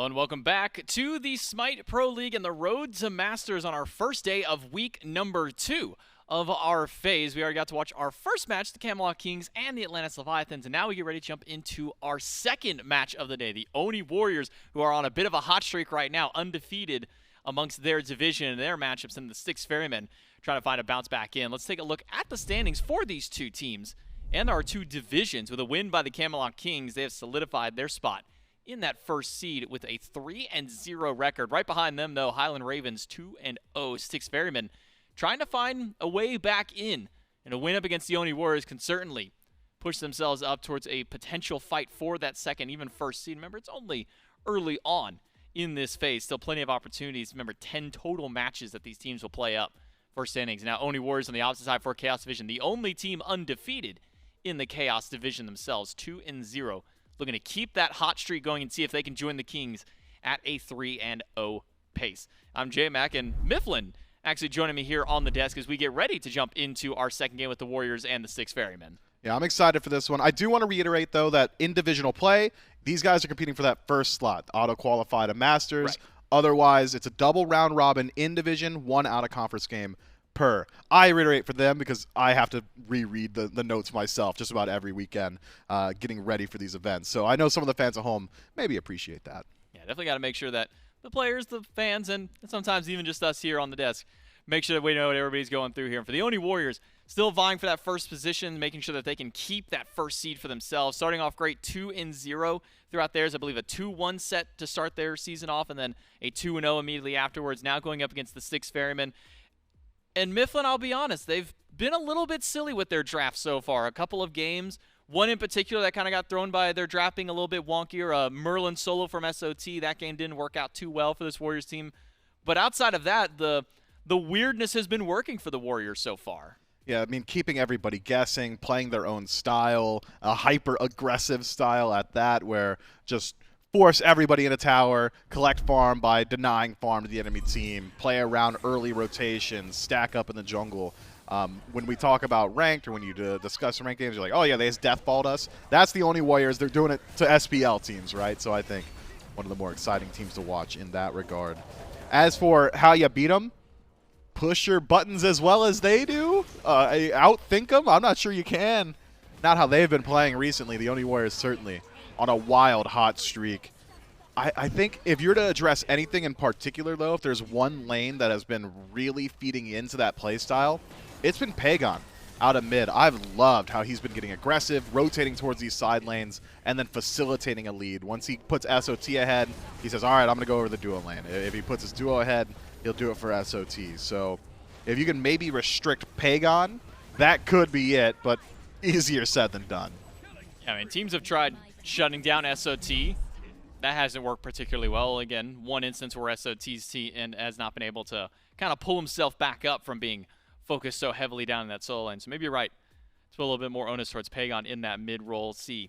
Hello and welcome back to the SMITE Pro League and the Road to Masters on our first day of week number 2 of our phase. We already got to watch our first match, the Camelot Kings and the Atlantis Leviathans, and now we get ready to jump into our second match of the day, the Oni Warriors, who are on a bit of a hot streak right now, undefeated amongst their division and their matchups, and the Styx Ferrymen trying to find a bounce back in. Let's take a look at the standings for these two teams and our two divisions. With a win by the Camelot Kings, they have solidified their spot in that first seed with a 3-0 record. Right behind them, though, Highland Ravens 2-0. Styx Ferrymen trying to find a way back in, and a win up against the Oni Warriors can certainly push themselves up towards a potential fight for that second, even first seed. Remember, it's only early on in this phase. Still plenty of opportunities. Remember, 10 total matches that these teams will play up first innings. Now, Oni Warriors on the opposite side for Chaos Division, the only team undefeated in the Chaos Division themselves, 2-0. Looking to keep that hot streak going and see if they can join the Kings at a 3-0 pace. I'm J-Mac, and Mifflin actually joining me here on the desk as we get ready to jump into our second game with the Warriors and the Styx Ferrymen. Yeah, I'm excited for this one. I do want to reiterate, though, that in divisional play, these guys are competing for that first slot, auto-qualify to Masters. Right. Otherwise, it's a double round-robin in division, one out-of-conference game per. I reiterate for them because I have to reread the notes myself just about every weekend getting ready for these events. So I know some of the fans at home maybe appreciate that. Yeah, definitely got to make sure that the players, the fans, and sometimes even just us here on the desk, make sure that we know what everybody's going through here. And for the Oni Warriors, still vying for that first position, making sure that they can keep that first seed for themselves. Starting off great, 2-0 throughout theirs. I believe a 2-1 set to start their season off, and then a 2-0 immediately afterwards. Now going up against the Styx Ferrymen. And Mifflin, I'll be honest, they've been a little bit silly with their draft so far. A couple of games, one in particular that kind of got thrown by their draft being a little bit wonkier, Merlin solo from SOT. That game didn't work out too well for this Warriors team. But outside of that, the weirdness has been working for the Warriors so far. Yeah, I mean, keeping everybody guessing, playing their own style, a hyper-aggressive style at that, where just force everybody in a tower, collect farm by denying farm to the enemy team, play around early rotations, stack up in the jungle. When we talk about ranked, or when you discuss ranked games, you're like, oh yeah, they just deathballed us. That's the Oni Warriors. They're doing it to SPL teams, right? So I think one of the more exciting teams to watch in that regard. As for how you beat them, push your buttons as well as they do, outthink them. I'm not sure you can. Not how they've been playing recently. The Oni Warriors certainly on a wild hot streak. I think if you're to address anything in particular, though, if there's one lane that has been really feeding into that playstyle, it's been Pegon out of mid. I've loved how he's been getting aggressive, rotating towards these side lanes, and then facilitating a lead. Once he puts SOT ahead, he says, all right, I'm going to go over the duo lane. If he puts his duo ahead, he'll do it for SOT. So if you can maybe restrict Pegon, that could be it, but easier said than done. Yeah, I mean, teams have tried shutting down SOT. That hasn't worked particularly well. Again, one instance where SOT's team has not been able to kind of pull himself back up from being focused so heavily down in that solo lane. So maybe you're right. Let's put a little bit more onus towards Pegon in that mid-roll. See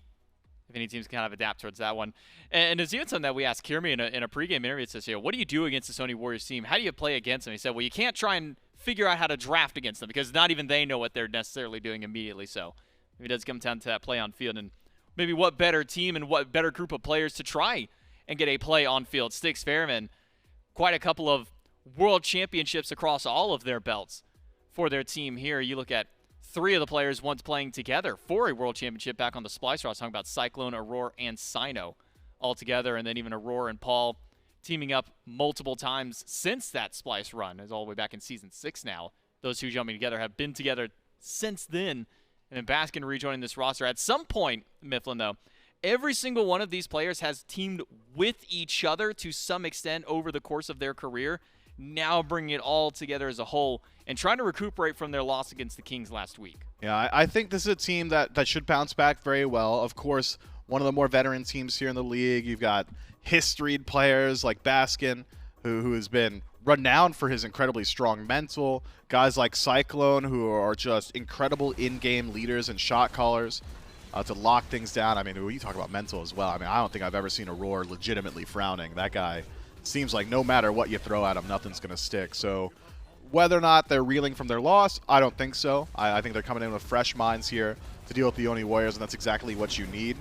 if any teams can kind of adapt towards that one. And it's even something that we asked Kiermy in a pregame interview. It says, what do you do against this Oni Warriors team? How do you play against them? He said, well, you can't try and figure out how to draft against them because not even they know what they're necessarily doing immediately. So maybe it does come down to that play on field, and maybe what better team and what better group of players to try and get a play on field. Styx Ferrymen, quite a couple of world championships across all of their belts for their team here. You look at 3 of the players once playing together for a world championship back on the Splicer. I was talking about Cyclone, Aror, and Cyno all together, and then even Aror and Paul teaming up multiple times since that Splice run. It's all the way back in Season 6 now. Those two jumping together have been together since then. And then Baskin rejoining this roster. At some point, Mifflin, though, every single one of these players has teamed with each other to some extent over the course of their career, now bringing it all together as a whole and trying to recuperate from their loss against the Kings last week. Yeah, I think this is a team that should bounce back very well. Of course, one of the more veteran teams here in the league. You've got historied players like Baskin, who has been renowned for his incredibly strong mental. Guys like Cyclone, who are just incredible in-game leaders and shot callers to lock things down. I mean, when you talk about mental as well, I mean, I don't think I've ever seen Aror legitimately frowning. That guy seems like no matter what you throw at him, nothing's going to stick. So whether or not they're reeling from their loss, I don't think so. I think they're coming in with fresh minds here to deal with the Oni Warriors, and that's exactly what you need.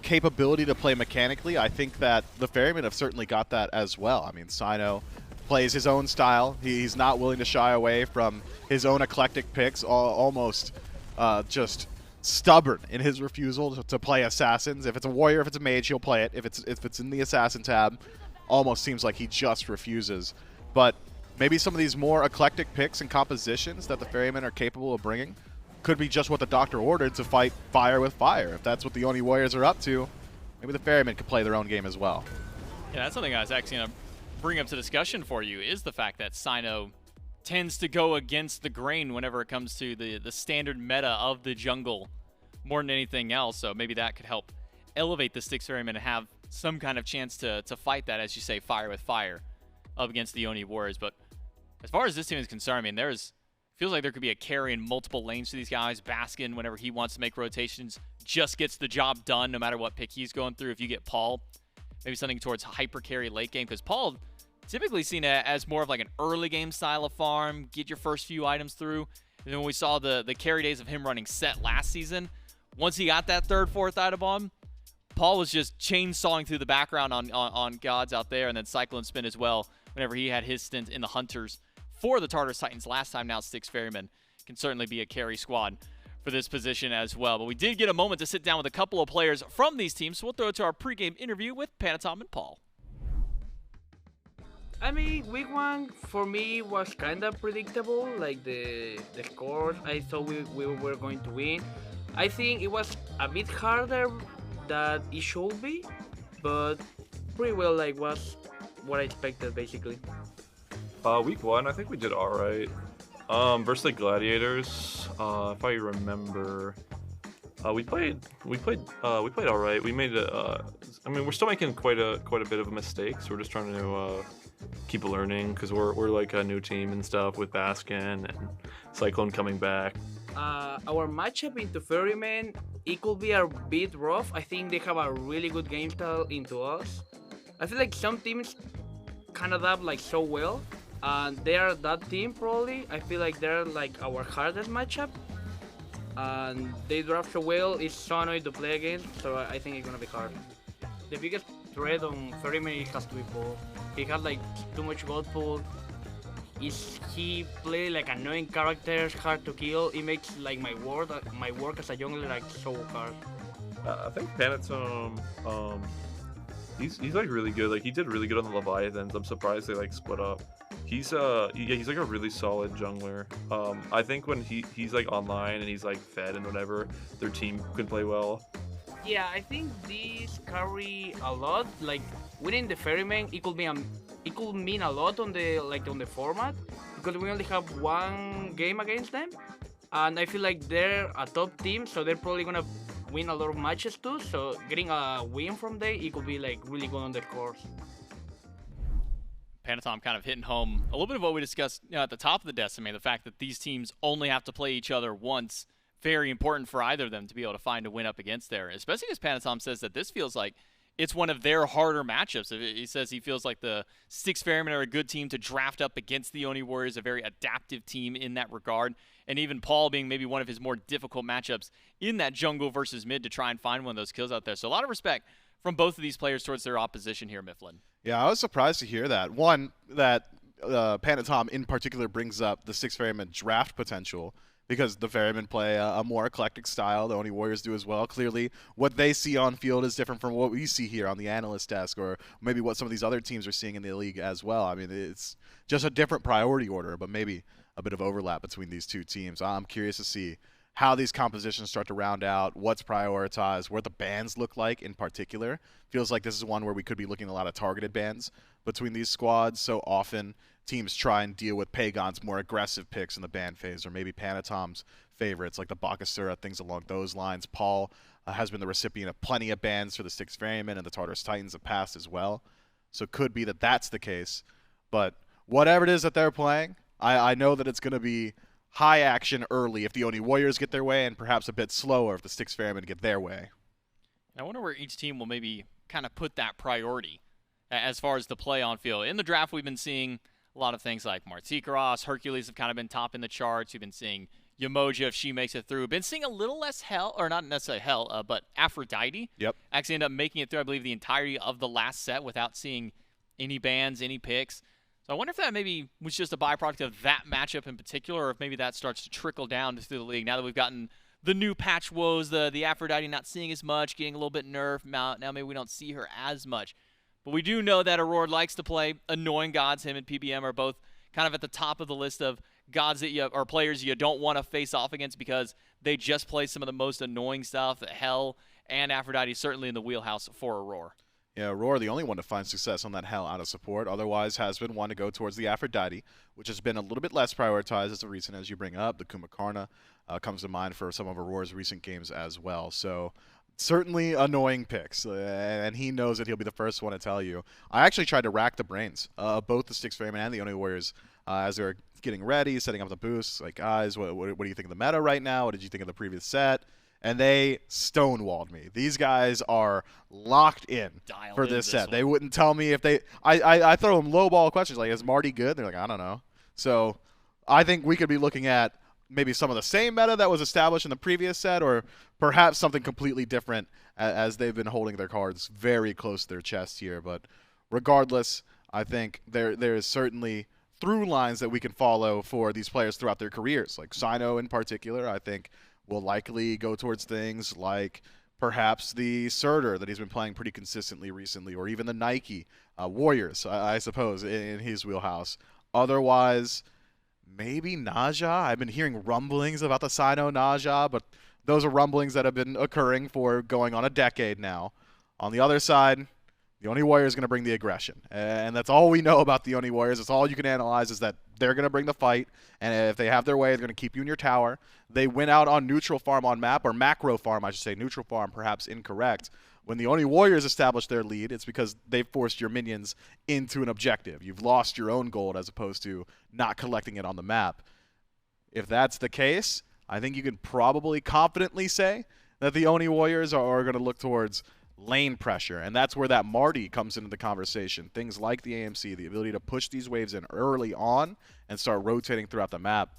capability to play mechanically, I think that the Ferrymen have certainly got that as well. I mean, Cyno plays his own style. He's not willing to shy away from his own eclectic picks, almost just stubborn in his refusal to play assassins. If it's a warrior, if it's a mage, he'll play it. If it's in the assassin tab, almost seems like he just refuses. But maybe some of these more eclectic picks and compositions that the Ferrymen are capable of bringing could be just what the Doctor ordered to fight fire with fire. If that's what the Oni Warriors are up to, maybe the Ferrymen could play their own game as well. Yeah, that's something I was actually going to bring up to discussion for you, is the fact that Cyno tends to go against the grain whenever it comes to the standard meta of the jungle more than anything else. So maybe that could help elevate the Styx Ferrymen and have some kind of chance to fight that, as you say, fire with fire up against the Oni Warriors. But as far as this team is concerned, I mean, feels like there could be a carry in multiple lanes for these guys. Baskin, whenever he wants to make rotations, just gets the job done no matter what pick he's going through. If you get Paul, maybe something towards hyper carry late game, because Paul typically seen as more of like an early game style of farm, get your first few items through. And then when we saw the carry days of him running set last season, once he got that third, fourth item on, Paul was just chainsawing through the background on gods out there, and then CycloneSpin as well whenever he had his stint in the Hunters for the Tartarus Titans last time. Now Styx Ferrymen can certainly be a carry squad for this position as well. But we did get a moment to sit down with a couple of players from these teams, so we'll throw it to our pregame interview with Panitom and Paul. I mean, week one for me was kind of predictable. Like the scores, I thought we were going to win. I think it was a bit harder than it should be, but pretty well, like, was what I expected basically. Week one, I think we did all right. Versus the Gladiators, if I remember, we played all right. We made I mean, we're still making quite a bit of mistakes. We're just trying to keep learning, because we're like a new team and stuff with Baskin and Cyclone coming back. Our matchup into Ferrymen, it could be a bit rough. I think they have a really good game style into us. I feel like some teams can adapt like so well, and they are that team probably. I feel like they're like our hardest matchup, and they draft so well. It's so annoying to play against, so I think it's gonna be hard. The biggest threat on Ferrymen has to be Paul. He has like too much gold pool. He play like annoying characters, hard to kill. It makes like my work as a jungler like so hard. I think Panitom, he's like really good. Like he did really good on the Leviathans. I'm surprised they like split up. He's he's like a really solid jungler. I think when he's like online and he's like fed and whatever, their team can play well. Yeah, I think these carry a lot. Like winning the Ferrymen, it could mean a lot on the format, because we only have one game against them, and I feel like they're a top team, so they're probably gonna win a lot of matches too. So getting a win from them, it could be like really good on the course. Panitom kind of hitting home a little bit of what we discussed at the top of the decimate, the fact that these teams only have to play each other once. Very important for either of them to be able to find a win up against there, especially as Panitom says that this feels like it's one of their harder matchups. He says he feels like the Styx Ferrymen are a good team to draft up against the Oni Warriors, a very adaptive team in that regard, and even Paul being maybe one of his more difficult matchups in that jungle versus mid to try and find one of those kills out there. So a lot of respect from both of these players towards their opposition here, Mifflin. Yeah, I was surprised to hear that. One, that Panitom in particular brings up the Styx Ferrymen draft potential, because the Ferrymen play a more eclectic style. The Oni Warriors do as well. Clearly, what they see on field is different from what we see here on the analyst desk, or maybe what some of these other teams are seeing in the league as well. I mean, it's just a different priority order, but maybe a bit of overlap between these two teams. I'm curious to see how these compositions start to round out, what's prioritized, what the bans look like in particular. Feels like this is one where we could be looking at a lot of targeted bans between these squads. So often teams try and deal with Pegon's more aggressive picks in the ban phase, or maybe Panitom's favorites like the Bakasura, things along those lines. Paul has been the recipient of plenty of bans for the Styx Ferrymen, and the Tartarus Titans have passed as well. So it could be that that's the case. But whatever it is that they're playing, I know that it's going to be high action early if the Oni Warriors get their way, and perhaps a bit slower if the Styx Ferrymen get their way. I wonder where each team will maybe kind of put that priority as far as the play on field. In the draft, we've been seeing a lot of things like Martikaros, Hercules have kind of been top in the charts. We've been seeing Yamoja if she makes it through. Been seeing a little less Hell, or not necessarily Hell, but Aphrodite. Yep. Actually ended up making it through, I believe, the entirety of the last set without seeing any bans, any picks. So I wonder if that maybe was just a byproduct of that matchup in particular, or if maybe that starts to trickle down through the league now that we've gotten the new patch woes, the Aphrodite not seeing as much, getting a little bit nerfed. Now maybe we don't see her as much. But we do know that Aror likes to play annoying gods. Him and PBM are both kind of at the top of the list of gods that you, or players you don't want to face off against because they just play some of the most annoying stuff. Hell and Aphrodite certainly in the wheelhouse for Aror. Yeah, Aror, the only one to find success on that Hell out of support. Otherwise, has been one to go towards the Aphrodite, which has been a little bit less prioritized as of recent, as you bring up. The Kumakarna comes to mind for some of Auror's recent games as well. So certainly annoying picks, and he knows that he'll be the first one to tell you. I actually tried to rack the brains of both the Styx Ferrymen and the Oni Warriors as they were getting ready, setting up the boosts. Like, guys, what do you think of the meta right now? What did you think of the previous set? And they stonewalled me. These guys are locked in for this set. They wouldn't tell me if they... I throw them low-ball questions like, is Marty good? They're like, I don't know. So I think we could be looking at maybe some of the same meta that was established in the previous set, or perhaps something completely different as they've been holding their cards very close to their chest here. But regardless, I think there is certainly through lines that we can follow for these players throughout their careers. Like Cyno in particular, I think will likely go towards things like perhaps the Surtr that he's been playing pretty consistently recently, or even the Nike Warriors, I suppose, in his wheelhouse. Otherwise, maybe Naja. I've been hearing rumblings about the Cyno Naja, but those are rumblings that have been occurring for going on a decade now. On the other side, the Oni Warriors is going to bring the aggression. And that's all we know about the Oni Warriors. That's all you can analyze, is that they're going to bring the fight. And if they have their way, they're going to keep you in your tower. They went out on neutral farm on map, or macro farm, I should say. Neutral farm, perhaps incorrect. When the Oni Warriors established their lead, it's because they've forced your minions into an objective. You've lost your own gold as opposed to not collecting it on the map. If that's the case, I think you can probably confidently say that the Oni Warriors are going to look towards lane pressure, and that's where that Marty comes into the conversation. Things like the AMC, the ability to push these waves in early on and start rotating throughout the map.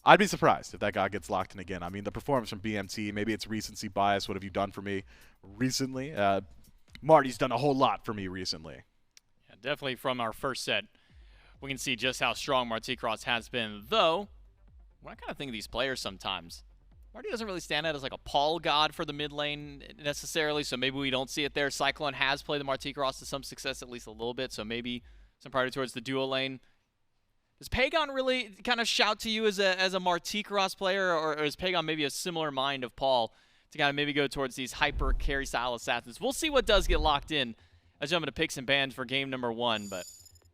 I'd be surprised if that guy gets locked in again. I mean, the performance from BMT, maybe it's recency bias. What have you done for me recently? Marty's done a whole lot for me recently. Yeah, definitely from our first set, we can see just how strong Marty Cross has been, though when I kind of think of these players sometimes, Marty doesn't really stand out as like a Paul god for the mid lane necessarily, so maybe we don't see it there. Cyclone has played the Marty Cross to some success, at least a little bit, so maybe some priority towards the duo lane. Does Pegon really kind of shout to you as a Marty Cross player, or is Pegon maybe a similar mind of Paul to kind of maybe go towards these hyper carry style assassins? We'll see what does get locked in as I'm going to pick some bans for game number 1, but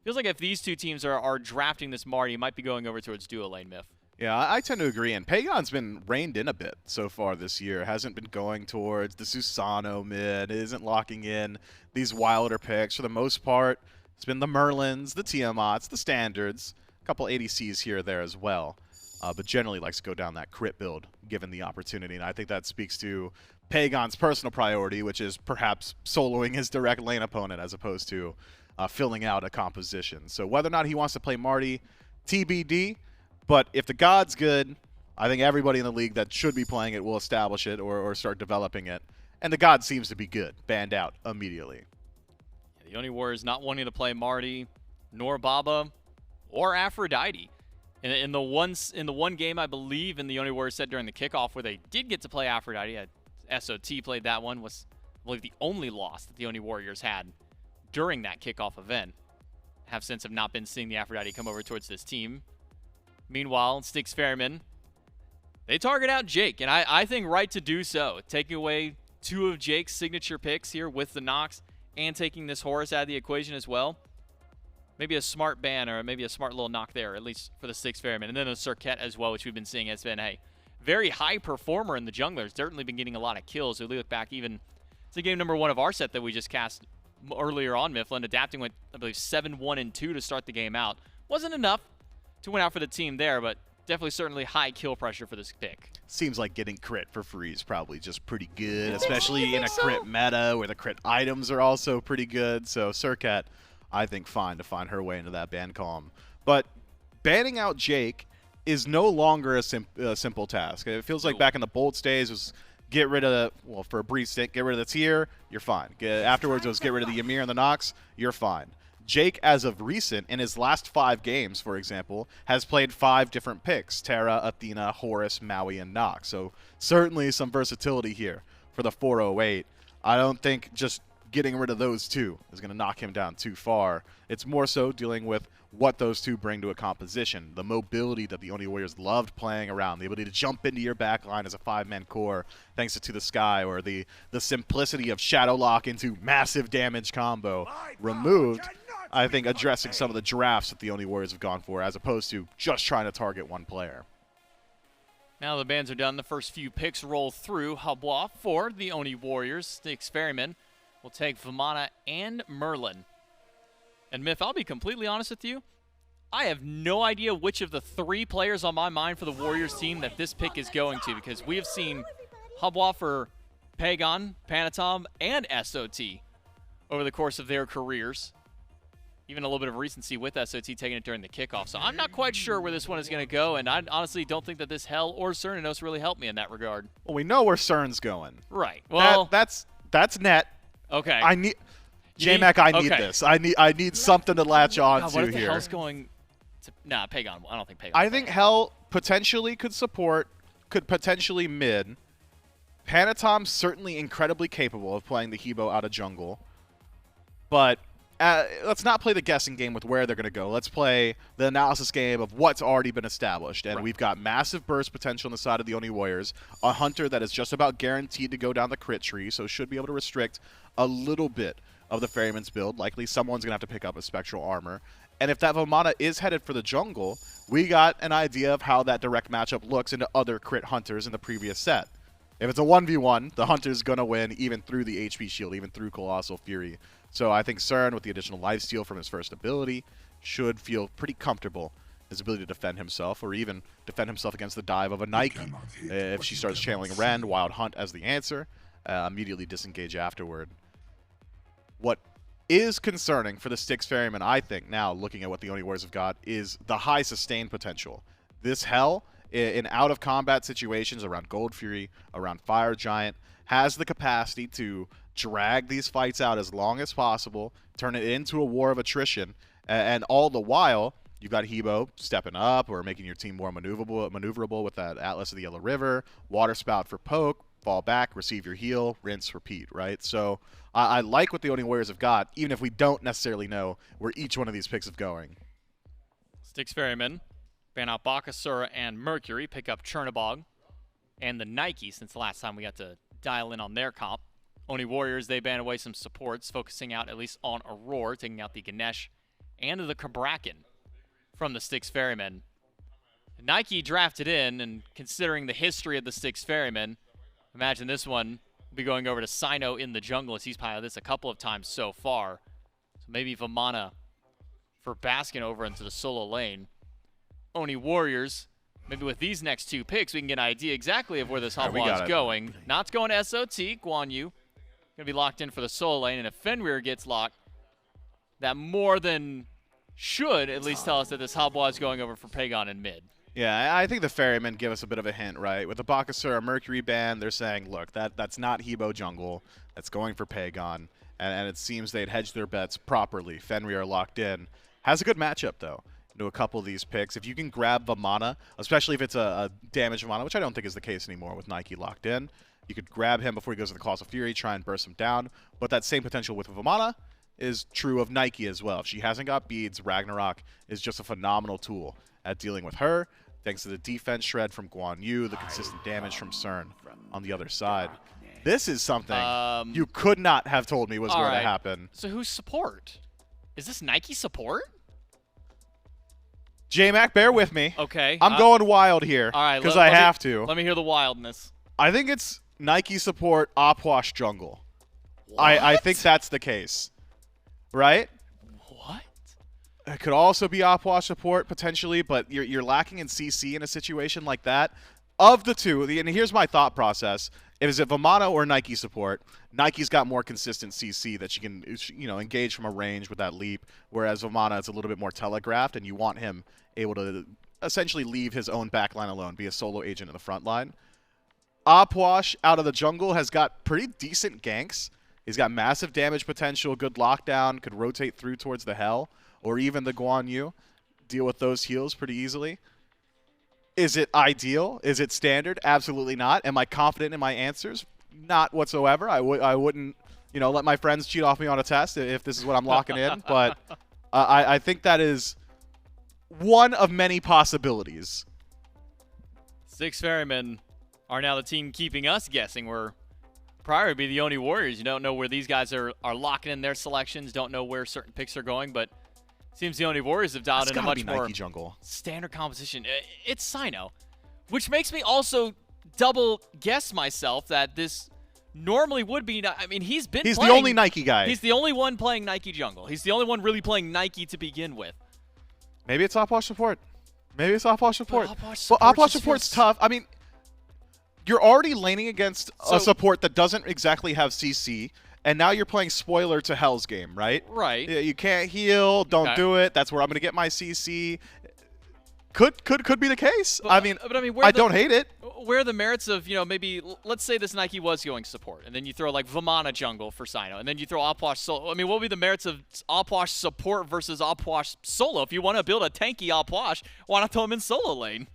feels like if these two teams are drafting this Marty, it might be going over towards duo lane, Myth. Yeah, I tend to agree, and Pegon's been reined in a bit so far this year. Hasn't been going towards the Susano mid, isn't locking in these wilder picks. For the most part, it's been the Merlins, the Tiamats, the standards, a couple ADCs here or there as well, but generally likes to go down that crit build given the opportunity, and I think that speaks to Pegon's personal priority, which is perhaps soloing his direct lane opponent as opposed to filling out a composition. So whether or not he wants to play Marty, TBD. But if the god's good, I think everybody in the league that should be playing it will establish it or start developing it. And the god seems to be good. Banned out immediately. Yeah, the Oni Warriors not wanting to play Marty, nor Baba, or Aphrodite. In the one game, I believe, in the Oni Warriors set during the kickoff where they did get to play Aphrodite, SOT played that one, was, I believe, the only loss that the Oni Warriors had during that kickoff event. Have since have not been seeing the Aphrodite come over towards this team. Meanwhile, Styx Ferrymen, they target out Jake, and I think right to do so. Taking away 2 of Jake's signature picks here with the Nox and taking this Horus out of the equation as well. Maybe a smart ban or maybe a smart little knock there, at least for the Styx Ferrymen. And then the Serqet as well, which we've been seeing has been a very high performer in the junglers. Certainly been getting a lot of kills. So we look back even to game number 1 of our set that we just cast earlier on, Mifflin, adapting with, I believe, 7-1 and 2 to start the game out. Wasn't enough to win out for the team there, but definitely certainly high kill pressure for this pick. Seems like getting crit for free is probably just pretty good, especially in a crit meta where the crit items are also pretty good. So Serqet, I think, fine to find her way into that ban column. But banning out Jake is no longer a simple task. It feels like back in the Bolts days, it was get rid of the, well, for a brief stint, get rid of the tier, you're fine. Afterwards, it was get rid of the Ymir and the Nox, you're fine. Jake, as of recent, in his last 5 games, for example, has played 5 different picks: Terra, Athena, Horus, Maui, and Nox. So certainly some versatility here for the 408. I don't think just getting rid of those 2 is going to knock him down too far. It's more so dealing with what those 2 bring to a composition. The mobility that the Oni Warriors loved playing around, the ability to jump into your backline as a 5-man core thanks to the Sky, or the simplicity of Shadow Lock into massive damage combo removed. I think addressing some of the drafts that the Oni Warriors have gone for, as opposed to just trying to target one player. Now the bans are done. The first few picks roll through. Habois for the Oni Warriors. Styx Ferrymen will take Vamana and Merlin. And Myth, I'll be completely honest with you, I have no idea which of the 3 players on my mind for the Warriors team that this pick is going to, because we have seen Habois for Pegon, Panitom, and SOT over the course of their careers. Even a little bit of recency with SOT taking it during the kickoff. So I'm not quite sure where this one is going to go, and I honestly don't think that this Hell or Cernunnos really helped me in that regard. Well, we know where Cern's going. Right. Well, that's net. Okay. I need J-Mac. I need this. I need something to latch on God, to what if here. the Hell's going to, nah, Pegon. I don't think Pegon. I think Hell potentially could support, could potentially mid. Panitom's certainly incredibly capable of playing the Hebo out of jungle, but let's not play the guessing game with where they're going to go. Let's play the analysis game of what's already been established. And we've got massive burst potential on the side of the Oni Warriors. A Hunter that is just about guaranteed to go down the crit tree, so should be able to restrict a little bit of the Ferryman's build. Likely someone's going to have to pick up a Spectral Armor. And if that Vamana is headed for the jungle, we got an idea of how that direct matchup looks into other crit Hunters in the previous set. If it's a 1v1, the Hunter's going to win even through the HP shield, even through Colossal Fury. So I think Cern, with the additional lifesteal from his first ability, should feel pretty comfortable his ability to defend himself, or even defend himself against the dive of a Nike. If she starts channeling Rend, Wild Hunt as the answer, immediately disengage afterward. What is concerning for the Styx Ferrymen, I think, now looking at what the Oni Warriors have got, is the high sustain potential. This Hell, in out-of-combat situations around Gold Fury, around Fire Giant, has the capacity to drag these fights out as long as possible, turn it into a war of attrition, and all the while, you've got Hebo stepping up or making your team more maneuverable with that Atlas of the Yellow River, Water Spout for poke, fall back, receive your heal, rinse, repeat, right? So I like what the Oni Warriors have got, even if we don't necessarily know where each one of these picks is going. Styx Ferrymen ban out Bakasura and Mercury, pick up Chernobog and the Nike, since the last time we got to dial in on their comp. Oni Warriors, they ban away some supports, focusing out at least on Aror, taking out the Ganesh and the Kabrakan from the Styx Ferrymen. Nike drafted in, and considering the history of the Styx Ferrymen, imagine this one will be going over to Cyno in the jungle, as he's piloted this a couple of times so far. So maybe Vamana for Baskin over into the solo lane. Oni Warriors, maybe with these next 2 picks, we can get an idea exactly of where this Habois is going. Not going to SOT, Guan Yu. Going to be locked in for the solo lane, and if Fenrir gets locked, that more than should at least tell us that this Habois is going over for Pegon in mid. Yeah, I think the Ferrymen give us a bit of a hint, right? With the Bakasura Mercury ban, they're saying, look, that's not Hebo jungle. That's going for Pegon. And it seems they'd hedged their bets properly. Fenrir locked in. Has a good matchup, though, into a couple of these picks. If you can grab Vamana, especially if it's a damaged Vamana, which I don't think is the case anymore with Nike locked in, you could grab him before he goes to the Colossal Fury, try and burst him down. But that same potential with Vamana is true of Nike as well. If she hasn't got beads, Ragnarok is just a phenomenal tool at dealing with her, thanks to the defense shred from Guan Yu, the consistent damage from Cern on the other side. This is something you could not have told me was going to happen. So who's support? Is this Nike support? J-Mac, bear with me. Okay. I'm going wild here because I have to. Let me hear the wildness. I think it's Nike support Opwash jungle. I think that's the case. Right? What? It could also be Opwash support potentially, but you're lacking in CC in a situation like that. Of the 2, and here's my thought process. Is it Vamana or Nike support? Nike's got more consistent CC that she can, engage from a range with that leap, whereas Vamana is a little bit more telegraphed, and you want him able to essentially leave his own backline alone, be a solo agent in the front line. Opwash out of the jungle has got pretty decent ganks. He's got massive damage potential, good lockdown, could rotate through towards the Hell, or even the Guan Yu. Deal with those heals pretty easily. Is it ideal? Is it standard? Absolutely not. Am I confident in my answers? Not whatsoever. I wouldn't, let my friends cheat off me on a test if this is what I'm locking in. But I think that is one of many possibilities. Styx Ferrymen are now the team keeping us guessing. We're prior to be the Oni Warriors. You don't know where these guys are locking in their selections, don't know where certain picks are going, but seems the Oni Warriors have dialed in a much more jungle. Standard composition. It's Cyno, which makes me also double guess myself that this normally would be. I mean, he's the only Nike guy. He's the only one playing Nike jungle. He's the only one really playing Nike to begin with. Maybe it's Opwash support. Maybe it's Opwash support. But Opwash support's tough. I mean, you're already laning against a support that doesn't exactly have CC, and now you're playing spoiler to Hell's game, right? Right. You can't heal. Don't do it. That's where I'm going to get my CC. Could be the case. But, I mean, I don't hate it. Where are the merits of, maybe, let's say this Nike was going support, and then you throw like Vamana jungle for Cyno, and then you throw Opwash solo. I mean, what would be the merits of Opwash support versus Opwash solo? If you want to build a tanky Opwash, why not throw him in solo lane?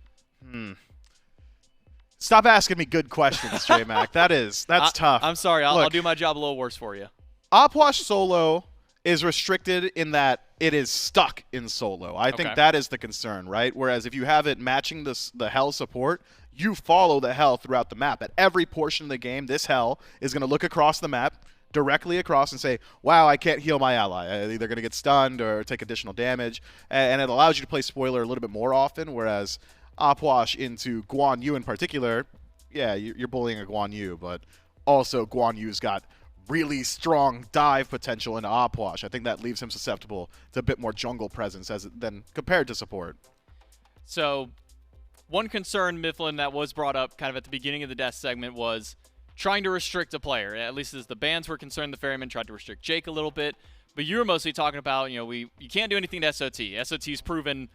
Stop asking me good questions, J-Mac. That's tough. I'm sorry. I'll do my job a little worse for you. Opwash solo is restricted in that it is stuck in solo. I think that is the concern, right? Whereas if you have it matching the Hell support, you follow the Hell throughout the map. At every portion of the game, this Hell is going to look across the map, directly across, and say, wow, I can't heal my ally. They're going to get stunned or take additional damage. And it allows you to play spoiler a little bit more often, whereas Opwash into Guan Yu in particular, yeah, you're bullying a Guan Yu, but also Guan Yu's got really strong dive potential into Opwash. I think that leaves him susceptible to a bit more jungle presence than compared to support. So one concern, Mifflin, that was brought up kind of at the beginning of the death segment was trying to restrict a player. At least as the bans were concerned, the Ferrymen tried to restrict Jake a little bit. But you were mostly talking about, you can't do anything to SOT. SOT's proven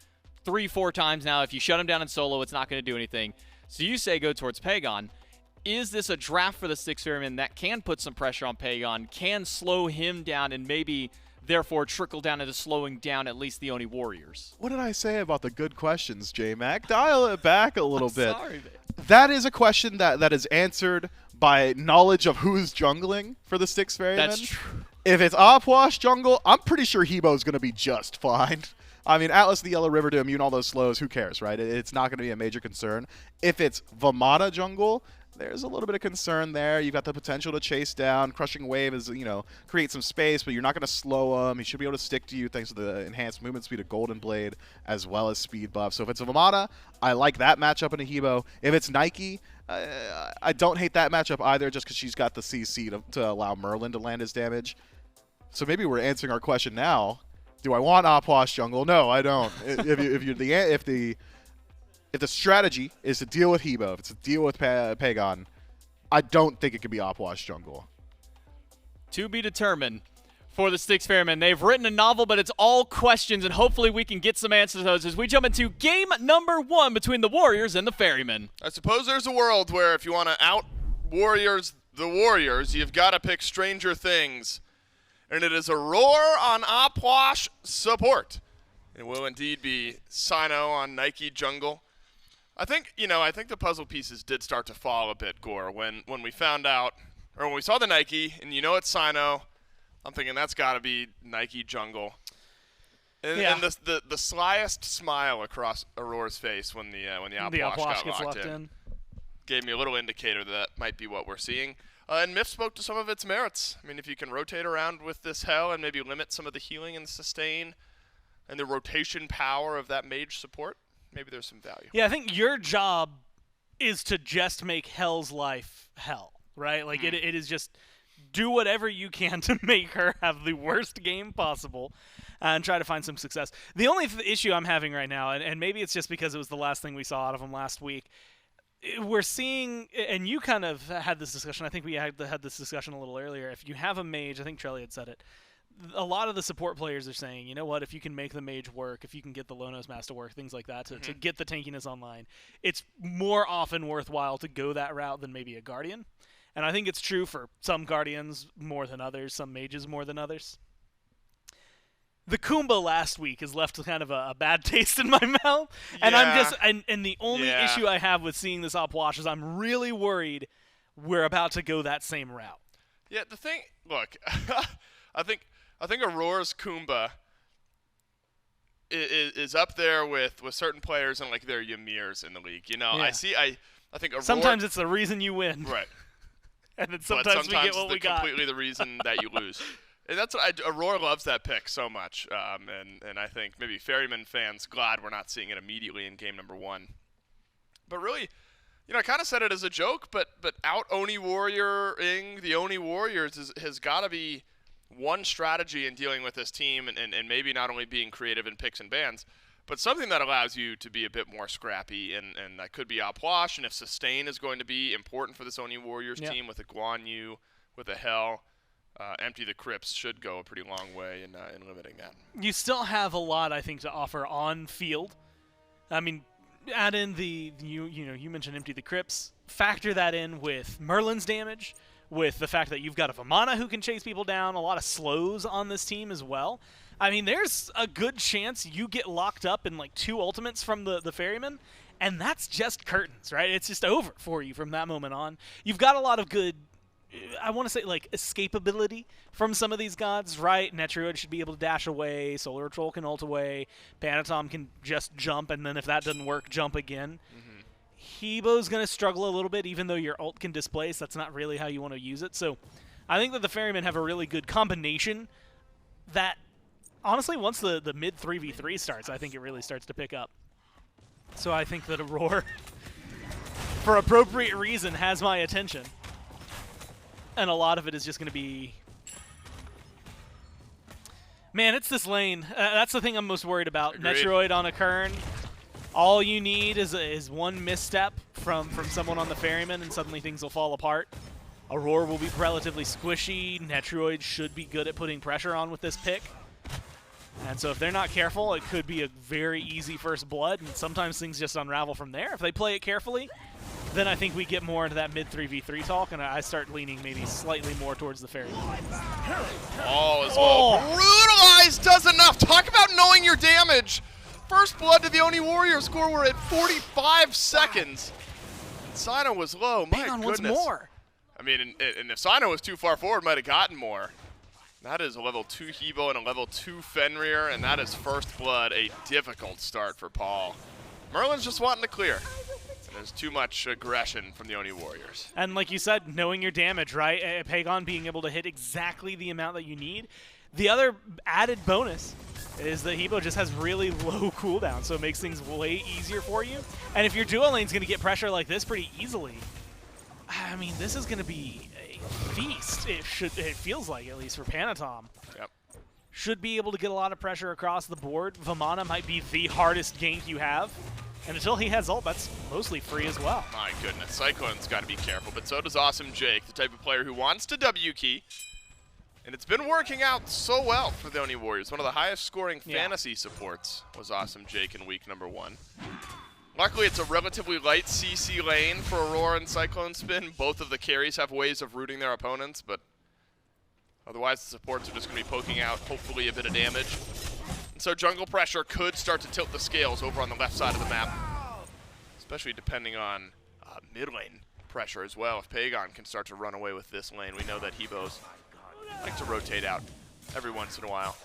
3-4 times now. If you shut him down in solo, it's not going to do anything. So you say go towards Pegon. Is this a draft for the Styx Ferrymen that can put some pressure on Pegon, can slow him down, and maybe therefore trickle down into slowing down at least the Oni Warriors? What did I say about the good questions, J-Mac? Dial it back a little bit. Sorry, man. That is a question that is answered by knowledge of who's jungling for the Styx Ferrymen. That's true. If it's Opwash jungle, I'm pretty sure Hebo's going to be just fine. I mean, Atlas the Yellow River to immune all those slows, who cares, right? It's not going to be a major concern. If it's Vamana jungle, there's a little bit of concern there. You've got the potential to chase down. Crushing Wave is, create some space, but you're not going to slow him. He should be able to stick to you thanks to the enhanced movement speed of Golden Blade as well as speed buff. So if it's a Vamana, I like that matchup in a Hebo. If it's Nike, I don't hate that matchup either just because she's got the CC to allow Merlin to land his damage. So maybe we're answering our question now. Do I want Opwash jungle? No, I don't. If the strategy is to deal with Hebo, if it's to deal with Pegon, I don't think it could be Opwash jungle. To be determined for the Styx Ferrymen. They've written a novel, but it's all questions, and hopefully we can get some answers to those as we jump into game number 1 between the Warriors and the Ferrymen. I suppose there's a world where if you want to out-Warriors the Warriors, you've got to pick Stranger Things. And it is Aror on Opwash support. It will indeed be Cyno on Nike jungle. I think the puzzle pieces did start to fall a bit, Gore, when we found out, or when we saw the Nike, and it's Cyno, I'm thinking that's got to be Nike jungle. And, yeah. and the slyest smile across Auror's face when the Opwash got gets locked in gave me a little indicator that might be what we're seeing. And Myth spoke to some of its merits. I mean, if you can rotate around with this Hell and maybe limit some of the healing and sustain and the rotation power of that mage support, maybe there's some value. Yeah, I think your job is to just make Hell's life hell, right? Like, it is just do whatever you can to make her have the worst game possible and try to find some success. The only issue I'm having right now, and maybe it's just because it was the last thing we saw out of him last week, we're seeing, and you kind of had this discussion, I think we had this discussion a little earlier, if you have a mage, I think Trelly had said it, a lot of the support players are saying, you know what, if you can make the mage work, if you can get the Lonos Mass to work, things like that, to get the tankiness online, it's more often worthwhile to go that route than maybe a Guardian. And I think it's true for some Guardians more than others, some mages more than others. The Kumba last week has left kind of a bad taste in my mouth. And I'm just and the only issue I have with seeing this Opwash is I'm really worried we're about to go that same route. Yeah, the thing, look, I think Aror's Kumba is up there with certain players and like their Ymirs in the league. You know, I think Aror, sometimes it's the reason you win. Right. And then sometimes we get what we got. Completely the reason that you lose. And that's what Aror loves that pick so much, and I think maybe Ferryman fans glad we're not seeing it immediately in game number 1. But really, you know, I kind of said it as a joke, but out Oni Warrioring the Oni Warriors has got to be one strategy in dealing with this team, and maybe not only being creative in picks and bans, but something that allows you to be a bit more scrappy, and that could be Opwash, and if sustain is going to be important for this Oni Warriors team with a Guan Yu, with a Hell. Empty the Crypts should go a pretty long way in limiting that. You still have a lot, I think, to offer on field. I mean, add in you mentioned Empty the Crypts. Factor that in with Merlin's damage, with the fact that you've got a Vamana who can chase people down, a lot of slows on this team as well. I mean, there's a good chance you get locked up in like 2 ultimates from the Ferrymen, and that's just curtains, right? It's just over for you from that moment on. You've got a lot of good, I want to say, like, escapability from some of these gods, right? Netrioid should be able to dash away, SoloOrTroll can ult away, Panitom can just jump, and then if that doesn't work, jump again. Hebo's going to struggle a little bit, even though your ult can displace. That's not really how you want to use it. So I think that the Ferrymen have a really good combination that, honestly, once the mid 3v3 starts, I think it really starts to pick up. So I think that Aror, for appropriate reason, has my attention. And a lot of it is just going to be... Man, it's this lane. That's the thing I'm most worried about. Agreed. Netrioid on a Kern. All you need is one misstep from someone on the Ferryman, and suddenly things will fall apart. Aror will be relatively squishy. Netrioid should be good at putting pressure on with this pick. And so if they're not careful, it could be a very easy first blood, and sometimes things just unravel from there. If they play it carefully, then I think we get more into that mid 3v3 talk, and I start leaning maybe slightly more towards the Ferryman. All as well. Brutalized does enough. Talk about knowing your damage. First blood to the Oni Warriors score. We're at 45 seconds. Cyno was low. My Pegon goodness. wants more. I mean, and if Cyno was too far forward, might have gotten more. That is a level 2 Hebo and a level 2 Fenrir, and that is first blood. A difficult start for Paul. Merlin's just wanting to clear. There's too much aggression from the Oni Warriors. And like you said, knowing your damage, right? Pegon being able to hit exactly the amount that you need. The other added bonus is that Hebo just has really low cooldown, so it makes things way easier for you. And if your duo lane's going to get pressure like this pretty easily, I mean, this is going to be a feast. It feels like, at least for Panitom. Yep. Should be able to get a lot of pressure across the board. Vamana might be the hardest gank you have. And until he has ult, that's mostly free as well. My goodness, Cyclone's got to be careful, but so does Awesome Jake, the type of player who wants to W key. And it's been working out so well for the Oni Warriors. One of the highest scoring fantasy supports was Awesome Jake in week number 1. Luckily, it's a relatively light CC lane for Aror and CycloneSpin. Both of the carries have ways of rooting their opponents, but otherwise the supports are just going to be poking out, hopefully, a bit of damage. And so jungle pressure could start to tilt the scales over on the left side of the map, especially depending on mid lane pressure as well. If Pegon can start to run away with this lane, we know that Hebos like to rotate out every once in a while.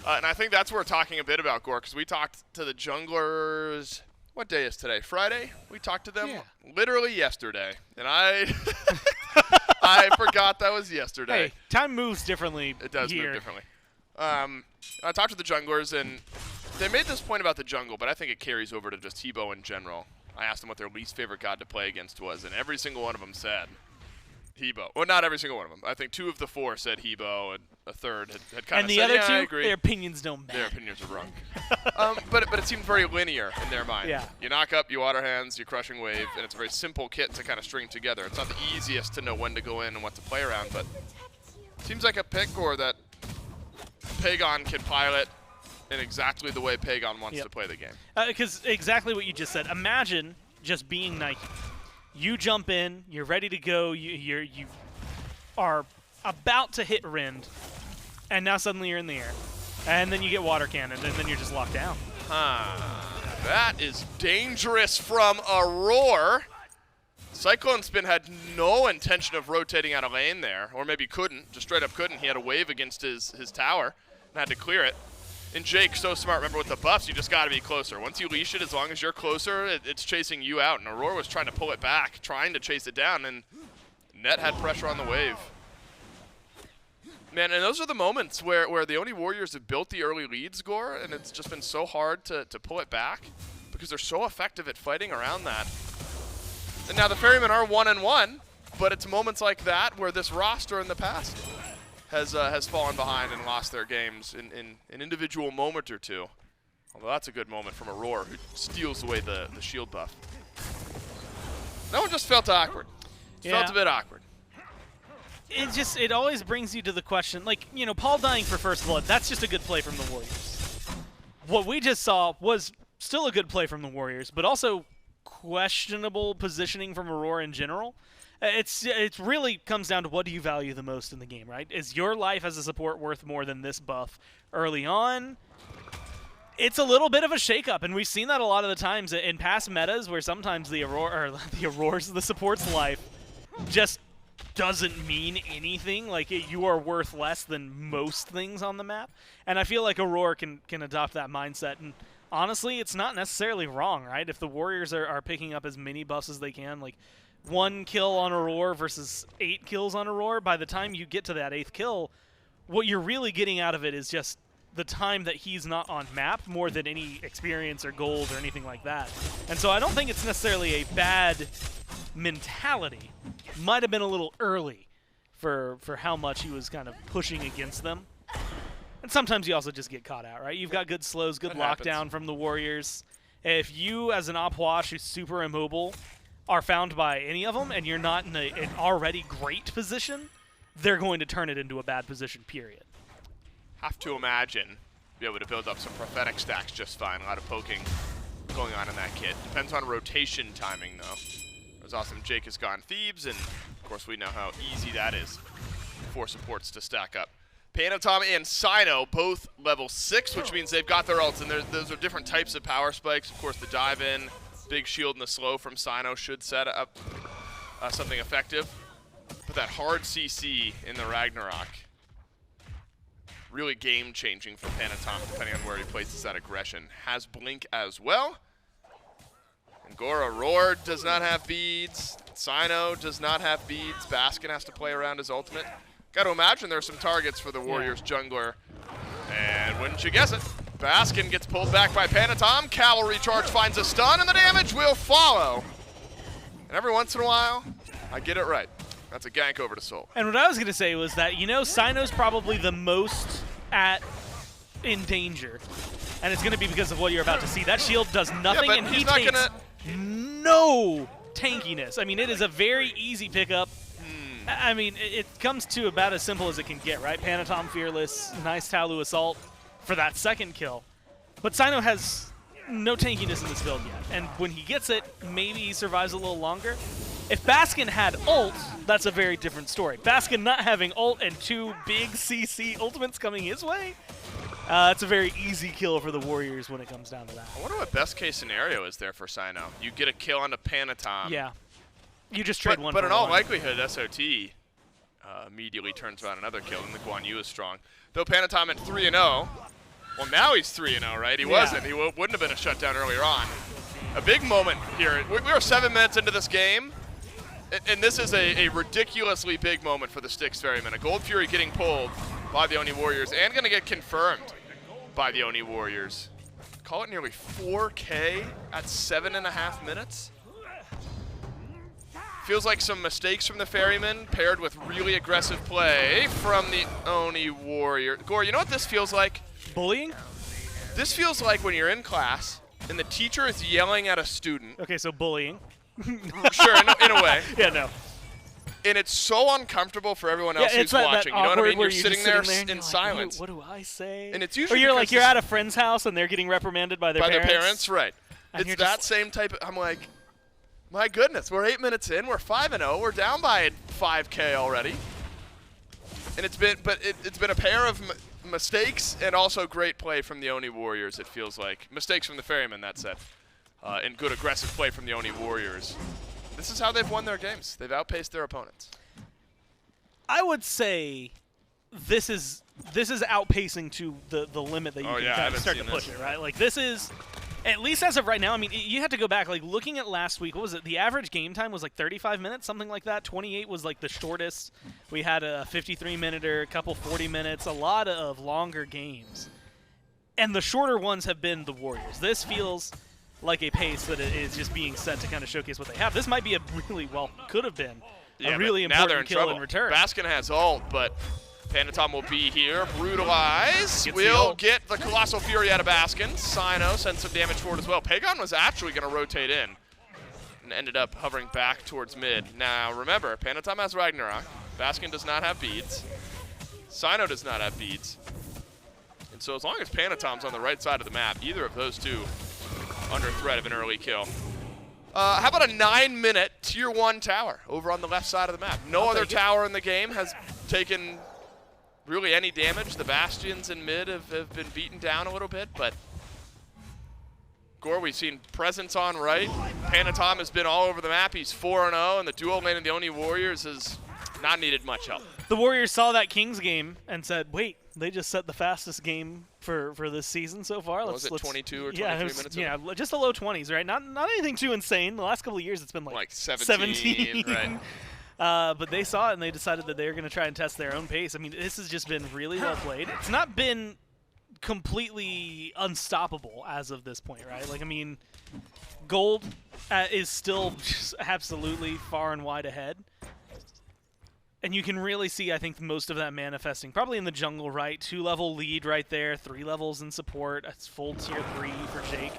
And I think that's where we're talking a bit about, Gore, because we talked to the junglers. What day is today? Friday? We talked to them literally yesterday. And I forgot that was yesterday. Hey, time moves differently. It does here. move differently. I talked to the junglers, and they made this point about the jungle, but I think it carries over to just Hebo in general. I asked them what their least favorite god to play against was, and every single one of them said Hebo. Well, not every single one of them. I think 2 of the 4 said Hebo, and a third had kind of said, and the other I 2, agree. their opinions don't matter. Their opinions are wrong. but it seemed very linear in their mind. Yeah. You knock up, you water hands, you crushing wave, and it's a very simple kit to kind of string together. It's not the easiest to know when to go in and what to play around, but it seems like a pick or that Pegon can pilot in exactly the way Pegon wants Yep. to play the game. Because exactly what you just said. Imagine just being Nike. You jump in, you're ready to go, you are about to hit Rind, and now suddenly you're in the air. And then you get water cannon, and then you're just locked down. That is dangerous from Aror. CycloneSpin had no intention of rotating out of lane there, or maybe couldn't, just straight up couldn't. He had a wave against his tower and had to clear it. And Jake, so smart, remember with the buffs, you just got to be closer. Once you leash it, as long as you're closer, it's chasing you out. And Aror was trying to pull it back, trying to chase it down, and Net had pressure on the wave. Man, and those are the moments where the Oni Warriors have built the early leads, Gore, and it's just been so hard to pull it back because they're so effective at fighting around that. And now the Ferrymen are 1-1, but it's moments like that where this roster in the past has fallen behind and lost their games in an individual moment or two. Although that's a good moment from Aror, who steals away the shield buff. That one just felt awkward. Felt a bit awkward. It always brings you to the question, like, you know, Paul dying for first blood, that's just a good play from the Warriors. What we just saw was still a good play from the Warriors, but also questionable positioning from Aror in general. It really comes down to what do you value the most in the game, right? Is your life as a support worth more than this buff early on? It's a little bit of a shakeup, and we've seen that a lot of the times in past metas where sometimes the support's life just doesn't mean anything. Like, you are worth less than most things on the map. And I feel like Aror can adopt that mindset. And honestly, it's not necessarily wrong, right? If the Warriors are picking up as many buffs as they can, like 1 kill on Aror versus 8 kills on Aror, by the time you get to that 8th kill, what you're really getting out of it is just the time that he's not on map more than any experience or gold or anything like that. And so I don't think it's necessarily a bad mentality. Might have been a little early for how much he was kind of pushing against them. And sometimes you also just get caught out, right? You've got good slows, good lockdown from the Warriors. If you, as an Opwash who's super immobile, are found by any of them and you're not in an already great position, they're going to turn it into a bad position, period. Have to imagine be able to build up some prophetic stacks just fine. A lot of poking going on in that kit. Depends on rotation timing, though. It was awesome. Jake has gone Thebes, and of course we know how easy that is for supports to stack up. Panitom and Cyno, both level 6, which means they've got their ults, and those are different types of power spikes. Of course, the dive in, big shield, and the slow from Cyno should set up something effective. But that hard CC in the Ragnarok, really game-changing for Panitom, depending on where he places that aggression. Has Blink as well. And Aror does not have beads. Cyno does not have beads. Baskin has to play around his ultimate. Got to imagine there are some targets for the Warriors jungler. And wouldn't you guess it, Baskin gets pulled back by Panitom. Cavalry charge finds a stun, and the damage will follow. And every once in a while, I get it right. That's a gank over to Soul. And what I was going to say was that, you know, Cyno's probably the most in danger. And it's going to be because of what you're about to see. That shield does nothing, and he takes no tankiness. I mean, it is a very easy pickup. I mean, it comes to about as simple as it can get, right? Panitom Fearless, nice Talu Assault for that 2nd kill. But Cyno has no tankiness in this build yet. And when he gets it, maybe he survives a little longer. If Baskin had ult, that's a very different story. Baskin not having ult and 2 big CC ultimates coming his way, it's a very easy kill for the Warriors when it comes down to that. I wonder what best case scenario is there for Cyno. You get a kill on the Panitom. Yeah. You just trade one for But in all one. likelihood, SOT immediately turns around another kill, and the Guan Yu is strong. Though Panitom at 3-0, well, now he's 3-0, right? He wasn't. He wouldn't have been a shutdown earlier on. A big moment here. We are 7 minutes into this game, and this is a ridiculously big moment for the Styx Ferrymen. A Gold Fury getting pulled by the Oni Warriors and going to get confirmed by the Oni Warriors. Call it nearly 4K at 7.5 minutes. Feels like some mistakes from the Ferrymen paired with really aggressive play from the Oni Warrior. Gore, you know what this feels like? Bullying? This feels like when you're in class and the teacher is yelling at a student. Okay, so bullying. Sure, in a way. Yeah, no. And it's so uncomfortable for everyone else Yeah, who's it's that watching. You know what I awkward mean? where You're sitting just there and in you're like, silence. What do I say? And it's or usually you're because like you're this- at a friend's house and they're getting reprimanded by their parents. Right. And It's you're that just same type of, I'm like, my goodness, we're 8 minutes in, we're 5-0, we're down by 5K already. And it's been a pair of mistakes and also great play from the Oni Warriors, it feels like. Mistakes from the Ferrymen, that said. And good aggressive play from the Oni Warriors. This is how they've won their games. They've outpaced their opponents. I would say this is outpacing to the limit that you Oh, can yeah, I kind of haven't start to seen push this. it, right? Like this is, at least as of right now, I mean, you had to go back, like looking at last week, what was it? The average game time was like 35 minutes, something like that. 28 was like the shortest. We had a 53-minute, a couple 40 minutes, a lot of longer games. And the shorter ones have been the Warriors. This feels like a pace that is just being set to kind of showcase what they have. This might be a really, well, could have been a really but now they're important in kill trouble. in return. Baskin has ult, but Panitom will be here. Brutalize. Gets the Will ult. get the Colossal Fury out of Baskin. Cyno sends some damage forward as well. Pegon was actually going to rotate in and ended up hovering back towards mid. Now, remember, Panitom has Ragnarok. Baskin does not have beads. Cyno does not have beads. And so as long as Panitom's on the right side of the map, either of those two under threat of an early kill. How about a 9-minute Tier 1 tower over on the left side of the map? No other tower in the game has taken really any damage. The Bastions in mid have been beaten down a little bit, but Gore, we've seen presence on right. Panitom has been all over the map. He's 4-0, and the duo lane of the Oni Warriors has not needed much help. The Warriors saw that Kings game and said, wait, they just set the fastest game for this season so far. What was it, 22 or 23 minutes? Yeah, just the low 20s, right? Not anything too insane. The last couple of years it's been like 17, right. But they saw it and they decided that they were going to try and test their own pace. I mean, this has just been really well played. It's not been completely unstoppable as of this point, right? Like, I mean, Gold is still just absolutely far and wide ahead. And you can really see, I think, most of that manifesting probably in the jungle, right? 2-level lead right there, 3 levels in support. It's full tier 3 for Jake.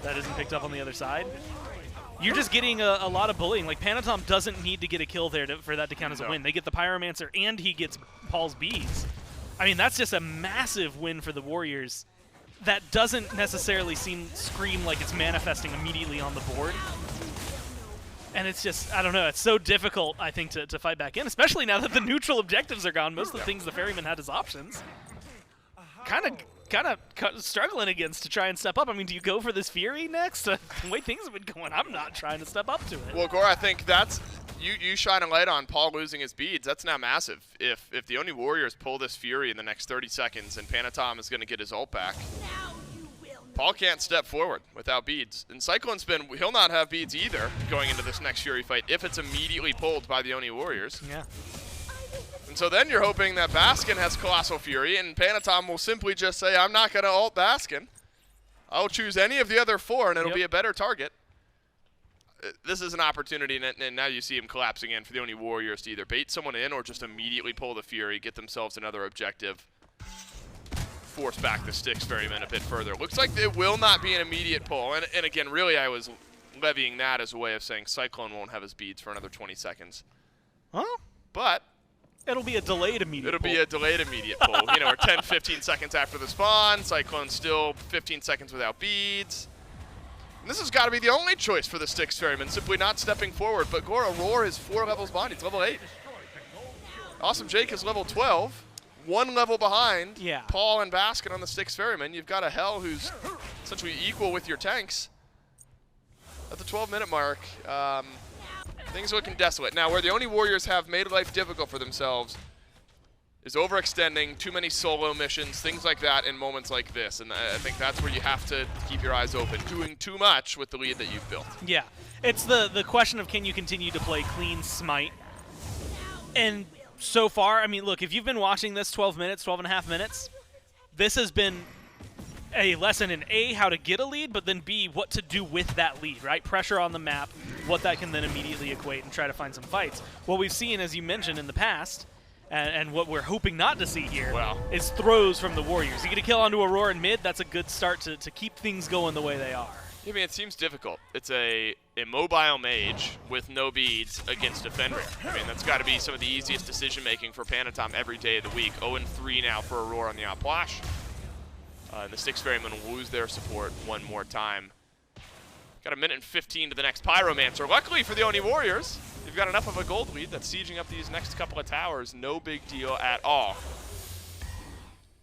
That isn't picked up on the other side. You're just getting a lot of bullying. Like, Panitom doesn't need to get a kill there for that to count as a win. They get the Pyromancer, and he gets Paul's beads. I mean, that's just a massive win for the Warriors. That doesn't necessarily scream like it's manifesting immediately on the board. And it's just, I don't know, it's so difficult, I think, to fight back in, especially now that the neutral objectives are gone. Most of the things the Ferryman had as options. Kind of struggling against to try and step up. I mean, do you go for this Fury next? The way things have been going, I'm not trying to step up to it. Well, Gore, I think that's, you shine a light on Paul losing his beads. That's now massive. If the Oni Warriors pull this Fury in the next 30 seconds and Panitom is going to get his ult back, Paul can't step forward without beads. And CycloneSpin, he'll not have beads either going into this next Fury fight if it's immediately pulled by the Oni Warriors. Yeah. And so then you're hoping that Baskin has Colossal Fury and Panitom will simply just say, I'm not going to ult Baskin. I'll choose any of the other 4 and it'll be a better target. This is an opportunity, and now you see him collapsing in for the Oni Warriors to either bait someone in or just immediately pull the Fury, get themselves another objective, force back the Styx Ferrymen a bit further. Looks like it will not be an immediate pull. And again, really I was levying that as a way of saying Cyclone won't have his beads for another 20 seconds. Huh? But It'll be a delayed immediate it'll pull. be a delayed immediate pull. You know, we're 10, 15 seconds after the spawn. Cyclone's still 15 seconds without beads. And this has got to be the only choice for the Styx Ferryman, simply not stepping forward. But Gore, Aror is 4 levels behind. He's level 8. Awesome Jake is level 12. 1 level behind Paul and Baskin on the Styx Ferryman. You've got a Hell who's essentially equal with your tanks. At the 12-minute mark, things are looking desolate. Now, where the Oni Warriors have made life difficult for themselves is overextending, too many solo missions, things like that in moments like this. And I think that's where you have to keep your eyes open, doing too much with the lead that you've built. Yeah. It's the question of can you continue to play clean Smite. And so far, I mean, look, if you've been watching this 12 minutes, 12 and a half minutes, this has been a lesson in A, how to get a lead, but then B, what to do with that lead, right? Pressure on the map, what that can then immediately equate and try to find some fights. What we've seen, as you mentioned in the past, and what we're hoping not to see here, is throws from the Warriors. You get a kill onto Aurora in mid, that's a good start to keep things going the way they are. I mean, it seems difficult. It's a immobile mage with no beads against a Fenrir. I mean, that's got to be some of the easiest decision-making for Panitom every day of the week. 0-3 now for Aror on the Aphrodite. And the Styx Ferrymen will lose their support one more time. Got a minute and 15 to the next Pyromancer. Luckily for the Oni Warriors, they've got enough of a gold lead that's sieging up these next couple of towers. No big deal at all.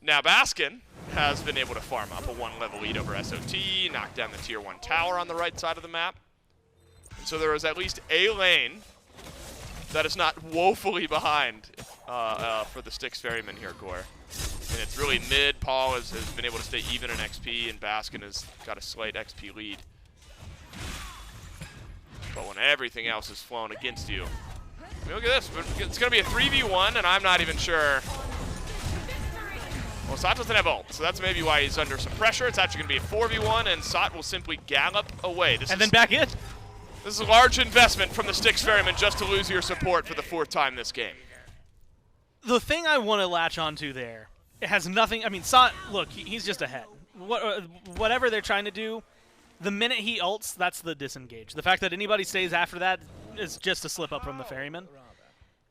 Now Baskin has been able to farm up a 1-level lead over SOT, knock down the tier 1 tower on the right side of the map. And so there is at least a lane that is not woefully behind for the Styx Ferrymen here, Gore. And it's really mid. Paul has been able to stay even in XP, and Baskin has got a slight XP lead. But when everything else is flowing against you, I mean, look at this. It's going to be a 3v1, and I'm not even sure. Well, Sot doesn't have ult, so that's maybe why he's under some pressure. It's actually going to be a 4v1, and Sot will simply gallop away. Then back in. This is a large investment from the Styx Ferrymen just to lose your support for the 4th time this game. The thing I want to latch onto there, it has nothing. I mean, Sot, look, he's just ahead. Whatever they're trying to do, the minute he ults, that's the disengage. The fact that anybody stays after that is just a slip up from the Ferryman.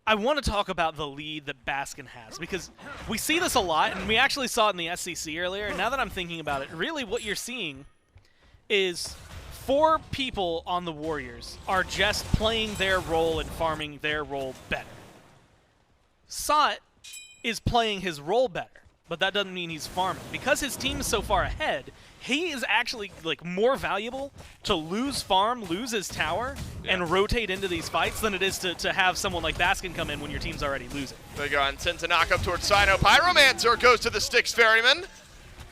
I want to talk about the lead that Baskin has, because we see this a lot, and we actually saw it in the SCC earlier. And now that I'm thinking about it, really what you're seeing is 4 people on the Warriors are just playing their role and farming their role better. Sot is playing his role better, but that doesn't mean he's farming. Because his team is so far ahead, he is actually like more valuable to lose farm, lose his tower, and rotate into these fights than it is to have someone like Baskin come in when your team's already losing. Pegon sends a knock up towards Cyno. Pyromancer goes to the Styx Ferrymen,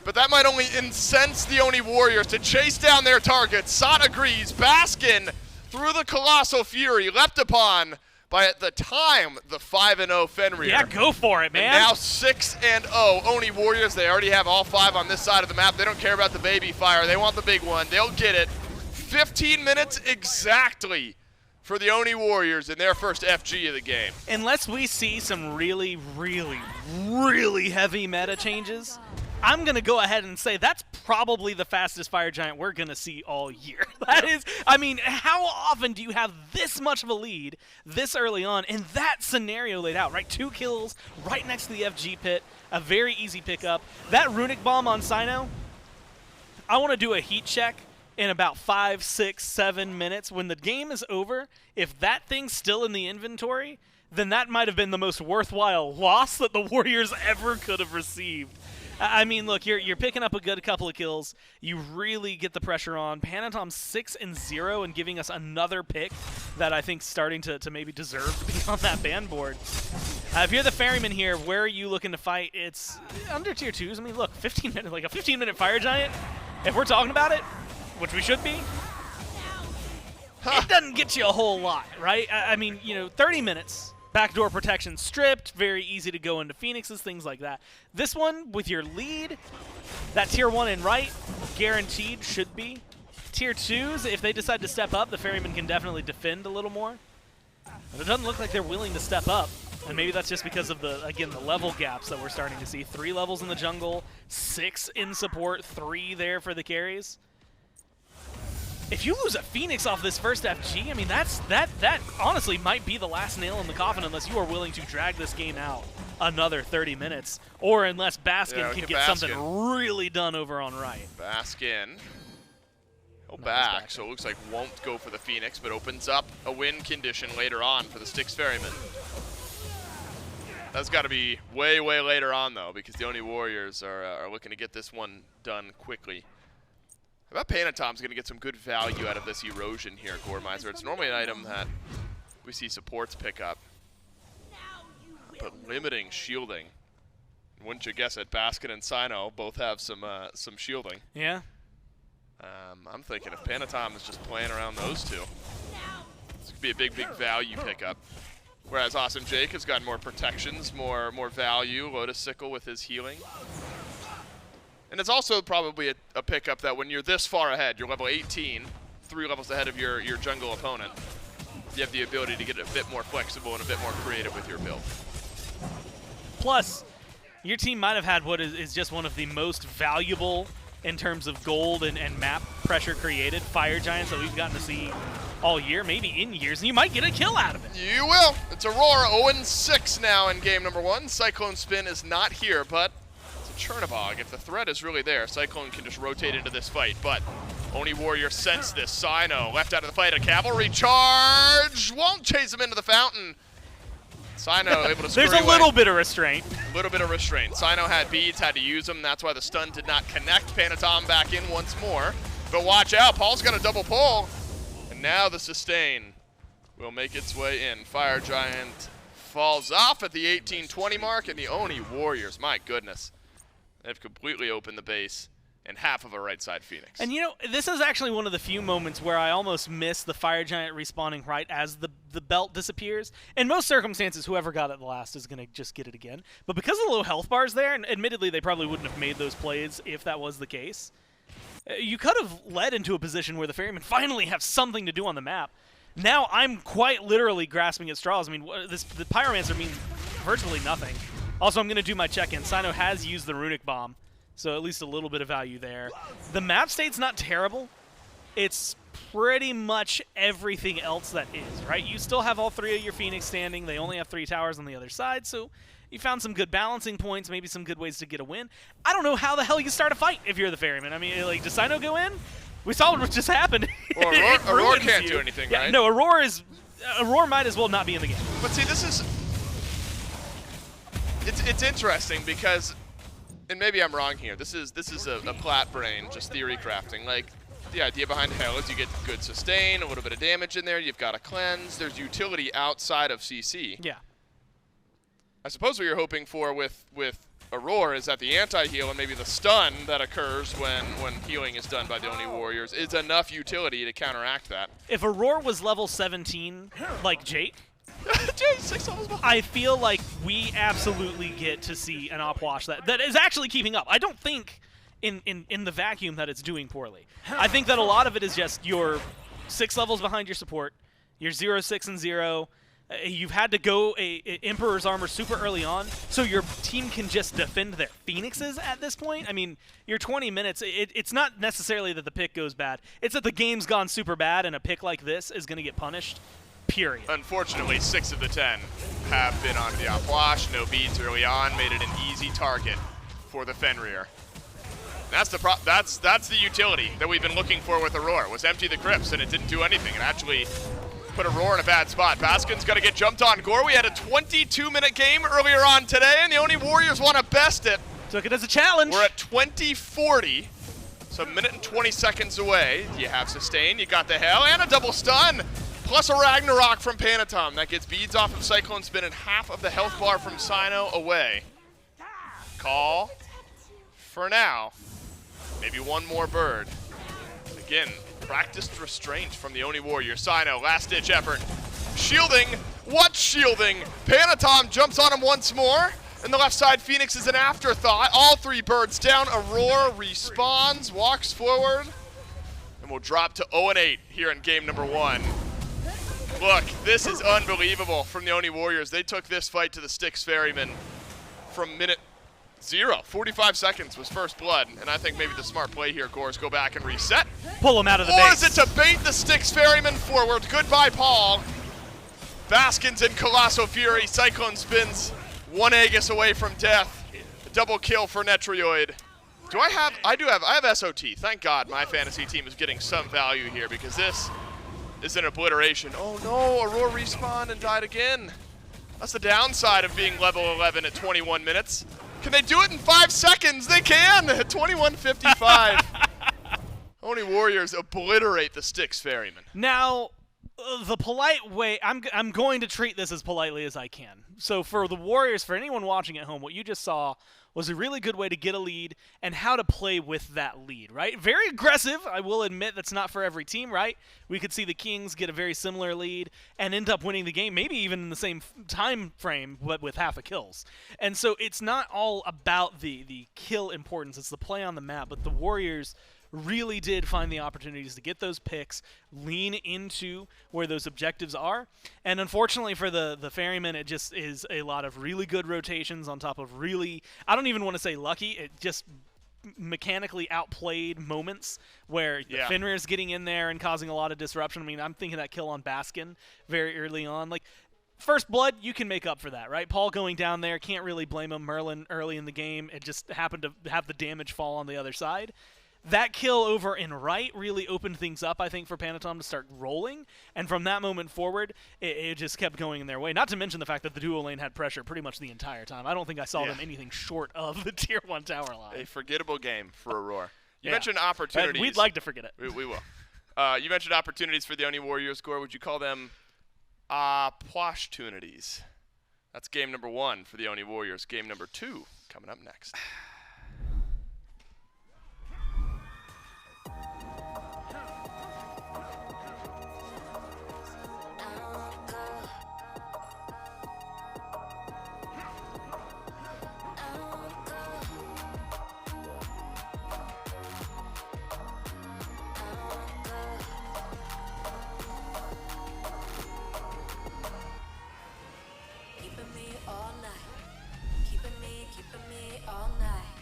but that might only incense the Oni Warriors to chase down their targets. Sot agrees. Baskin, through the Colossal Fury, leapt upon by, at the time, the 5-0 Fenrir. Yeah, go for it, man. And now 6-0 Oni Warriors. They already have all 5 on this side of the map. They don't care about the baby fire. They want the big one. They'll get it. 15 minutes exactly for the Oni Warriors in their first FG of the game. Unless we see some really, really, really heavy meta changes, I'm going to go ahead and say that's probably the fastest Fire Giant we're going to see all year. That is, I mean, how often do you have this much of a lead this early on in that scenario laid out, right? 2 kills right next to the FG pit, a very easy pickup. That Runic Bomb on Cyno, I want to do a heat check in about 5, 6, 7 minutes. When the game is over, if that thing's still in the inventory, then that might have been the most worthwhile loss that the Warriors ever could have received. I mean, look, you're picking up a good couple of kills. You really get the pressure on. Panitom 6-0 and giving us another pick that I think starting to maybe deserve to be on that ban board. If you're the Ferryman here, where are you looking to fight? It's under tier 2s. I mean, look, 15 minutes, like a 15-minute Fire Giant. If we're talking about it, which we should be, it doesn't get you a whole lot, right? I mean, 30 minutes. Backdoor protection stripped, very easy to go into Phoenixes, things like that. This one, with your lead, that tier 1 and right, guaranteed should be. Tier 2s, if they decide to step up, the Ferryman can definitely defend a little more. But it doesn't look like they're willing to step up. And maybe that's just because of the level gaps that we're starting to see. 3 levels in the jungle, 6 in support, 3 there for the carries. If you lose a Phoenix off this first FG, I mean, that honestly might be the last nail in the coffin unless you are willing to drag this game out another 30 minutes, or unless Baskin can get something really done over on right. Baskin, he'll back, so it looks like won't go for the Phoenix, but opens up a win condition later on for the Styx Ferrymen. That's got to be way, way later on, though, because the Oni Warriors are looking to get this one done quickly. I bet Panitom's going to get some good value out of this erosion here, Goremizer. It's normally an item that we see supports pick up. But limiting shielding. Wouldn't you guess it, Baskin and Cyno both have some shielding. Yeah. I'm thinking if Panitom is just playing around those two, this could be a big, big value pickup. Whereas Awesome Jake has gotten more protections, more value, Lotus Sickle with his healing. And it's also probably a pickup that when you're this far ahead, you're level 18, 3 levels ahead of your jungle opponent, you have the ability to get a bit more flexible and a bit more creative with your build. Plus, your team might have had what is just one of the most valuable in terms of gold and map pressure created. Fire Giants that we've gotten to see all year, maybe in years, and you might get a kill out of it. You will. It's Aror 0-6 now in game number 1. CycloneSpin is not here, but it's a Chernobog. If the threat is really there, Cyclone can just rotate into this fight, but Oni Warrior sense this. Cyno left out of the fight. A cavalry charge won't chase him into the fountain. Cyno able to scurry There's a little bit of restraint. A little bit of restraint. Cyno had beads, had to use them. That's why the stun did not connect. Panitom back in once more. But watch out, Paul's got a double pull. And now the sustain will make its way in. Fire Giant falls off at the 18-20 mark, and the Oni Warriors, my goodness, they've completely opened the base and half of a right side Phoenix. And you know, this is actually one of the few moments where I almost miss the Fire Giant respawning right as the belt disappears. In most circumstances, whoever got it last is going to just get it again. But because of the low health bars there, and admittedly they probably wouldn't have made those plays if that was the case, you could have led into a position where the Ferrymen finally have something to do on the map. Now I'm quite literally grasping at straws. I mean, the Pyromancer means virtually nothing. Also, I'm going to do my check-in. Cyno has used the Runic Bomb, so at least a little bit of value there. The map state's not terrible. It's pretty much everything else that is, right? You still have all three of your Phoenix standing. They only have 3 towers on the other side, so you found some good balancing points, maybe some good ways to get a win. I don't know how the hell you start a fight if you're the Ferryman. I mean, like, does Cyno go in? We saw what just happened. Well, Aror can't do anything, yeah, right? No, Aror might as well not be in the game. But see, this is... It's interesting because... And maybe I'm wrong here. This is a plat brain, just theory crafting. Like, the idea behind Hell is you get good sustain, a little bit of damage in there, you've got a cleanse, there's utility outside of CC. Yeah. I suppose what you're hoping for with Aror is that the anti-heal and maybe the stun that occurs when healing is done by the Oni Warriors is enough utility to counteract that. If Aror was level 17, like Jake, Jake, 6 levels behind. I feel like we absolutely get to see an Opwash that is actually keeping up. I don't think in the vacuum that it's doing poorly. I think that a lot of it is just you're 6 levels behind your support. You're 0, 6, and 0. You've had to go Emperor's Armor super early on, so your team can just defend their Phoenixes at this point. I mean, you're 20 minutes. It's not necessarily that the pick goes bad. It's that the game's gone super bad, and a pick like this is going to get punished. Period. Unfortunately, 6 of the 10 have been on the Opwash. No beads early on, made it an easy target for the Fenrir. That's the utility that we've been looking for with Aror. Was empty the crypts and it didn't do anything. It actually put Aror in a bad spot. Baskin's got to get jumped on. Gore, we had a 22-minute game earlier on today, and the Oni Warriors want to best it. Took it as a challenge. We're at 20:40, so a minute and 20 seconds away. You have sustain, you got the Hell, and a double stun. Plus a Ragnarok from Panitom. That gets beads off of CycloneSpin and half of the health bar from Cyno away. Call for now. Maybe one more bird. Again, practiced restraint from the Oni Warrior. Cyno, last-ditch effort. Shielding. What shielding? Panitom jumps on him once more. And the left side, Phoenix is an afterthought. All 3 birds down. Aror respawns, walks forward. And we'll drop to 0-8 here in game number 1. Look, this is unbelievable from the Oni Warriors. They took this fight to the Styx Ferrymen from minute 0. 45 seconds was first blood, and I think maybe the smart play here, Gore, is go back and reset. Pull him out of the base. Or base. is it to bait the Styx Ferrymen forward? Goodbye, Paul. Baskin's in Colossal Fury. CycloneSpin's 1 Aegis away from death. A double kill for Netrioid. I have SOT. Thank God my fantasy team is getting some value here because this is an obliteration. Oh no, Aror respawned and died again. That's the downside of being level 11 at 21 minutes. Can they do it in 5 seconds? They can at 21:55. Oni Warriors obliterate the Styx Ferrymen. Now, the polite way, I'm going to treat this as politely as I can. So for the Warriors, for anyone watching at home, what you just saw was a really good way to get a lead and how to play with that lead, right? Very aggressive. I will admit that's not for every team, right? We could see the Kings get a very similar lead and end up winning the game, maybe even in the same time frame, but with half a kills. And so it's not all about the kill importance. It's the play on the map, but the Warriors really did find the opportunities to get those picks, lean into where those objectives are. And unfortunately for the Ferrymen, it just is a lot of really good rotations on top of really, I don't even want to say lucky, it just mechanically outplayed moments where Yeah. Fenrir's getting in there and causing a lot of disruption. I mean, I'm thinking that kill on Baskin very early on. Like, First Blood, you can make up for that, right? Paul going down there, can't really blame him. Merlin early in the game, it just happened to have the damage fall on the other side. That kill over in right really opened things up, I think, for Panitom to start rolling. And from that moment forward, it just kept going in their way. Not to mention the fact that the duo lane had pressure pretty much the entire time. I don't think I saw them anything short of the Tier 1 tower line. A forgettable game for Aror. You Yeah. mentioned opportunities. We'd like to forget it. We will. You mentioned opportunities for the Oni Warriors. Gore, would you call them opportunities? That's game number 1 for the Oni Warriors. Game number 2 coming up next. Keeping me all night. Keeping me all night.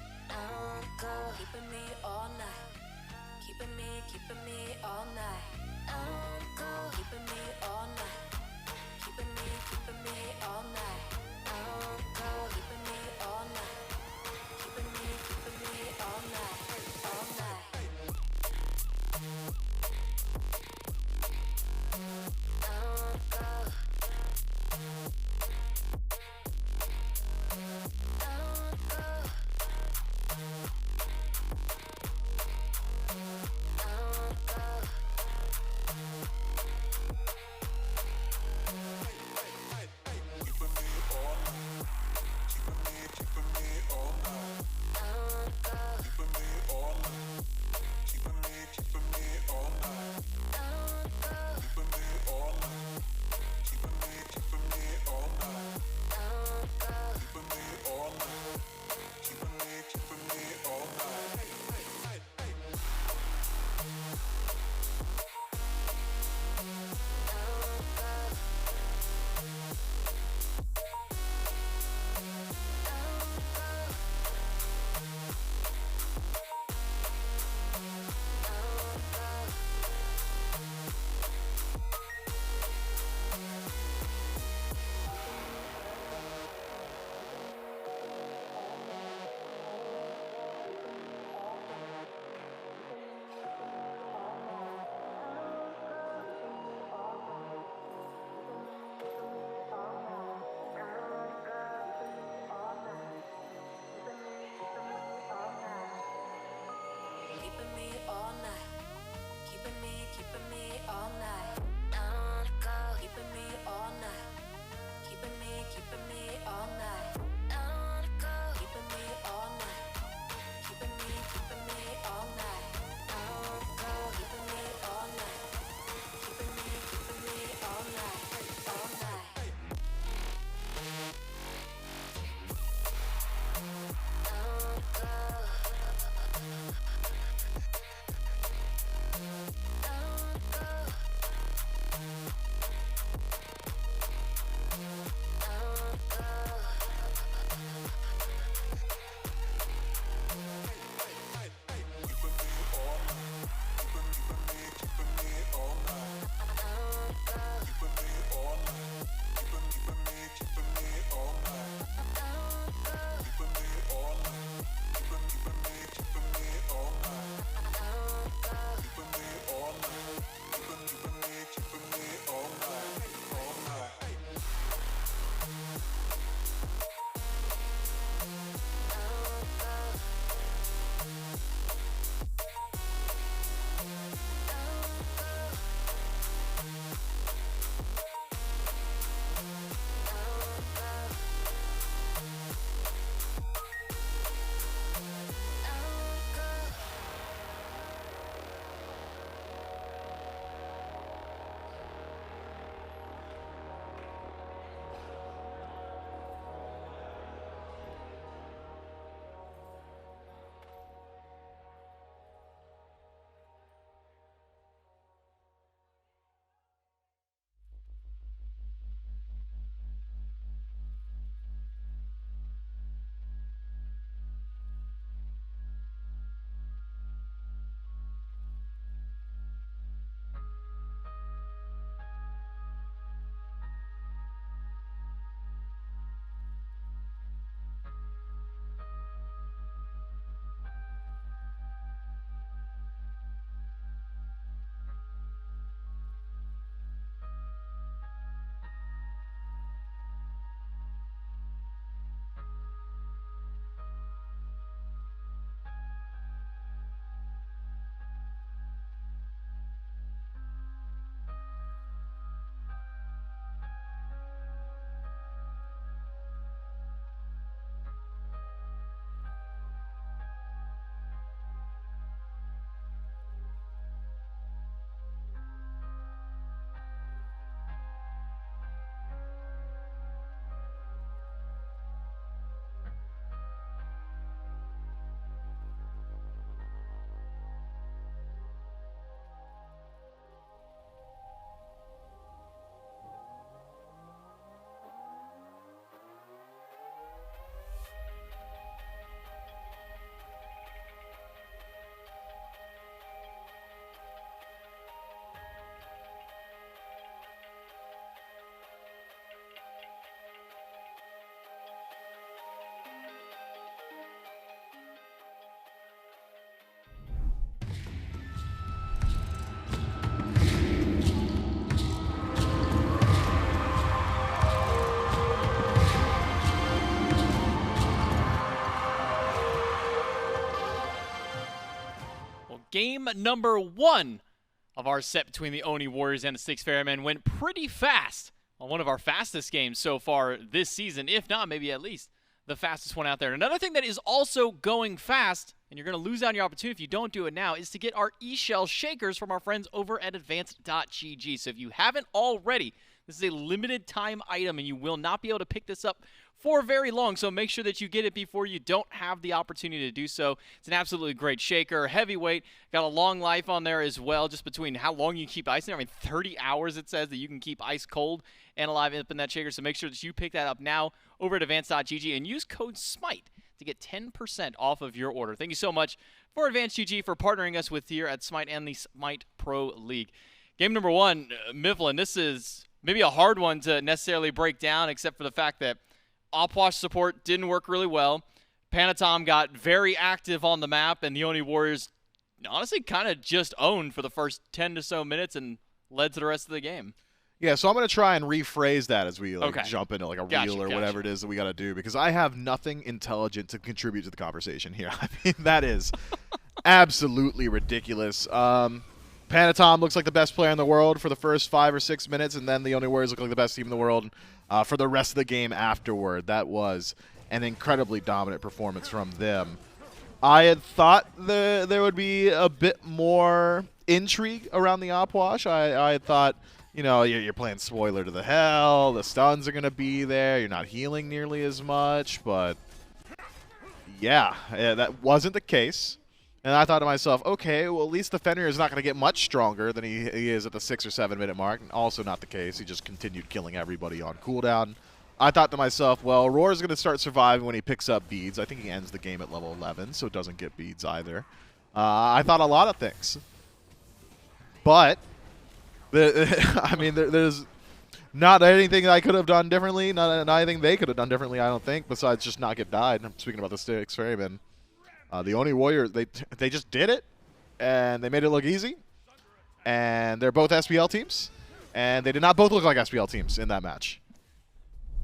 game number 1 of our set between the Oni Warriors and the Styx Ferrymen went pretty fast. Well, one of our fastest games so far this season, if not maybe at least the fastest one out there. Another thing that is also going fast, and you're going to lose out on your opportunity if you don't do it now, is to get our eShell shakers from our friends over at advanced.gg. So if you haven't already, this is a limited time item, and you will not be able to pick this up for very long, so make sure that you get it before you don't have the opportunity to do so. It's an absolutely great shaker, heavyweight, got a long life on there as well, just between how long you keep ice in. I mean, 30 hours it says that you can keep ice cold and alive up in that shaker, so make sure that you pick that up now over at advanced.gg and use code SMITE to get 10% off of your order. Thank you so much for Advanced.gg for partnering us with here at SMITE and the SMITE Pro League. Game number 1, Mifflin, this is maybe a hard one to necessarily break down, except for the fact that Opwash support didn't work really well. Panitom got very active on the map, and the Oni Warriors honestly kind of just owned for the first 10 to so minutes and led to the rest of the game. Yeah, so I'm going to try and rephrase that as we jump into like a reel or whatever it is that we got to do, because I have nothing intelligent to contribute to the conversation here. I mean, that is absolutely ridiculous. Panitom looks like the best player in the world for the first 5 or 6 minutes, and then the Oni Warriors look like the best team in the world for the rest of the game afterward. That was an incredibly dominant performance from them. I had thought there would be a bit more intrigue around the Opwash. I had thought, you know, you're playing spoiler to the hell, the stuns are going to be there, you're not healing nearly as much, but yeah, that wasn't the case. And I thought to myself, okay, well, at least the Fenrir is not going to get much stronger than he is at the 6 or 7 minute mark. And also not the case. He just continued killing everybody on cooldown. I thought to myself, well, Aror is going to start surviving when he picks up beads. I think he ends the game at level 11, so it doesn't get beads either. I thought a lot of things. But, I mean, there's not anything I could have done differently. Not anything they could have done differently, I don't think, besides just not get died. I'm speaking about the Styx Ferrymen. The Oni Warriors, they just did it, and they made it look easy. And they're both SPL teams, and they did not both look like SPL teams in that match.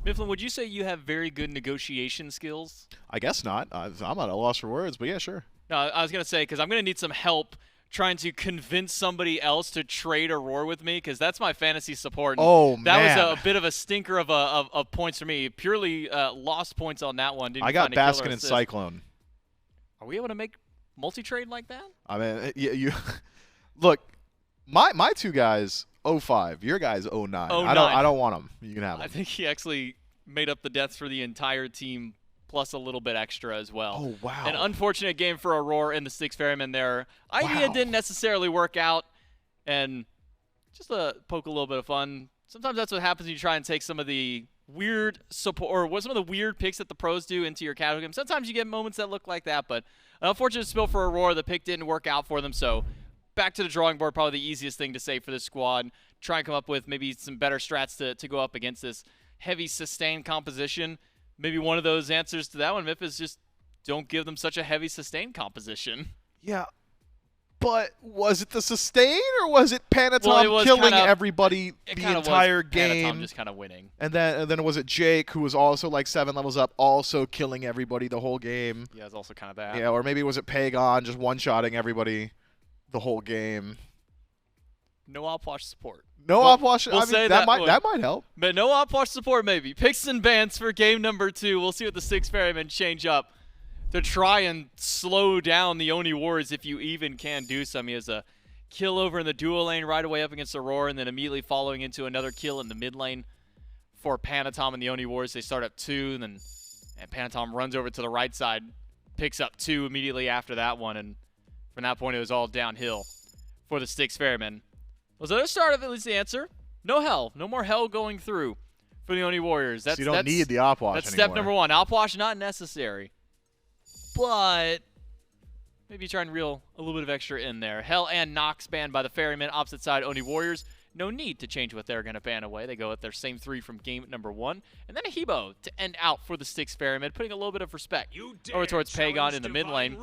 Mifflin, would you say you have very good negotiation skills? I guess not. I'm at a loss for words, but yeah, sure. No, I was going to say, because I'm going to need some help trying to convince somebody else to trade Aror with me, because that's my fantasy support. Oh, that man. was a bit of a stinker of points for me. Purely lost points on that one. I got Baskin and Cyclone. Are we able to make multi-trade like that? I mean, you look, my two guys, 05. Your guys, 09. I don't want them. You can have them. I think he actually made up the deaths for the entire team, plus a little bit extra as well. Oh, wow. An unfortunate game for Aror and the Styx Ferrymen there. Idea didn't necessarily work out, and just to poke a little bit of fun, sometimes that's what happens when you try and take some of the weird support, or what some of the weird picks that the pros do into your casual game. Sometimes you get moments that look like that, but an unfortunate spill for Aror. The pick didn't work out for them, so back to the drawing board, probably the easiest thing to say for this squad. Try and come up with maybe some better strats to go up against this heavy sustained composition. Maybe one of those answers to that one, Miff, is just don't give them such a heavy sustained composition. Yeah. But was it the sustain, or was it Panitom killing everybody the entire game? Panitom just kind of winning. And then was it Jake, who was also like 7 levels up, also killing everybody the whole game? Yeah, it's also kind of that. Yeah, or maybe was it Pegon just one-shotting everybody the whole game? No Opwash support. No Opwash. We'll say that might help. But no Opwash support maybe. Picks and bans for game number 2. We'll see what the Styx Ferrymen change up to try and slow down the Oni Warriors, if you even can do some. He has a kill over in the dual lane right away up against Aror, and then immediately following into another kill in the mid lane for Panitom and the Oni Warriors. They start up 2, and Panitom runs over to the right side, picks up 2 immediately after that one, and from that point it was all downhill for the Styx Ferrymen. Was the other start of at least the answer? No hell. No more hell going through for the Oni Warriors. So you don't need the Opwash That's anymore. Step number 1. Opwash not necessary. But maybe try and reel a little bit of extra in there. Hell and Nox banned by the Ferrymen. Opposite side, Oni Warriors. No need to change what they're going to ban away. They go with their same 3 from game number 1. And then a Hebo to end out for the Styx Ferrymen, putting a little bit of respect over towards Pegon in the mid lane.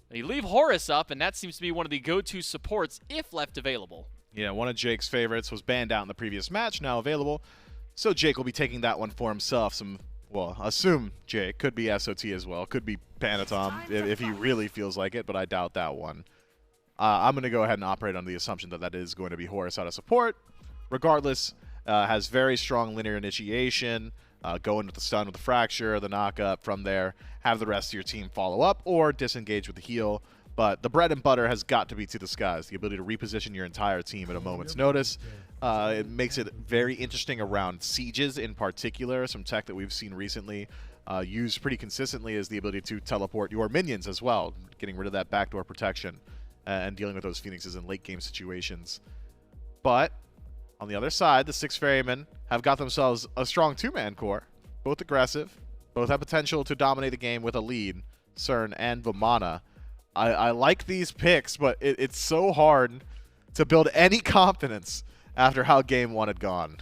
They leave Horus up, and that seems to be one of the go-to supports if left available. Yeah, one of Jake's favorites was banned out in the previous match, now available. So Jake will be taking that one for himself. Well, assume Jake. Could be SOT as well. Could be Panitom if he really feels like it, but I doubt that one. I'm going to go ahead and operate on the assumption that that is going to be Horus out of support. Regardless, has very strong linear initiation, go into the stun with the fracture, the knockup from there, have the rest of your team follow up or disengage with the heal. But the bread and butter has got to be to the skies, the ability to reposition your entire team at a moment's notice. It makes it very interesting around sieges in particular. Some tech that we've seen recently used pretty consistently is the ability to teleport your minions as well, getting rid of that backdoor protection and dealing with those Phoenixes in late game situations. But on the other side, the Styx Ferrymen have got themselves a strong two-man core, both aggressive, both have potential to dominate the game with a lead, Cern and Vamana. I like these picks, but it's so hard to build any confidence after how game 1 had gone.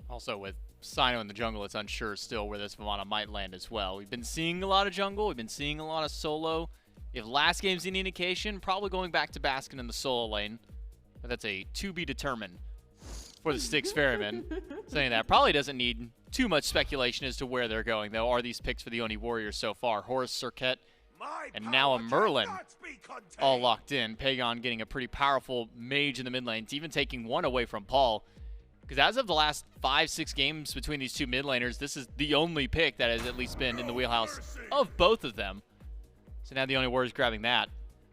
Also, with Cyno in the jungle, it's unsure still where this Vamana might land as well. We've been seeing a lot of jungle. We've been seeing a lot of solo. If last game's any indication, probably going back to Baskin in the solo lane. But that's a to be determined for the Styx Ferrymen. Saying that probably doesn't need too much speculation as to where they're going, though. Are these picks for the Oni Warriors so far? Horus, Serqet, and now a Merlin all locked in. Pegon getting a pretty powerful mage in the mid lane, even taking one away from Paul. Because as of the last 5-6 games between these two mid laners, this is the only pick that has at least been in the wheelhouse of both of them. So now the Oni Warriors grabbing that.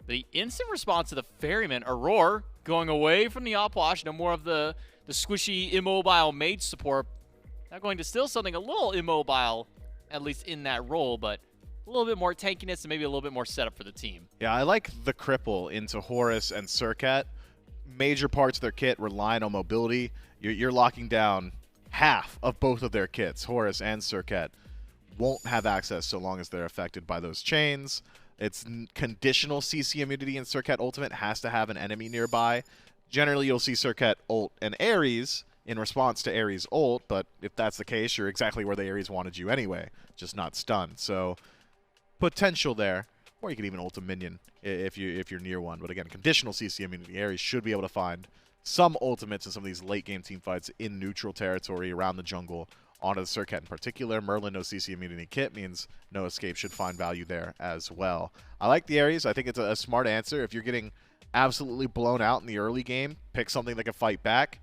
The instant response to the Ferryman, Aror, going away from the Opwash, no more of the squishy, immobile mage support. Now going to still something a little immobile, at least in that role, but a little bit more tankiness and maybe a little bit more setup for the team. Yeah, I like the cripple into Horus and Serqet. Major parts of their kit relying on mobility. You're locking down half of both of their kits. Horus and Serqet won't have access so long as they're affected by those chains. It's conditional CC immunity in Serqet Ultimate, has to have an enemy nearby. Generally, you'll see Serqet ult and Ares in response to Ares ult, but if that's the case, you're exactly where the Ares wanted you anyway, just not stunned. So potential there, or you could even ult a minion if you're near one. But again, conditional CC immunity. Ares should be able to find some ultimates in some of these late game team fights in neutral territory around the jungle. Onto the Serqet in particular, Merlin no CC immunity kit means no escape should find value there as well. I like the Ares. I think it's a smart answer. If you're getting absolutely blown out in the early game, pick something that can fight back.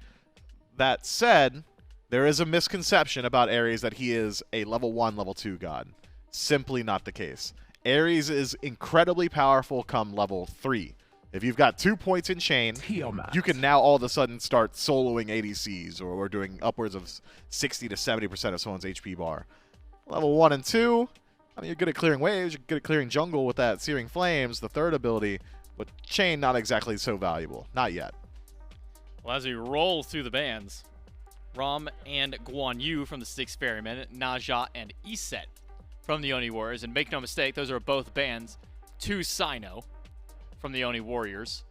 That said, there is a misconception about Ares that he is a level 1, level 2 god. Simply not the case. Ares is incredibly powerful come level 3. If you've got 2 points in chain, Tiamat. you can now all of a sudden start soloing ADCs or doing upwards of 60 to 70% of someone's HP bar. Level 1 and 2, I mean, you're good at clearing waves, you're good at clearing jungle with that Searing Flames, the third ability, but chain not exactly so valuable. Not yet. Well, as we roll through the bands, Rom and Guan Yu from the Styx Ferrymen, Naja and Iset from the Oni Warriors, and make no mistake, those are both bans to Cyno from the Oni Warriors.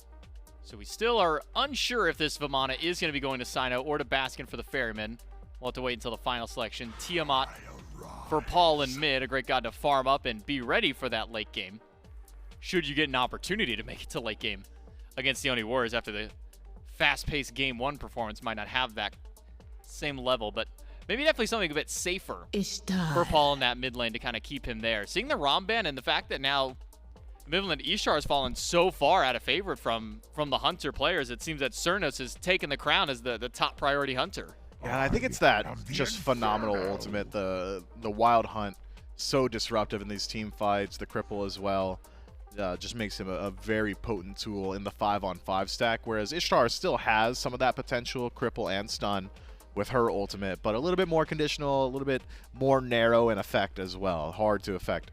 So we still are unsure if this Vamana is going to be going to Cyno or to Baskin for the Ferrymen. We'll have to wait until the final selection. Tiamat for Paul in mid, a great god to farm up and be ready for that late game. Should you get an opportunity to make it to late game against the Oni Warriors after the fast-paced Game 1 performance might not have that same level, but maybe definitely something a bit safer Ishtar. for Paul in that mid lane to kind of keep him there. Seeing the Rom ban and the fact that now mid lane Ishtar has fallen so far out of favor from the Hunter players, it seems that Cernunnos has taken the crown as the top priority Hunter. Yeah, I think it's that just phenomenal ultimate, the Wild Hunt, so disruptive in these team fights, the cripple as well. Just makes him a very potent tool in the 5-on-5 stack, whereas Ishtar still has some of that potential, cripple and stun with her ultimate, but a little bit more conditional, a little bit more narrow in effect as well. Hard to affect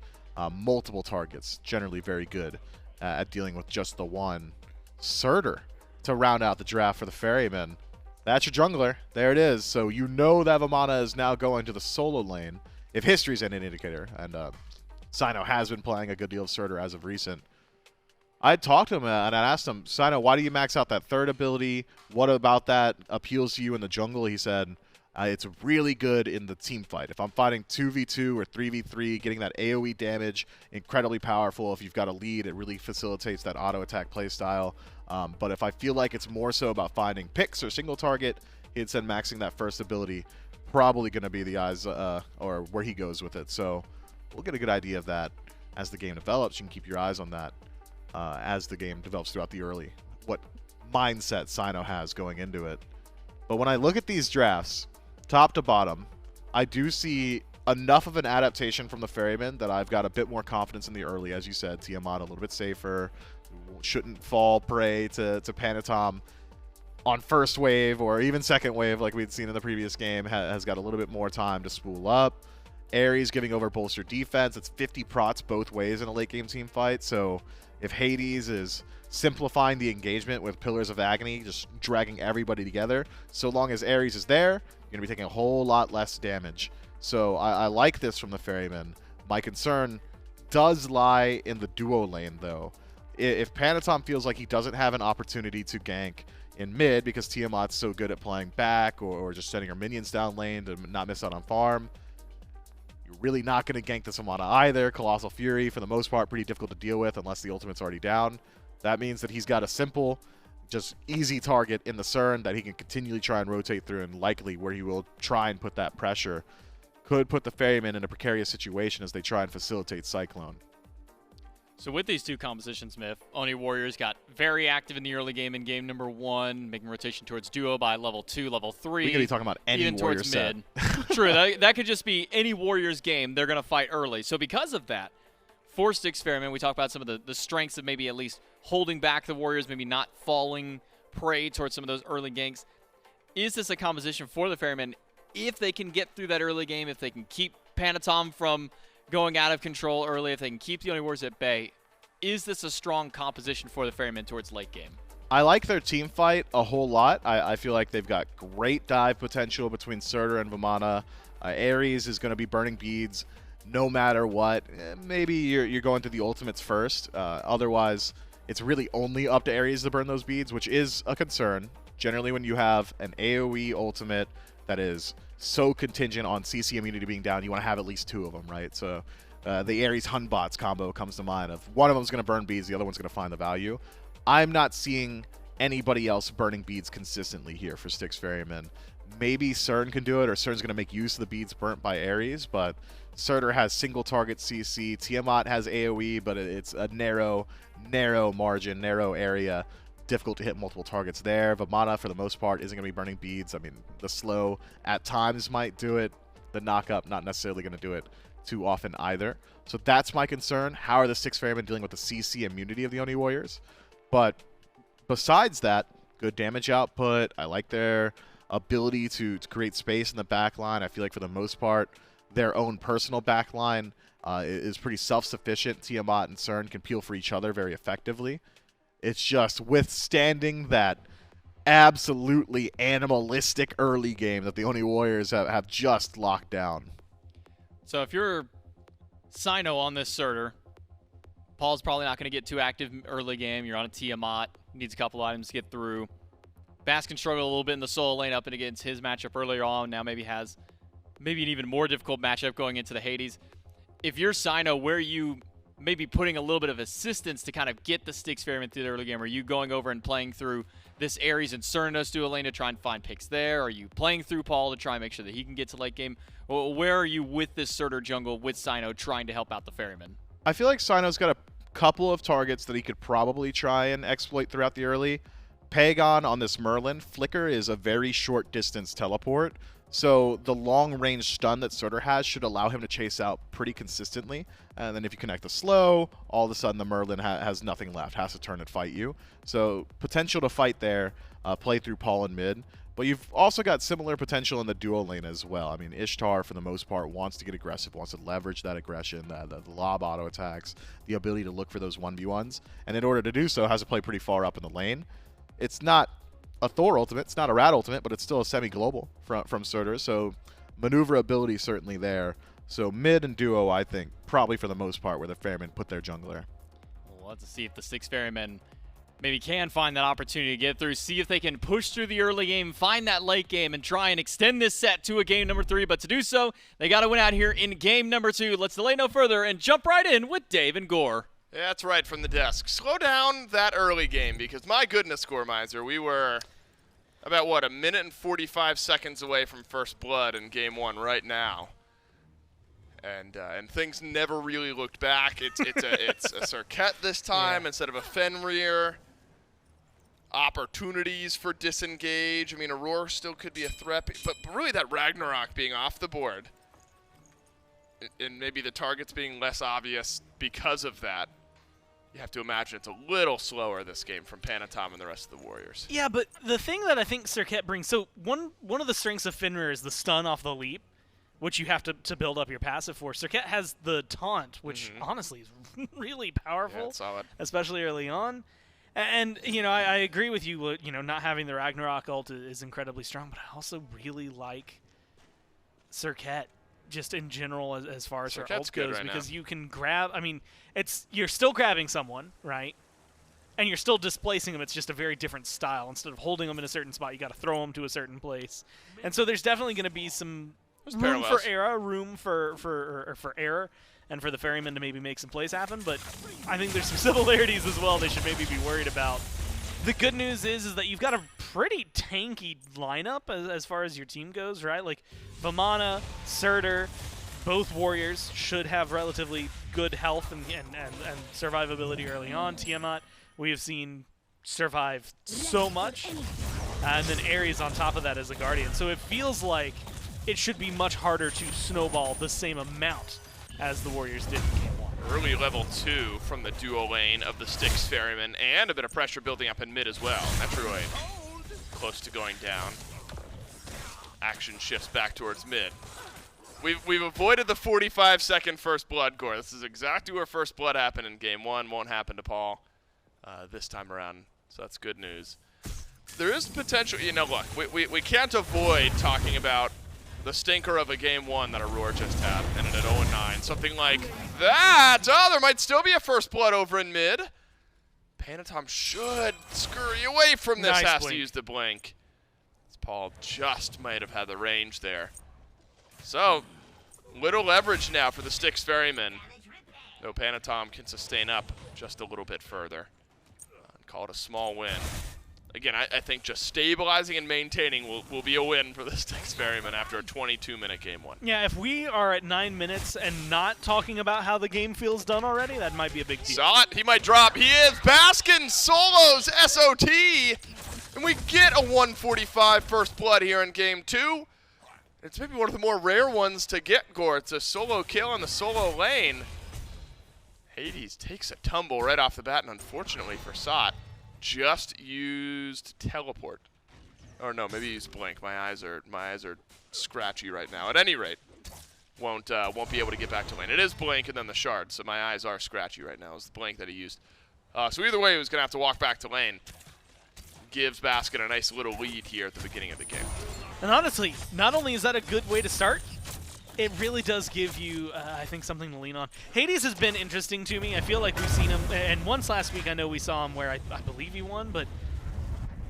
multiple targets, generally very good at dealing with just the one. Surtr to round out the draft for the Ferrymen. That's your jungler. There it is. So you know that Vamana is now going to the solo lane, if history's any indicator, and Cyno has been playing a good deal of Surtr as of recent. I talked to him and I asked him, Cyno, why do you max out that third ability? What about that appeals to you in the jungle? He said, it's really good in the team fight. If I'm fighting 2v2 or 3v3, getting that AoE damage, incredibly powerful. If you've got a lead, it really facilitates that auto attack playstyle. But if I feel like it's more so about finding picks or single target, he'd said maxing that first ability probably going to be the eyes or where he goes with it. So we'll get a good idea of that as the game develops. You can keep your eyes on that. as the game develops throughout the early, what mindset Cyno has going into it. But when I look at these drafts, top to bottom, I do see enough of an adaptation from the Ferrymen that I've got a bit more confidence in the early. As you said, Tiamat a little bit safer, shouldn't fall prey to Panitom on first wave or even second wave like we'd seen in the previous game. Has got a little bit more time to spool up. Ares giving over bolster defense. It's 50 prots both ways in a late game team fight. So if Hades is simplifying the engagement with Pillars of Agony, just dragging everybody together, so long as Ares is there, you're going to be taking a whole lot less damage. So I like this from the Ferrymen. My concern does lie in the duo lane, though. If Panitom feels like he doesn't have an opportunity to gank in mid because Tiamat's so good at playing back or just sending her minions down lane to not miss out on farm, you're really not going to gank this Vamana either. Colossal Fury, for the most part, pretty difficult to deal with unless the ultimate's already down. That means that he's got a simple, just easy target in the Cern that he can continually try and rotate through, and likely where he will try and put that pressure could put the Ferrymen in a precarious situation as they try and facilitate Cyclone. So with these two compositions, Smith, Oni Warriors got very active in the early game in game number 1, making rotation towards duo by level 2, level 3. We could be talking about any even Warrior towards set. mid. True, that could just be any Warriors game. They're going to fight early. So because of that, for Styx Ferrymen, we talk about some of the strengths of maybe at least holding back the Warriors, maybe not falling prey towards some of those early ganks. Is this a composition for the Ferrymen if they can get through that early game, if they can keep Panitom from going out of control early, if they can keep the Oni Warriors at bay? Is this a strong composition for the Ferrymen towards late game? I like their team fight a whole lot. I feel like they've got great dive potential between Surtr and Vamana. Ares is going to be burning beads no matter what. Maybe you're going through the ultimates first. Otherwise, it's really only up to Ares to burn those beads, which is a concern. Generally, when you have an AoE ultimate that is so contingent on CC immunity being down, you want to have at least 2 of them, right? So the Ares Hunbots combo comes to mind of one of them's going to burn beads, the other one's going to find the value. I'm not seeing anybody else burning beads consistently here for Styx Ferrymen. Maybe Cern can do it, or Cern's going to make use of the beads burnt by Ares, but Surtr has single target CC. Tiamat has AoE, but it's a narrow margin, narrow area. Difficult to hit multiple targets there. Vamana, for the most part, isn't going to be burning beads. I mean, the slow at times might do it. The knock-up not necessarily going to do it too often either. So that's my concern. How are the Styx Ferrymen dealing with the CC immunity of the Oni Warriors? But besides that, good damage output. I like their ability to create space in the backline. I feel like for the most part, their own personal backline is pretty self-sufficient. Tiamat and Cern can peel for each other very effectively. It's just withstanding that absolutely animalistic early game that the Oni Warriors have just locked down. So if you're Cyno on this Surtr, Paul's probably not going to get too active early game. You're on a Tiamat, needs a couple items to get through. Baskin struggled a little bit in the solo lane up and against his matchup earlier on. Now maybe has an even more difficult matchup going into the Hades. If you're Cyno, where are you maybe putting a little bit of assistance to kind of get the Styx Ferrymen through the early game? Are you going over and playing through this Ares and Cernunnos duo lane to try and find picks there? Are you playing through Paul to try and make sure that he can get to late game? Well, where are you with this Surtr jungle with Cyno trying to help out the Ferrymen? I feel like Cyno's got a couple of targets that he could probably try and exploit throughout the early. Pegon on this Merlin. Flicker is a very short distance teleport. So the long-range stun that Surtr has should allow him to chase out pretty consistently. And then if you connect the slow, all of a sudden the Merlin has nothing left, has to turn and fight you. So potential to fight there, play through Paul in mid. But you've also got similar potential in the duo lane as well. I mean, Ishtar, for the most part, wants to get aggressive, wants to leverage that aggression, the lob auto attacks, the ability to look for those 1v1s. And in order to do so, has to play pretty far up in the lane. It's not a Thor ultimate, it's not a Rat ultimate, but it's still a semi-global from Surtr, so maneuverability certainly there. So mid and duo, I think, probably for the most part, where the Ferrymen put their jungler. We'll have to see if the Styx Ferrymen maybe can find that opportunity to get through, see if they can push through the early game, find that late game, and try and extend this set to a game number 3. But to do so, they got to win out here in game number 2. Let's delay no further and jump right in with Dave and Gore. Yeah, that's right, from the desk. Slow down that early game, because my goodness, Gore Miser, we were about, what, a minute and 45 seconds away from first blood in game 1 right now. And things never really looked back. It's a Serqet this time instead of a Fenrir. Opportunities for disengage. I mean, Aror still could be a threat, but really that Ragnarok being off the board, and maybe the targets being less obvious because of that. You have to imagine it's a little slower this game from Panitom and the rest of the Warriors. Yeah, but the thing that I think Serqet brings, so one of the strengths of Fenrir is the stun off the leap, which you have to build up your passive for. Serqet has the taunt, which honestly is really powerful, Yeah, it's solid. especially early on. And, you know, I agree with you, you know, not having the Ragnarok ult is incredibly strong, but I also really like Serqet just in general as far as her Serqet's ult good goes, right now. because you can grab, I mean, you're still grabbing someone, right? And you're still displacing them. It's just a very different style. Instead of holding them in a certain spot, you got to throw them to a certain place. And so there's definitely going to be some room parallels. for error, room for error, and for the Ferrymen to maybe make some plays happen. But I think there's some similarities as well they should maybe be worried about. The good news is that you've got a pretty tanky lineup as far as your team goes, right? Like Vamana, Surtr, both Warriors should have relatively good health and survivability early on. Tiamat, we have seen survive so much. And then Ares on top of that as a Guardian. So it feels like it should be much harder to snowball the same amount as the Warriors did in Game 1. Early level 2 from the duo lane of the Styx Ferrymen, and a bit of pressure building up in mid as well. Netrioid close to going down. Action shifts back towards mid. We've avoided the 45-second first blood gore. This is exactly where first blood happened in Game 1. Won't happen to Paul this time around, so that's good news. There is potential, you know, look, we can't avoid talking about the stinker of a Game 1 that Aror just had, and at 0-9. Something like that! Oh, there might still be a first blood over in mid. Panitom should scurry away from this, Nice has blink. to use the blink. Paul just might have had the range there. So, little leverage now for the Styx Ferrymen. Though Panitom can sustain up just a little bit further. And call it a small win. Again, I think just stabilizing and maintaining will be a win for the Styx Ferrymen after a 22-minute Game 1. Yeah, if we are at 9 minutes and not talking about how the game feels done already, that might be a big deal. Saw it. He might drop. He is. Baskin solos SOT. And we get a 145 first blood here in Game 2. It's maybe one of the more rare ones to get, Gore. It's a solo kill in the solo lane. Hades takes a tumble right off the bat, and unfortunately for Sot, just used teleport. Or no, maybe he used blink. My eyes are scratchy right now. At any rate, won't be able to get back to lane. It is blink and then the shard, so my eyes are scratchy right now. It's the blink that he used. So either way, he was gonna have to walk back to lane. Gives Baskin a nice little lead here at the beginning of the game. And honestly, not only is that a good way to start, it really does give you, I think, something to lean on. Hades has been interesting to me. I feel like we've seen him, and once last week I know we saw him where I believe he won, but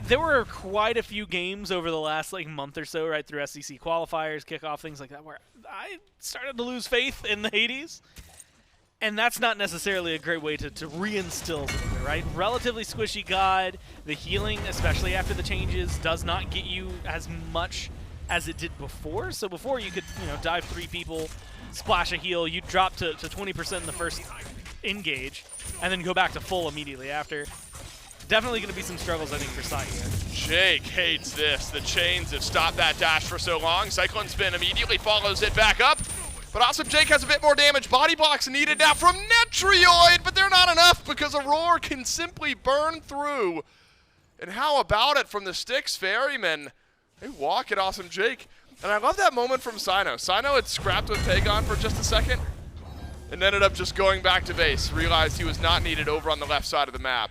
there were quite a few games over the last month or so, right, through SEC qualifiers, kickoff, things like that, where I started to lose faith in the Hades. And that's not necessarily a great way to reinstill something, right? Relatively squishy god. The healing, especially after the changes, does not get you as much as it did before. So before you could, dive 3 people, splash a heal, you drop to 20% in the first engage, and then go back to full immediately after. Definitely going to be some struggles, I think, for Sai here. Jake hates this. The chains have stopped that dash for so long. CycloneSpin immediately follows it back up. But also Jake has a bit more damage. Body blocks needed now from Netrioid, but they're not enough because Aror can simply burn through. And how about it from the Styx Ferrymen? They walk it awesome Jake. And I love that moment from Cyno. Cyno had scrapped with Pegon for just a second and ended up just going back to base. Realized he was not needed over on the left side of the map.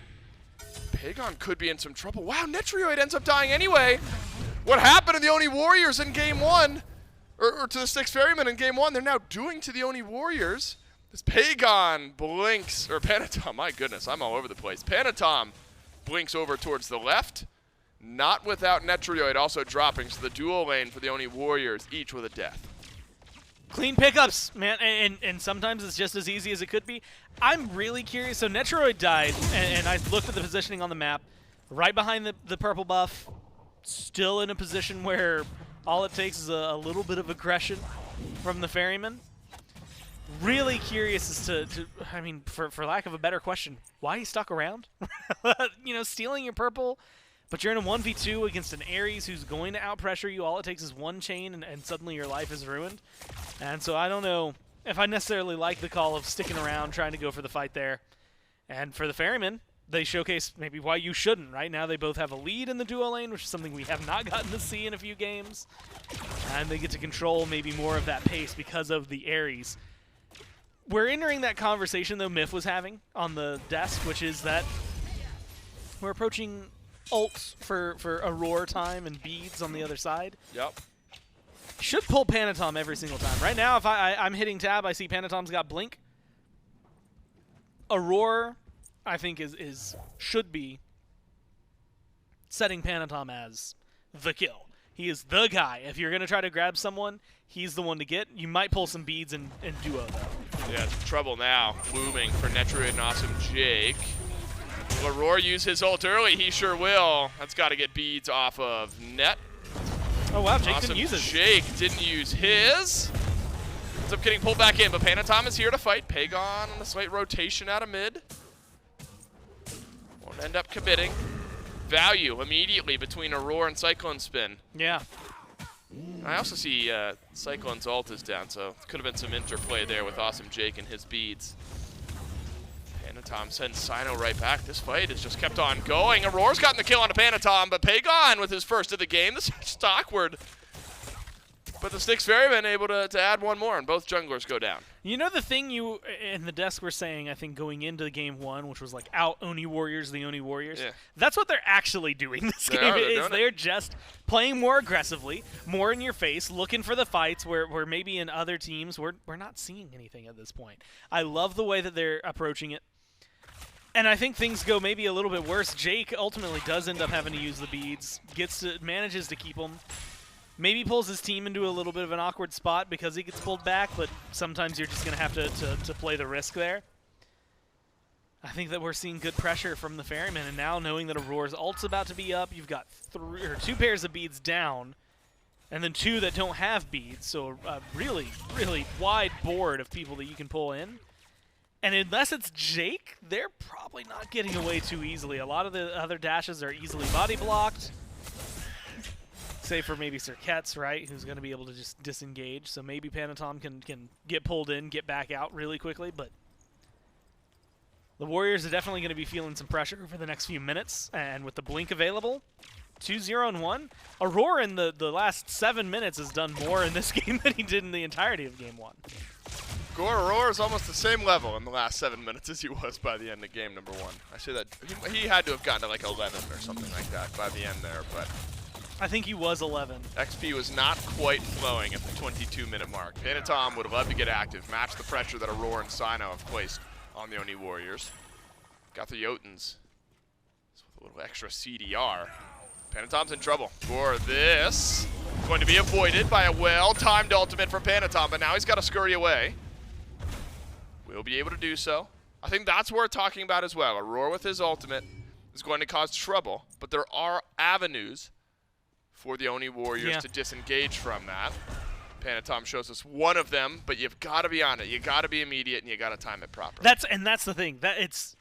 Pegon could be in some trouble. Wow, Netrioid ends up dying anyway. What happened to the Oni Warriors in Game 1? Or to the Styx Ferrymen in Game 1, they're now doing to the Oni Warriors. This Pegon blinks, or Panitom, my goodness, I'm all over the place. Panitom blinks over towards the left, not without Netrioid also dropping, so the dual lane for the Oni Warriors, each with a death. Clean pickups, man, and sometimes it's just as easy as it could be. I'm really curious. So Netrioid died, and I looked at the positioning on the map, right behind the purple buff, still in a position where all it takes is a little bit of aggression from the Ferryman. Really curious as to I mean, for lack of a better question, why he stuck around? You know, stealing your purple, but you're in a 1v2 against an Ares who's going to outpressure you. All it takes is one chain, and suddenly your life is ruined. And so I don't know if I necessarily like the call of sticking around, trying to go for the fight there. And for the Ferrymen, they showcase maybe why you shouldn't. Right now they both have a lead in the duo lane, which is something we have not gotten to see in a few games. And they get to control maybe more of that pace because of the Ares. We're entering that conversation, though, Myth was having on the desk, which is that we're approaching ults for Aror time and beads on the other side. Yep. Should pull Panitom every single time. Right now, if I'm hitting tab, I see Panitom's got blink. Aror, I think, should be setting Panitom as the kill. He is the guy. If you're going to try to grab someone, he's the one to get. You might pull some beads in duo, though. Yeah, trouble now. Looming for Netrioid and Awesome Jake. Will Aror use his ult early? He sure will. That's got to get beads off of Net. Oh, wow, Jake Awesome didn't use it. Jake didn't use his. Ends up getting pulled back in, but Panitom is here to fight. Pegon on a slight rotation out of mid. Won't end up committing. Value immediately between Aror and CycloneSpin. Yeah. I also see Cyclone's ult is down, so could have been some interplay there with Awesome Jake and his beads. Panitom sends Cyno right back. This fight has just kept on going. Auror's gotten the kill on Panitom, but Pegon with his first of the game. This is just awkward. But the Styx Ferrymen able to add one more, and both junglers go down. You know the thing you and the desk were saying, I think, going into game one, which was like out Oni Warriors, the Oni Warriors? Yeah. That's what they're actually doing this They game. are, they're doing They're just playing more aggressively, more in your face, looking for the fights where maybe in other teams we're not seeing anything at this point. I love the way that they're approaching it. And I think things go maybe a little bit worse. Jake ultimately does end up having to use the beads, manages to keep them. Maybe pulls his team into a little bit of an awkward spot because he gets pulled back, but sometimes you're just going to have to play the risk there. I think that we're seeing good pressure from the Ferrymen, and now knowing that Auror's ult's about to be up, you've got two pairs of beads down, and then two that don't have beads, so a really, really wide board of people that you can pull in. And unless it's Jake, they're probably not getting away too easily. A lot of the other dashes are easily body blocked. Save for maybe Serqet's, right, who's going to be able to just disengage. So maybe Panitom can get pulled in, get back out really quickly. But the Warriors are definitely going to be feeling some pressure for the next few minutes. And with the blink available, 2-0-1. Aror in the last 7 minutes has done more in this game than he did in the entirety of game one. Aror is almost the same level in the last 7 minutes as he was by the end of game number one. I say that he had to have gotten to like 11 or something like that by the end there, but I think he was 11. XP was not quite flowing at the 22-minute mark. Panitom would have loved to get active, match the pressure that Aror and Cyno have placed on the Oni Warriors. Got the Jotuns with a little extra CDR. Panitom's in trouble for this. Going to be avoided by a well-timed ultimate from Panitom, but now he's got to scurry away. We'll be able to do so. I think that's worth talking about as well. Aror with his ultimate is going to cause trouble, but there are avenues for the Oni Warriors to disengage from that. Panitom shows us one of them, but you've got to be on it. You got to be immediate, and you got to time it properly. That's the thing. That it's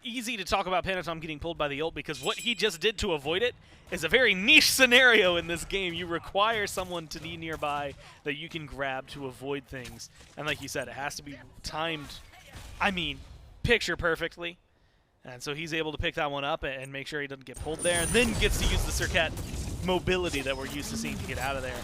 easy to talk about Panitom getting pulled by the ult because what he just did to avoid it is a very niche scenario in this game. You require someone to be nearby that you can grab to avoid things, and like you said, it has to be timed. I mean, picture perfectly. And so he's able to pick that one up and make sure he doesn't get pulled there, and then gets to use the Serqet mobility that we're used to seeing to get out of there.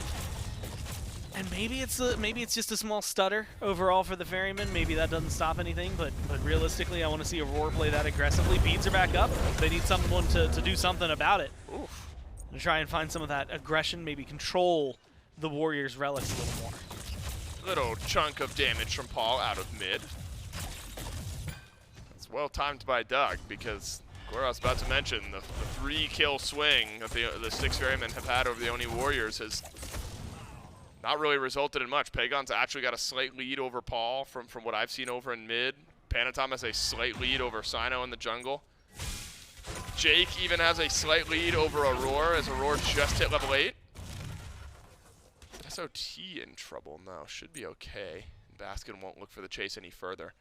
And maybe it's just a small stutter overall for the Ferrymen. Maybe that doesn't stop anything, but realistically, I want to see Aror play that aggressively. Beads are back up. They need someone to do something about it. Oof. And try and find some of that aggression, maybe control the Warriors' relics a little more. Little chunk of damage from Paul out of mid. It's well timed by Doug because I was about to mention the 3-kill swing that the Styx Ferrymen have had over the Oni Warriors has not really resulted in much. Pegon's actually got a slight lead over Paul from what I've seen over in mid. Panitom has a slight lead over Cyno in the jungle. Jake even has a slight lead over Aror as Aror just hit level 8. SOT in trouble now. Should be okay. Baskin won't look for the chase any further.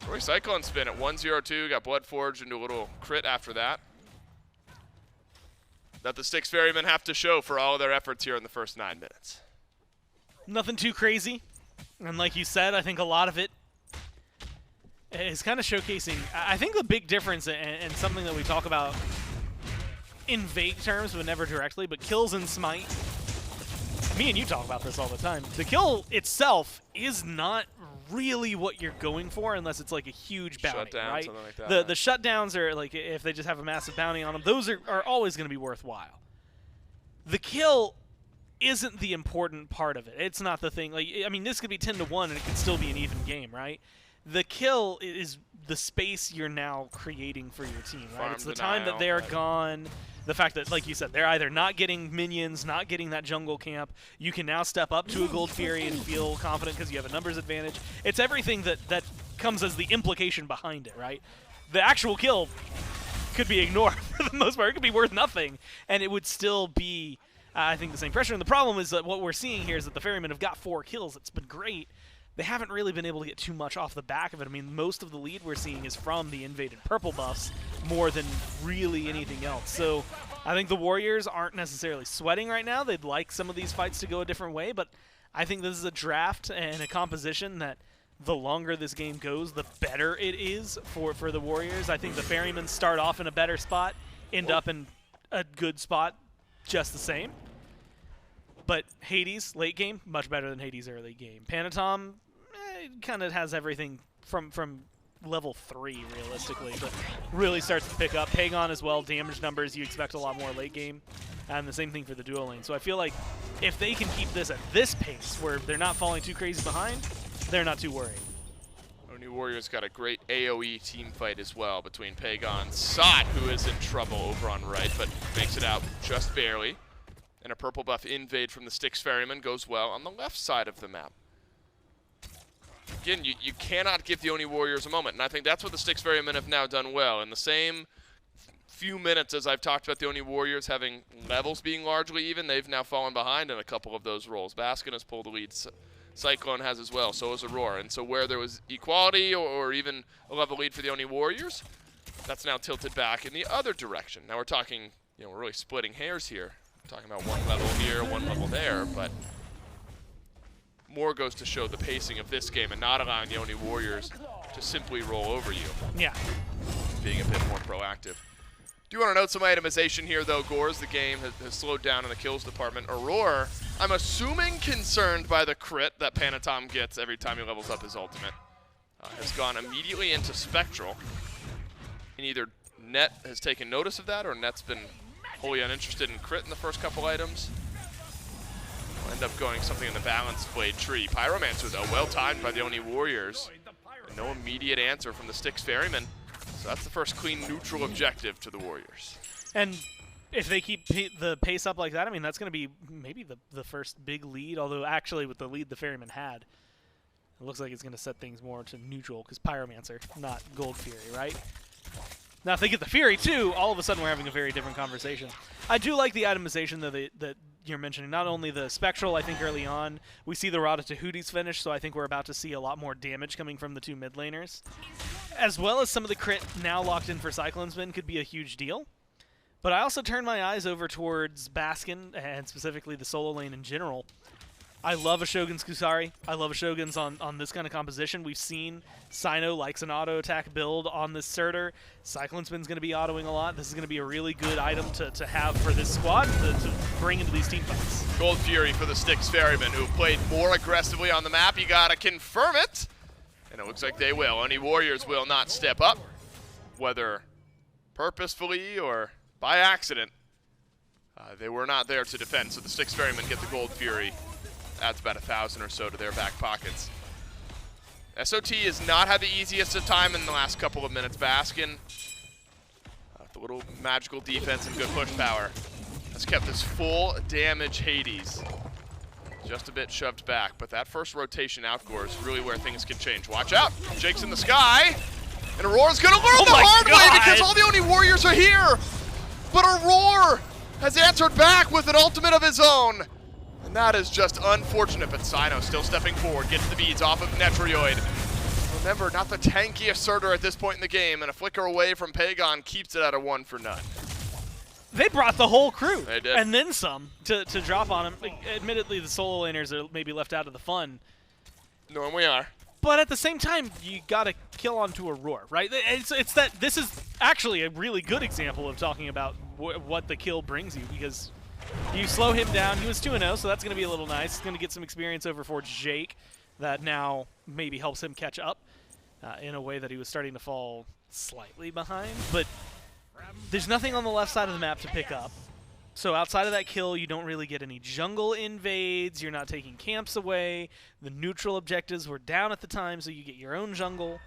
Roy CycloneSpin at 1-0-2, got Blood Forged into a little crit after that. That the Styx Ferrymen have to show for all of their efforts here in the first 9 minutes. Nothing too crazy. And like you said, I think a lot of it is kind of showcasing. I think the big difference, and something that we talk about in vague terms, but never directly, but kills in Smite. Me and you talk about this all the time. The kill itself is not really what you're going for unless it's like a huge bounty, Shutdown, right? something like that. The shutdowns are like, if they just have a massive bounty on them, those are always going to be worthwhile. The kill isn't the important part of it. It's not the thing. Like, I mean, this could be 10-1 and it could still be an even game, right? The kill is the space you're now creating for your team, right? Farm It's the denial, time that they're right. gone. The fact that, like you said, they're either not getting minions, not getting that jungle camp. You can now step up to a Gold Fury and feel confident because you have a numbers advantage. It's everything that comes as the implication behind it, right? The actual kill could be ignored for the most part. It could be worth nothing, and it would still be, I think, the same pressure. And the problem is that what we're seeing here is that the Ferrymen have got 4 kills. It's been great. They haven't really been able to get too much off the back of it. I mean, most of the lead we're seeing is from the invaded purple buffs more than really anything else. So I think the Warriors aren't necessarily sweating right now. They'd like some of these fights to go a different way, but I think this is a draft and a composition that the longer this game goes, the better it is for the Warriors. I think the Ferrymen start off in a better spot, end up in a good spot just the same. But Hades, late game, much better than Hades early game. Panitom kind of has everything from level 3, realistically, but really starts to pick up. Pegon as well, damage numbers, you expect a lot more late game. And the same thing for the duo lane. So I feel like if they can keep this at this pace, where they're not falling too crazy behind, they're not too worried. Oni Warriors got a great AoE team fight as well between Pegon and Sot, who is in trouble over on right, but makes it out just barely. And a purple buff invade from the Styx Ferrymen goes well on the left side of the map. Again, you cannot give the Oni Warriors a moment, and I think that's what the Styx Ferrymen have now done well. In the same few minutes as I've talked about the Oni Warriors having levels being largely even, they've now fallen behind in a couple of those roles. Baskin has pulled the lead. Cyclone has as well, so has Aror. And so where there was equality or even a level lead for the Oni Warriors, that's now tilted back in the other direction. Now we're talking, we're really splitting hairs here. We're talking about one level here, one level there, but more goes to show the pacing of this game and not allowing the Oni Warriors to simply roll over you. Yeah. Being a bit more proactive. Do want to note some itemization here, though, Gores. The game has slowed down in the kills department. Aror, I'm assuming concerned by the crit that Panitom gets every time he levels up his ultimate, has gone immediately into Spectral. And either Net has taken notice of that or Net's been wholly uninterested in crit in the first couple items. We'll end up going something in the Balance Blade tree. Pyromancer, though, well-timed by the Oni Warriors. And no immediate answer from the Styx Ferrymen. So that's the first clean neutral objective to the Warriors. And if they keep the pace up like that, I mean, that's going to be maybe the first big lead, although actually with the lead the Ferrymen had, it looks like it's going to set things more to neutral because Pyromancer, not Gold Fury, right? Now, if they get the Fury, too, all of a sudden we're having a very different conversation. I do like the itemization that you're mentioning. Not only the Spectral, I think early on, we see the Rada Tahuti's finish, so I think we're about to see a lot more damage coming from the 2 mid laners. As well as some of the crit now locked in for CycloneSpin could be a huge deal. But I also turn my eyes over towards Baskin, and specifically the solo lane in general. I love a Shogun's Kusari. I love a Shogun's on this kind of composition. We've seen Cyno likes an auto attack build on this Surtr. CycloneSpin's going to be autoing a lot. This is going to be a really good item to have for this squad to bring into these team fights. Gold Fury for the Styx Ferrymen, who played more aggressively on the map. You got to confirm it. And it looks like they will. Oni Warriors will not step up, whether purposefully or by accident. They were not there to defend, so the Styx Ferrymen get the Gold Fury. Adds about 1,000 or so to their back pockets. SOT has not had the easiest of time in the last couple of minutes. Baskin, with a little magical defense and good push power, has kept this full damage Hades. Just a bit shoved back, but that first rotation outgoer is really where things can change. Watch out! Jake's in the sky, and Auror's gonna learn the hard way because all the Oni Warriors are here! But Aror has answered back with an ultimate of his own. that is just unfortunate, but Cyno still stepping forward, gets the beads off of Netrioid. Remember, not the tankiest Surtr at this point in the game, and a flicker away from Pegon keeps it at a 1 for none. They brought the whole crew. They did. And then some to drop on him. Admittedly, the solo laners are maybe left out of the fun. Normally are. But at the same time, you got to kill onto Aror, right? It's that this is actually a really good example of talking about what the kill brings you, because you slow him down. He was 2-0, so that's going to be a little nice. He's going to get some experience over for Jake that now maybe helps him catch up in a way that he was starting to fall slightly behind. But there's nothing on the left side of the map to pick up. So outside of that kill, you don't really get any jungle invades. You're not taking camps away. The neutral objectives were down at the time, so you get your own jungle.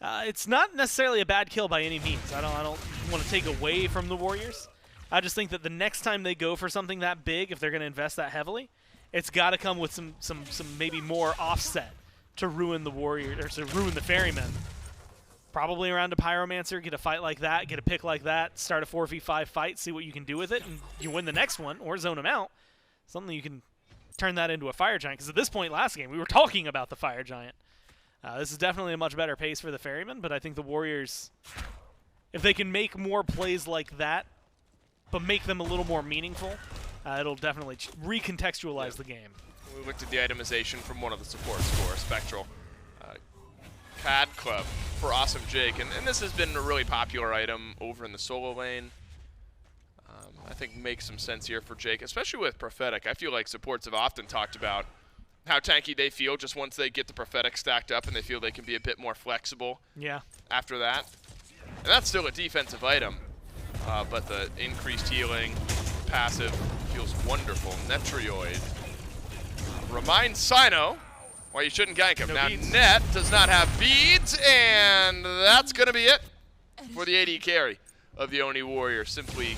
It's not necessarily a bad kill by any means. I don't want to take away from the Warriors. I just think that the next time they go for something that big, if they're going to invest that heavily, it's got to come with some maybe more offset to ruin the Warriors, or to ruin the Ferrymen. Probably around a Pyromancer, get a fight like that, get a pick like that, start a 4v5 fight, see what you can do with it, and you win the next one, or zone them out. Something you can turn that into a Fire Giant, because at this point last game, we were talking about the Fire Giant. This is definitely a much better pace for the Ferrymen, but I think the Warriors, if they can make more plays like that, but make them a little more meaningful, it'll definitely recontextualize the game. We looked at the itemization from one of the supports for Spectral. CAD Club for Awesome Jake, and this has been a really popular item over in the solo lane. I think makes some sense here for Jake, especially with Prophetic. I feel like supports have often talked about how tanky they feel just once they get the Prophetic stacked up and they feel they can be a bit more flexible after that. And that's still a defensive item, but the increased healing passive feels wonderful. Netrioid reminds Cyno why you shouldn't gank him. No now beads. Net does not have beads, and that's going to be it for the AD carry of the Oni Warriors. Simply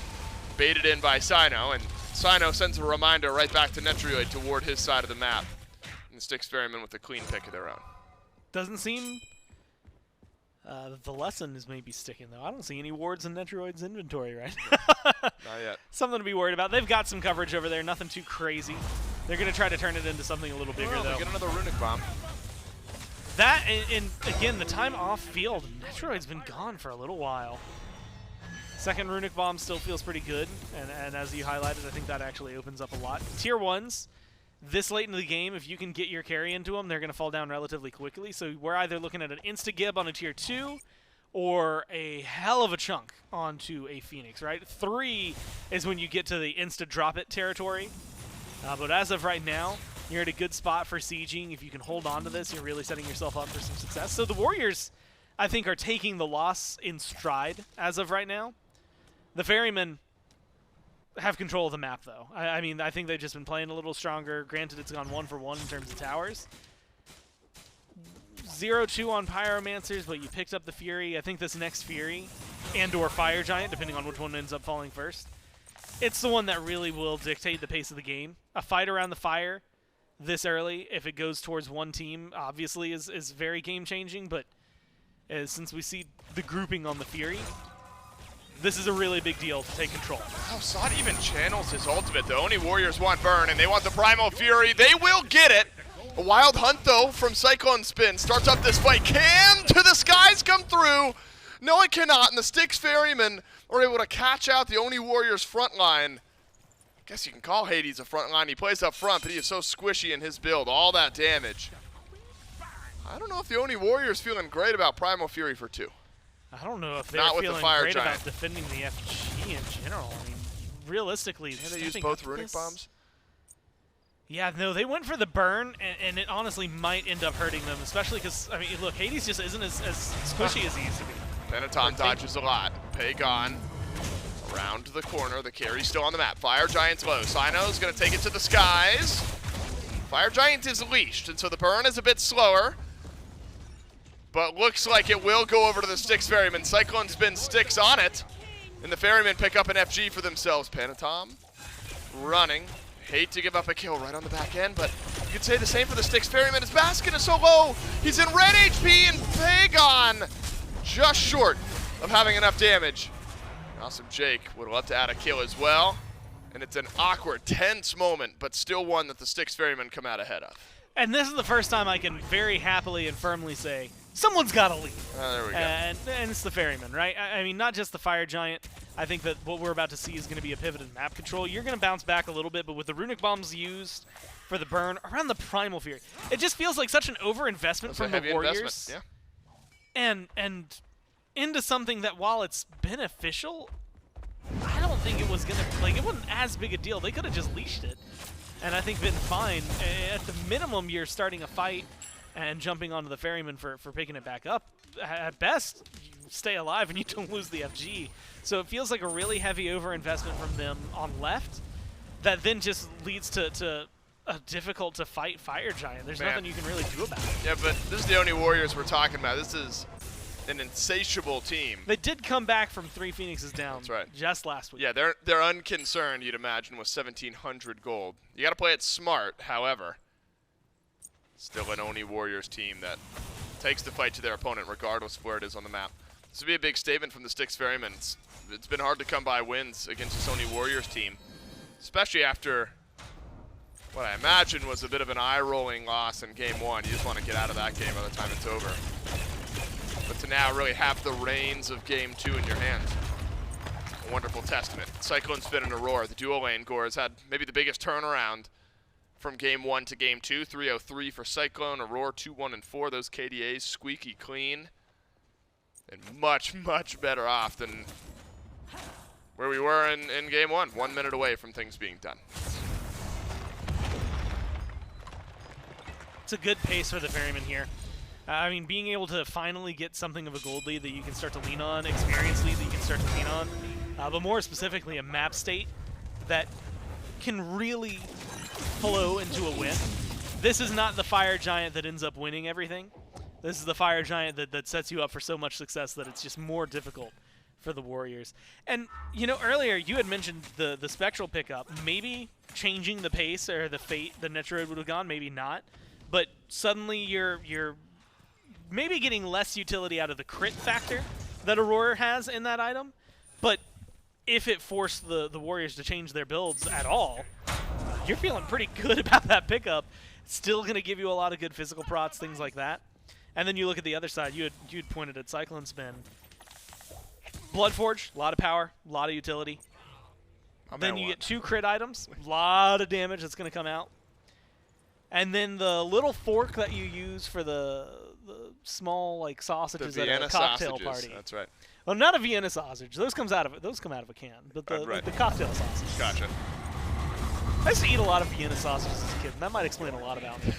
baited in by Cyno, and Cyno sends a reminder right back to Netrioid toward his side of the map. And the Styx Ferrymen with a clean pick of their own. Doesn't seem the lesson is maybe sticking, though. I don't see any wards in Netrioid's inventory right now. Not yet. Something to be worried about. They've got some coverage over there, nothing too crazy. They're going to try to turn it into something a little bigger, though. Get another Runic Bomb. That, and again, the time off field, Netrioid's been gone for a little while. Second Runic Bomb still feels pretty good, and as you highlighted, I think that actually opens up a lot. Tier 1s, this late in the game, if you can get your carry into them, they're going to fall down relatively quickly. So we're either looking at an insta-gib on a Tier 2, or a hell of a chunk onto a Phoenix, right? 3 is when you get to the insta-drop-it territory. But as of right now, you're at a good spot for sieging. If you can hold on to this, you're really setting yourself up for some success. So the Warriors, I think, are taking the loss in stride as of right now. The Ferrymen have control of the map, though. I mean, I think they've just been playing a little stronger. Granted, it's gone 1-for-1 in terms of towers. 0-2 on Pyromancers, but you picked up the Fury. I think this next Fury and/or Fire Giant, depending on which one ends up falling first, it's the one that really will dictate the pace of the game. A fight around the fire this early, if it goes towards one team, obviously is very game-changing, but since we see the grouping on the Fury, this is a really big deal to take control. Oh, Sod even channels his ultimate. The Oni Warriors want burn, and they want the Primal Fury. They will get it. A wild hunt, though, from CycloneSpin starts up this fight. Can to the skies come through? No, it cannot, and the Styx Ferrymen are able to catch out the Oni Warriors front line. I guess you can call Hades a front line. He plays up front, but he is so squishy in his build. All that damage. I don't know if the Oni Warriors feeling great about Primal Fury for 2. I don't know if they're Not with the feeling Fire great Giant. about defending the FG in general. I mean, realistically, Can they use stepping both up to Runic this- Bombs? Yeah, no, they went for the burn, and it honestly might end up hurting them, especially because, I mean, look, Hades just isn't as squishy as he used to be. Panitom dodges a lot. Pegon around the corner. The carry's still on the map. Fire Giant's low. Cyno's going to take it to the skies. Fire Giant is leashed, and so the burn is a bit slower. But looks like it will go over to the Styx Ferrymen. CycloneSpin sticks on it, and the Ferrymen pick up an FG for themselves. Panitom running. Hate to give up a kill right on the back end, but you could say the same for the Styx Ferrymen. His Baskin is so low. He's in red HP, and Pegon just short of having enough damage. Awesome Jake would love to add a kill as well. And it's an awkward, tense moment, but still one that the Styx Ferrymen come out ahead of. And this is the first time I can very happily and firmly say, someone's got to lead. There we go. And it's the Ferryman, right? I mean, not just the Fire Giant. I think that what we're about to see is going to be a pivot in map control. You're going to bounce back a little bit, but with the Runic Bombs used for the burn around the Primal Fury, it just feels like such an overinvestment from the Warriors. Yeah. And into something that, while it's beneficial, I don't think it was going to, like, it wasn't as big a deal. They could have just leashed it. And I think been fine. At the minimum, you're starting a fight and jumping onto the Ferryman for picking it back up. At best, you stay alive and you don't lose the FG. So it feels like a really heavy overinvestment from them on left that then just leads to a difficult-to-fight Fire Giant. There's nothing you can really do about it. Yeah, but this is the Oni Warriors we're talking about. This is an insatiable team. They did come back from 3 Phoenixes down just last week. Yeah, they're unconcerned, you'd imagine, with 1,700 gold. You got to play it smart, however. Still an Oni Warriors team that takes the fight to their opponent regardless of where it is on the map. This would be a big statement from the Styx Ferrymen. It's been hard to come by wins against this Oni Warriors team, especially after what I imagine was a bit of an eye-rolling loss in Game 1. You just want to get out of that game by the time it's over. But to now really have the reins of Game 2 in your hands. A wonderful testament. CycloneSpin and Aror, the duo lane core, has had maybe the biggest turnaround from Game 1 to Game 2. 3-0-3 for Cyclone, Aror 2-1-4. Those KDAs squeaky clean. And much, much better off than where we were in Game 1. 1 minute away from things being done. It's a good pace for the Ferryman here. I mean, being able to finally get something of a gold lead that you can start to lean on, experience lead that you can start to lean on, but more specifically a map state that can really flow into a win. This is not the Fire Giant that ends up winning everything. This is the Fire Giant that sets you up for so much success that it's just more difficult for the Warriors. And, you know, earlier you had mentioned the Spectral pickup. Maybe changing the pace or the fate the Netrioid would have gone, maybe not. But suddenly you're maybe getting less utility out of the crit factor that Aror has in that item. But if it forced the Warriors to change their builds at all, you're feeling pretty good about that pickup. Still going to give you a lot of good physical prots, things like that. And then you look at the other side. You'd pointed at CycloneSpin. Bloodforge, a lot of power, a lot of utility. Then you get 2 crit items, a lot of damage that's going to come out. And then the little fork that you use for the small like sausages at a cocktail party. That's right. Well, not a Vienna sausage. Those come out of a can. But the cocktail sausage. Gotcha. I used to eat a lot of Vienna sausages as a kid, and that might explain a lot about me.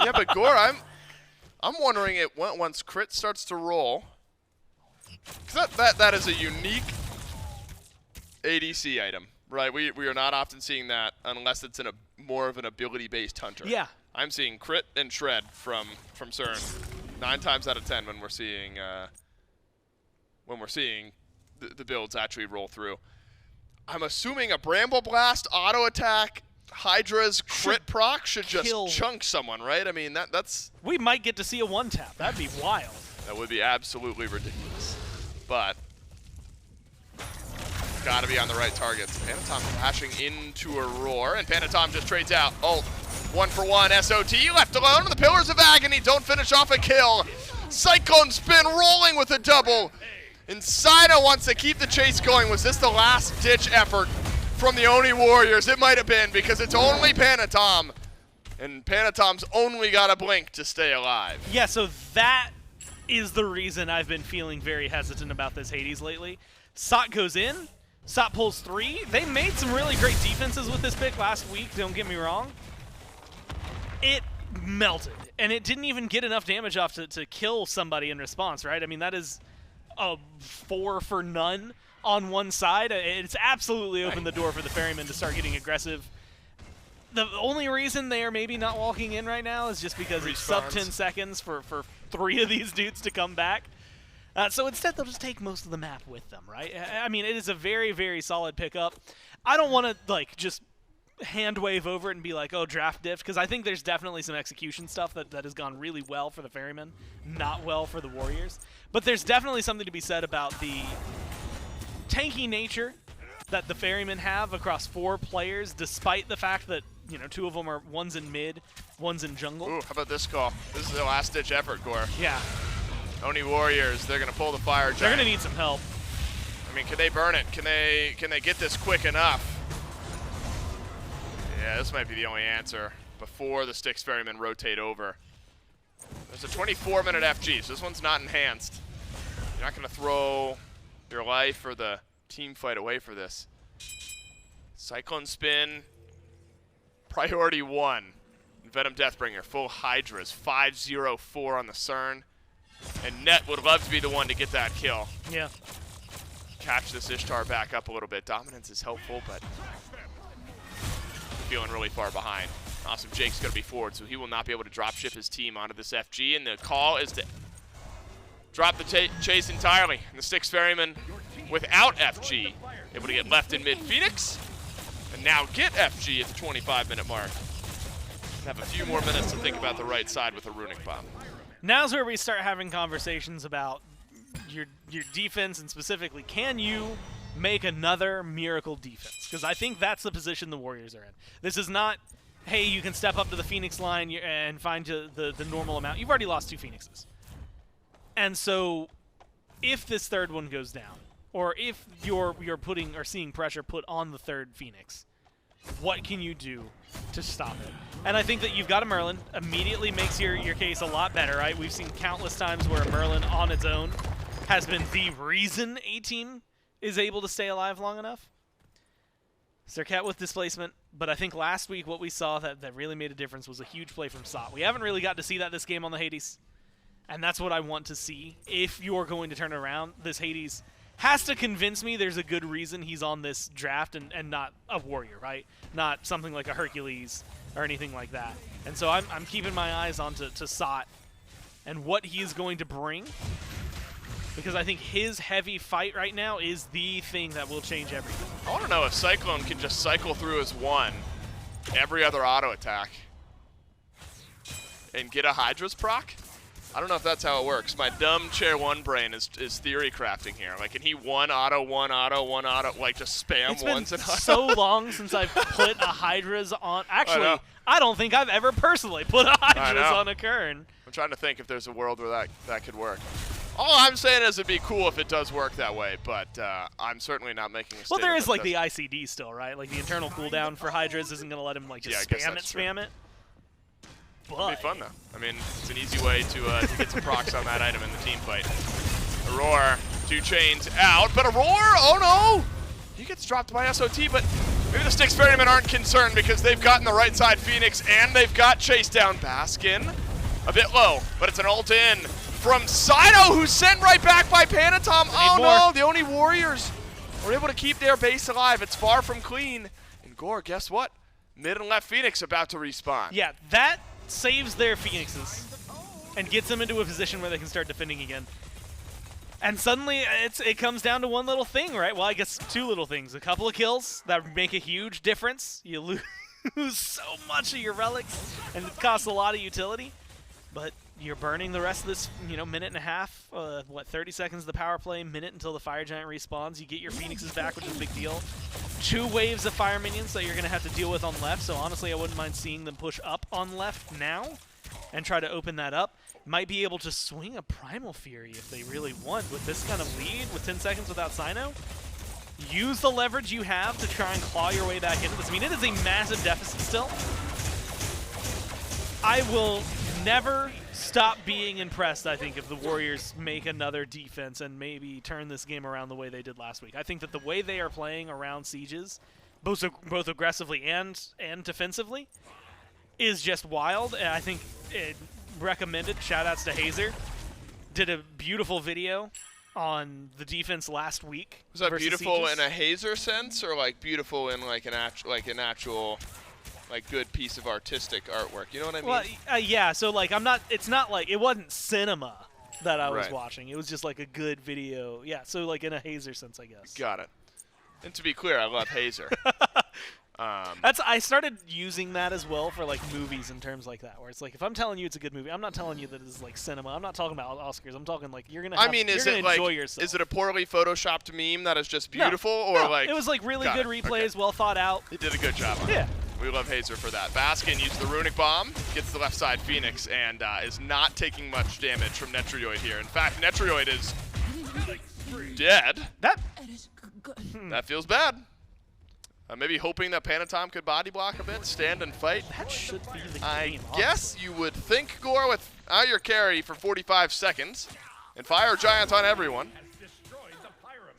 Yeah, but Gore, I'm wondering once crit starts to roll, because that is a unique ADC item, right? We are not often seeing that unless it's in a more of an ability-based hunter. Yeah. I'm seeing crit and shred from Cern 9 times out of 10 when we're seeing the builds actually roll through. I'm assuming a Bramble Blast auto attack hi-rez crit proc should just chunk someone, right? I mean that's we might get to see a 1-tap. That'd be wild. That would be absolutely ridiculous. But gotta be on the right targets. Panitom flashing into Aror, and Panitom just trades out. Oh, 1-for-1 SOT left alone in the Pillars of Agony. Don't finish off a kill. CycloneSpin rolling with a double. And Cyno wants to keep the chase going. Was this the last-ditch effort from the Oni Warriors? It might have been, because it's only Panitom. And Panitom's only got a blink to stay alive. Yeah, so that is the reason I've been feeling very hesitant about this Hades lately. Sot goes in. Sot pulls 3. They made some really great defenses with this pick last week, don't get me wrong. It melted, and it didn't even get enough damage off to kill somebody in response, right? I mean, that is a 4 for none on one side. It's absolutely opened the door for the Ferrymen to start getting aggressive. The only reason they are maybe not walking in right now is just because it's sub 10 seconds for 3 of these dudes to come back. So instead, they'll just take most of the map with them, right? I mean, it is a very, very solid pickup. I don't want to, like, just hand wave over it and be like, oh, draft diff, because I think there's definitely some execution stuff that has gone really well for the Ferrymen, not well for the Warriors. But there's definitely something to be said about the tanky nature that the Ferrymen have across 4 players, despite the fact that, you know, 2 of them are, one's in mid, one's in jungle. Ooh, how about this call? This is the last-ditch effort, Gore. Yeah. Oni Warriors, they're going to pull the fire giant. They're going to need some help. I mean, can they burn it? Can they get this quick enough? Yeah, this might be the only answer before the Styx Ferrymen rotate over. There's a 24-minute FG, so this one's not enhanced. You're not going to throw your life or the team fight away for this. CycloneSpin, priority 1. Venom Deathbringer, full hi-rez, 5-0-4 on the Cern. And Net would love to be the one to get that kill. Yeah. Catch this Ishtar back up a little bit. Dominance is helpful, but feeling really far behind. Awesome, Jake's going to be forward, so he will not be able to drop ship his team onto this FG, and the call is to drop the chase entirely. And the Styx Ferrymen, without FG, able to get left in mid Phoenix, and now get FG at the 25-minute mark. Have a few more minutes to think about the right side with a Runic Bomb. Now's where we start having conversations about your defense, and specifically, can you make another miracle defense? Because I think that's the position the Warriors are in. This is not, hey, you can step up to the Phoenix line and find the normal amount. You've already lost 2 Phoenixes. And so if this third one goes down, or if you're putting or seeing pressure put on the third Phoenix, what can you do to stop it? And I think that you've got a Merlin. Immediately makes your case a lot better, right? We've seen countless times where a Merlin on its own has been the reason a team is able to stay alive long enough. Serqet with displacement, but I think last week what we saw that really made a difference was a huge play from Sot. We haven't really got to see that this game on the Hades, and that's what I want to see. If you're going to turn around, this Hades has to convince me there's a good reason he's on this draft and not a warrior, right? Not something like a Hercules or anything like that. And so I'm keeping my eyes on to Sot and what he is going to bring, because I think his heavy fight right now is the thing that will change everything. I want to know if Cyclone can just cycle through his 1 every other auto attack and get a hi-rez proc. I don't know if that's how it works. My dumb Chair 1 brain is theory crafting here. Like, can he one auto, like just spam ones and auto? It's been so long since I've put a hi-rez on. Actually, I don't think I've ever personally put a hi-rez on a Kern. I'm trying to think if there's a world where that could work. All I'm saying is it'd be cool if it does work that way, but I'm certainly not making a statement. Well, there is like the ICD still, right? Like the internal cooldown for hi-rez isn't going to let him like just spam it. It'd be fun, though. I mean, it's an easy way to get some procs on that item in the team fight. Aror, 2 chains out, but Aror, oh no! He gets dropped by SOT, but maybe the Styx Ferrymen aren't concerned because they've gotten the right side Phoenix and they've got chase down Baskin. A bit low, but it's an ult in from Cyno, who's sent right back by Panitom. Oh no, the Oni Warriors were able to keep their base alive. It's far from clean. And Gore, guess what? Mid and left Phoenix about to respawn. Yeah, that saves their Phoenixes and gets them into a position where they can start defending again. And suddenly it comes down to one little thing, right? Well, I guess 2 little things. A couple of kills that make a huge difference. You lose so much of your relics, and it costs a lot of utility. But you're burning the rest of this, minute and a half, 30 seconds of the power play, minute until the Fire Giant respawns. You get your Phoenixes back, which is a big deal. 2 waves of Fire Minions that you're going to have to deal with on left, so honestly I wouldn't mind seeing them push up on left now and try to open that up. Might be able to swing a Primal Fury if they really want with this kind of lead with 10 seconds without Cyno. Use the leverage you have to try and claw your way back into this. I mean, it is a massive deficit still. I will never stop being impressed, I think, if the Warriors make another defense and maybe turn this game around the way they did last week. I think that the way they are playing around sieges, both aggressively and defensively, is just wild. And I think it recommended, shout-outs to Hazer, did a beautiful video on the defense last week. Was that beautiful sieges. in a Hazer sense, or like beautiful in like an actual like good piece of artistic artwork? You know what I mean? Well, yeah. So like, it's not like it wasn't cinema that I was watching. It was just like a good video. Yeah. So like in a Hazer sense, I guess. Got it. And to be clear, I love Hazer. I started using that as well for like movies in terms like that, where it's like if I'm telling you it's a good movie, I'm not telling you that it's like cinema. I'm not talking about Oscars. I'm talking like you're gonna. Is it enjoy like yourself. is it a poorly photoshopped meme that is just beautiful, No, or like it was like really Got good it. replays, Okay. well thought out. They did a good job on it. Yeah. We love Hazer for that. Baskin used the Runic Bomb, gets the left side Phoenix, and is not taking much damage from Netrioid here. In fact, Netrioid is dead. That feels bad. Maybe hoping that Panitom could body block a bit, stand and fight. That should be the game. I guess you would think, Gore, without your carry for 45 seconds, and Fire Giant on everyone.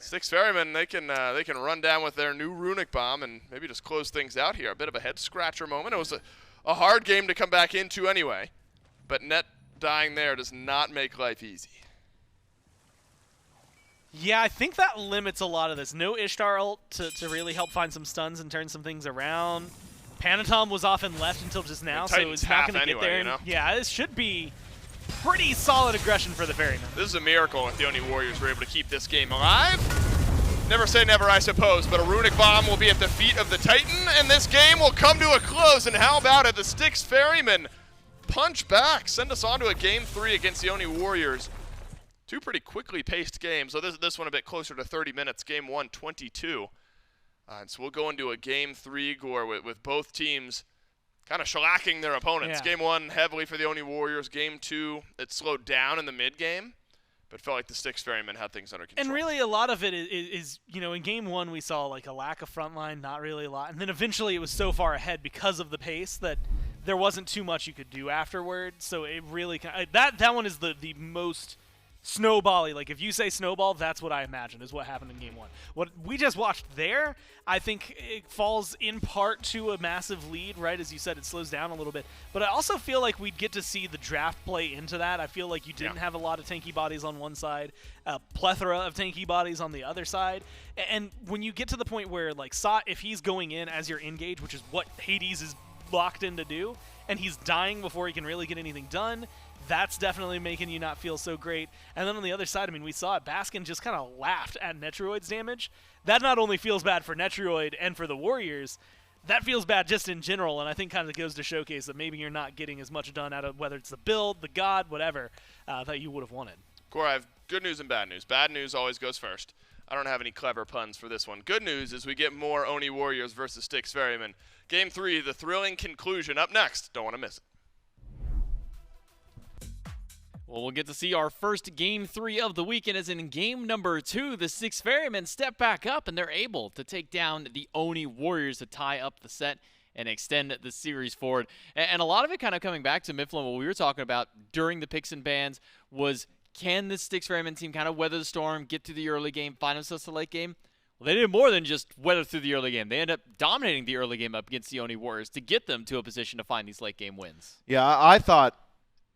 Styx Ferrymen, they can run down with their new Runic Bomb and maybe just close things out here. A bit of a head-scratcher moment. It was a hard game to come back into anyway, but Net dying there does not make life easy. Yeah, I think that limits a lot of this. No Ishtar ult to really help find some stuns and turn some things around. Panitom was often left until just now, so Titan's it's not half going to get anyway, there. you know? Yeah, this should be pretty solid aggression for the Ferrymen. This is a miracle if the Oni Warriors were able to keep this game alive. Never say never, I suppose, but a Runic Bomb will be at the feet of the Titan, and this game will come to a close. And how about it? The Styx Ferrymen punch back, send us on to a Game 3 against the Oni Warriors. Two pretty quickly paced games. So this one a bit closer to 30 minutes. Game 1, 22. And so we'll go into a Game 3, Gore, with both teams kind of shellacking their opponents. Yeah. Game 1, heavily for the Oni Warriors. Game 2, it slowed down in the mid-game, but felt like the Styx Ferrymen had things under control. And really, a lot of it is, you know, in Game 1 we saw like a lack of frontline, not really a lot. And then eventually it was so far ahead because of the pace that there wasn't too much you could do afterward. So it really, that one is the most snowball-y. Like, if you say snowball, that's what I imagine is what happened in Game 1. What we just watched there, I think it falls in part to a massive lead, right? As you said, it slows down a little bit. But I also feel like we'd get to see the draft play into that. I feel like you didn't have a lot of tanky bodies on one side, a plethora of tanky bodies on the other side. And when you get to the point where, like, Sot, if he's going in as your engage, which is what Hades is locked in to do, and he's dying before he can really get anything done, that's definitely making you not feel so great. And then on the other side, I mean, we saw it. Baskin just kind of laughed at Netrioid's damage. That not only feels bad for Netrioid and for the Warriors, that feels bad just in general, and I think kind of goes to showcase that maybe you're not getting as much done out of whether it's the build, the god, whatever, that you would have wanted. Cora, I have good news and bad news. Bad news always goes first. I don't have any clever puns for this one. Good news is we get more Oni Warriors versus Styx Ferrymen. Game 3, the thrilling conclusion, up next. Don't want to miss it. Well, we'll get to see our first Game 3 of the weekend, as in Game number 2, the Styx Ferrymen step back up, and they're able to take down the Oni Warriors to tie up the set and extend the series forward. And a lot of it kind of coming back to Mifflin, what we were talking about during the picks and bans was, can the Styx Ferrymen team kind of weather the storm, get to the early game, find themselves the late game? Well, they did more than just weather through the early game. They end up dominating the early game up against the Oni Warriors to get them to a position to find these late game wins. Yeah, I thought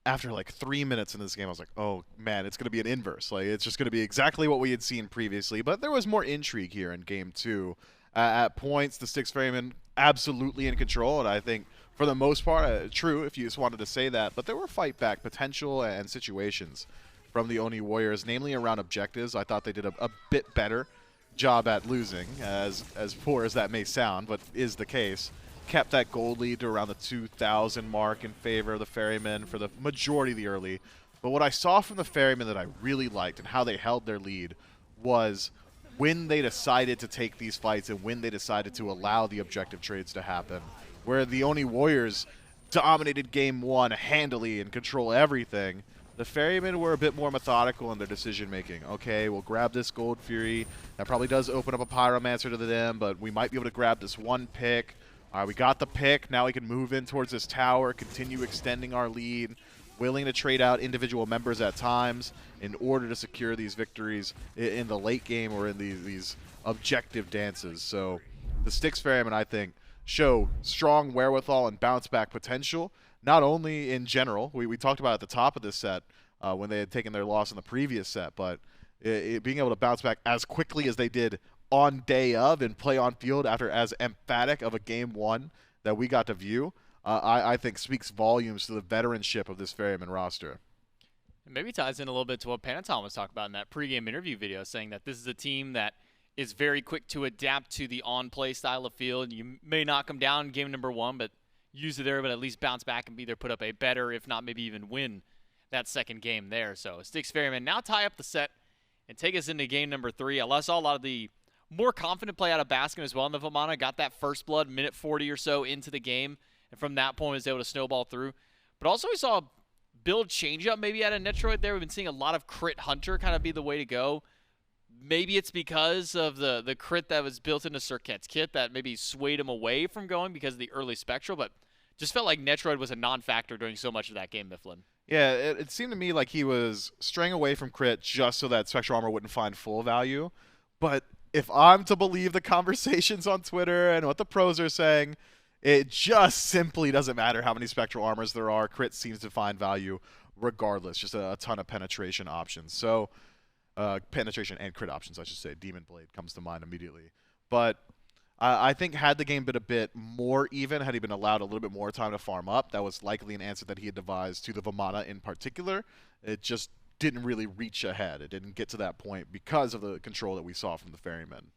after like 3 minutes in this game, I was like, oh man, it's going to be an inverse. Like, it's just going to be exactly what we had seen previously. But there was more intrigue here in Game 2. At points, the Styx Ferrymen absolutely in control, and I think for the most part, true if you just wanted to say that. But there were fight back potential and situations from the Oni Warriors, namely around objectives. I thought they did a bit better job at losing, as poor as that may sound, but is the case. Kept that gold lead to around the 2,000 mark in favor of the Ferrymen for the majority of the early. But what I saw from the Ferrymen that I really liked and how they held their lead was when they decided to take these fights and when they decided to allow the objective trades to happen. Where the Oni Warriors dominated Game 1 handily and control everything, the Ferrymen were a bit more methodical in their decision-making. Okay, we'll grab this Gold Fury. That probably does open up a Pyromancer to them, but we might be able to grab this one pick. All right, we got the pick. Now we can move in towards this tower, continue extending our lead, willing to trade out individual members at times in order to secure these victories in the late game or in these objective dances. So the Styx Ferrymen, I think, show strong wherewithal and bounce-back potential, not only in general. We talked about at the top of this set when they had taken their loss in the previous set, but being able to bounce back as quickly as they did on day of and play on field after as emphatic of a Game 1 that we got to view, I think speaks volumes to the veteranship of this Ferryman roster. It maybe ties in a little bit to what Panitom was talking about in that pregame interview video, saying that this is a team that is very quick to adapt to the on-play style of field. You may knock them down in game number 1, but use it there, but at least bounce back and either put up a better, if not maybe even win that second game there. So Styx Ferrymen now tie up the set and take us into game number 3. I saw a lot of the more confident play out of Baskin as well in the Vamana. Got that first blood, minute 40 or so into the game, and from that point was able to snowball through. But also we saw a build change-up maybe out of Netrioid there. We've been seeing a lot of crit hunter kind of be the way to go. Maybe it's because of the crit that was built into Serqet's kit that maybe swayed him away from going because of the early Spectral, but just felt like Netrioid was a non-factor during so much of that game, Mifflin. Yeah, it seemed to me like he was straying away from crit just so that Spectral Armor wouldn't find full value. But if I'm to believe the conversations on Twitter and what the pros are saying, it just simply doesn't matter how many Spectral Armors there are. Crit seems to find value regardless, just a ton of penetration options. So, penetration and crit options, I should say. Demon Blade comes to mind immediately. But I think had the game been a bit more even, had he been allowed a little bit more time to farm up, that was likely an answer that he had devised to the Vamana in particular. It just didn't really reach ahead. It didn't get to that point because of the control that we saw from the Ferrymen.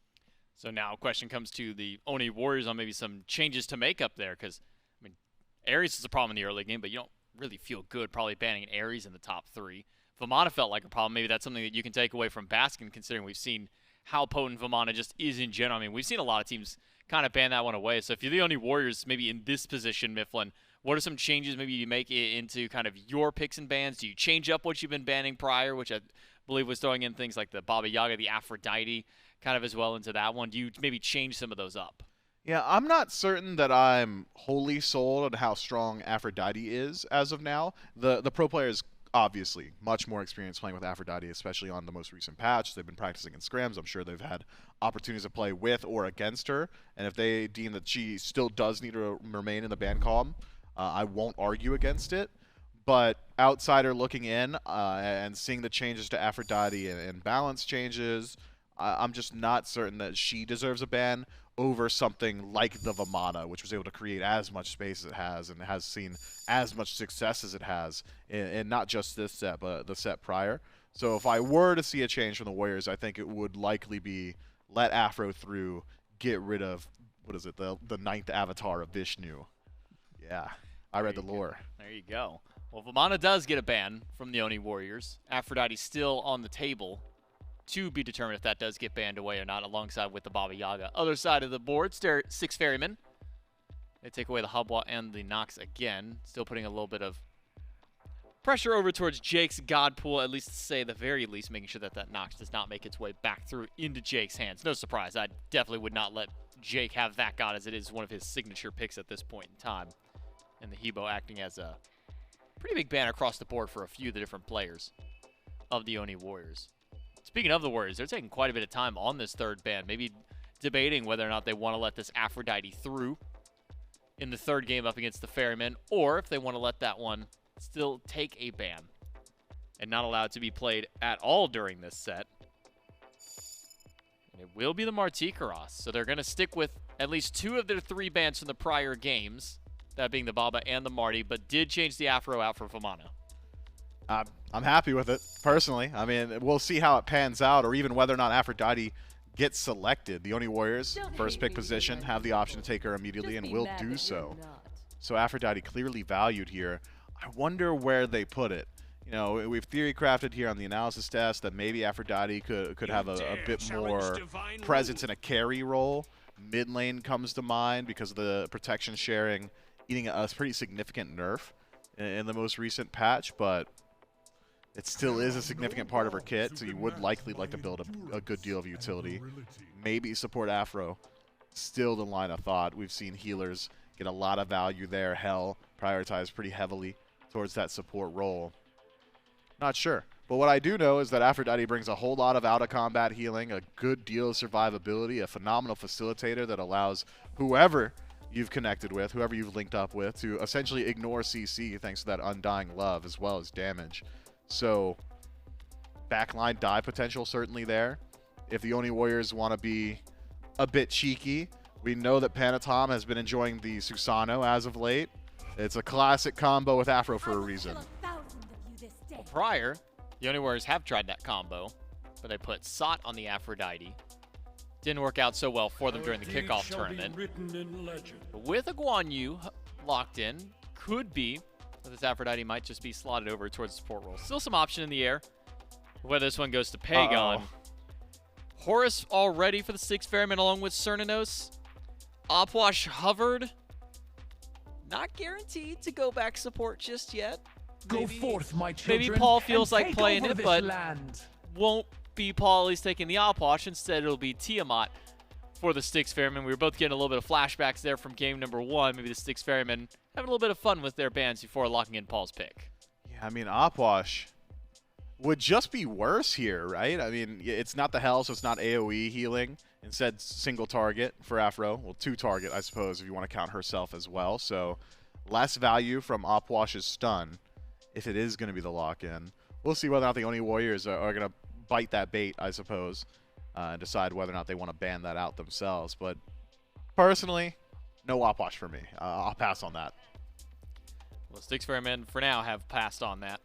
So now a question comes to the Oni Warriors on maybe some changes to make up there, because, I mean, Ares is a problem in the early game, but you don't really feel good probably banning an Ares in the top 3. Vamana felt like a problem. Maybe that's something that you can take away from Baskin, considering we've seen how potent Vamana just is in general. I mean, we've seen a lot of teams kind of ban that one away. So if you're the Oni Warriors, maybe in this position, Mifflin, what are some changes maybe you make into kind of your picks and bans? Do you change up what you've been banning prior, which I believe was throwing in things like the Baba Yaga, the Aphrodite, kind of as well into that one? Do you maybe change some of those up? Yeah, I'm not certain that I'm wholly sold on how strong Aphrodite is as of now. The pro players obviously much more experience playing with Aphrodite, especially on the most recent patch. They've been practicing in scrims. I'm sure they've had opportunities to play with or against her. And if they deem that she still does need to remain in the ban column, I won't argue against it. But outsider looking in and seeing the changes to Aphrodite and balance changes, I'm just not certain that she deserves a ban over something like the Vamana, which was able to create as much space as it has and has seen as much success as it has in not just this set, but the set prior. So if I were to see a change from the Warriors, I think it would likely be let Afro through, get rid of, what is it, the 9th avatar of Vishnu. Yeah, I read the lore. There you go. Well, Vamana does get a ban from the Oni Warriors. Aphrodite's still on the table to be determined if that does get banned away or not, alongside with the Baba Yaga. Other side of the board, Styx Ferrymen. They take away the Hubwa and the Nox again, still putting a little bit of pressure over towards Jake's God Pool, at least to say the very least, making sure that that Nox does not make its way back through into Jake's hands. No surprise, I definitely would not let Jake have that God, as it is one of his signature picks at this point in time. And the Hebo acting as a pretty big ban across the board for a few of the different players of the Oni Warriors. Speaking of the Warriors, they're taking quite a bit of time on this third ban, maybe debating whether or not they want to let this Aphrodite through in the third game up against the Ferrymen, or if they want to let that one still take a ban and not allow it to be played at all during this set. And it will be the Martikaros, so they're going to stick with at least 2 of their 3 bans from the prior games, that being the Baba and the Marty, but did change the Afro out for Vamana. I'm happy with it, personally. I mean, we'll see how it pans out, or even whether or not Aphrodite gets selected. The Oni Warriors, first pick position, have the option to take her immediately and will do so. So Aphrodite clearly valued here. I wonder where they put it. You know, we've theory crafted here on the analysis test that maybe Aphrodite could have a bit more presence in a carry role. Mid lane comes to mind because of the protection sharing, eating a pretty significant nerf in the most recent patch, but it still is a significant part of her kit, so you would likely like to build a good deal of utility. Maybe support Afro. Still the line of thought. We've seen healers get a lot of value there. Hell prioritized pretty heavily towards that support role. Not sure. But what I do know is that Aphrodite brings a whole lot of out-of-combat healing, a good deal of survivability, a phenomenal facilitator that allows whoever you've connected with, whoever you've linked up with, to essentially ignore CC thanks to that undying love as well as damage. So, backline die potential certainly there. If the Oni Warriors want to be a bit cheeky, we know that Panitom has been enjoying the Susano as of late. It's a classic combo with Afro for a reason. Well, prior, the Oni Warriors have tried that combo, but they put Sot on the Aphrodite Didn't work out so well for them during the kickoff tournament. But with a Guan Yu locked in, could be that this Aphrodite might just be slotted over towards the support role. Still some option in the air. Whether this one goes to Pegon. Horus all ready for the Styx Ferrymen along with Cernunnos. Opwash hovered. Not guaranteed to go back support just yet. Go forth, my children. Maybe Paul feels and like take playing over it, this but land. won't be Paul. He's taking the Opwash. Instead, it'll be Tiamat for the Styx Ferrymen. We were both getting a little bit of flashbacks there from game number 1. Maybe the Styx Ferrymen having a little bit of fun with their bands before locking in Paul's pick. Yeah, I mean, Opwash would just be worse here, right? I mean, it's not the hell, so it's not AoE healing. Instead, single target for Afro. Well, 2 target, I suppose, if you want to count herself as well. So less value from Opwash's stun if it is going to be the lock-in. We'll see whether or not the Oni Warriors are going to bite that bait, I suppose, and decide whether or not they want to ban that out themselves. But personally, no Opwash for me. I'll pass on that. Well, Styx Ferrymen, for now, have passed on that.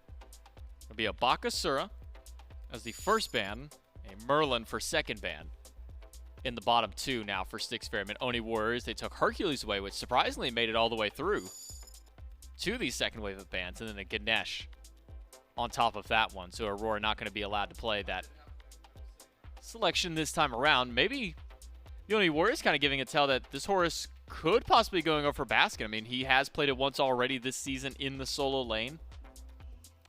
It'll be a Bakasura as the first ban, a Merlin for second ban. In the bottom 2 now for Styx Ferrymen. Oni Warriors, they took Hercules away, which surprisingly made it all the way through to the second wave of bans, and then a Ganesh on top of that one. So Aror not going to be allowed to play that selection this time around. Maybe the Oni Warriors kind of giving a tell that this Horus could possibly going over for Baskin. I mean, he has played it once already this season in the solo lane.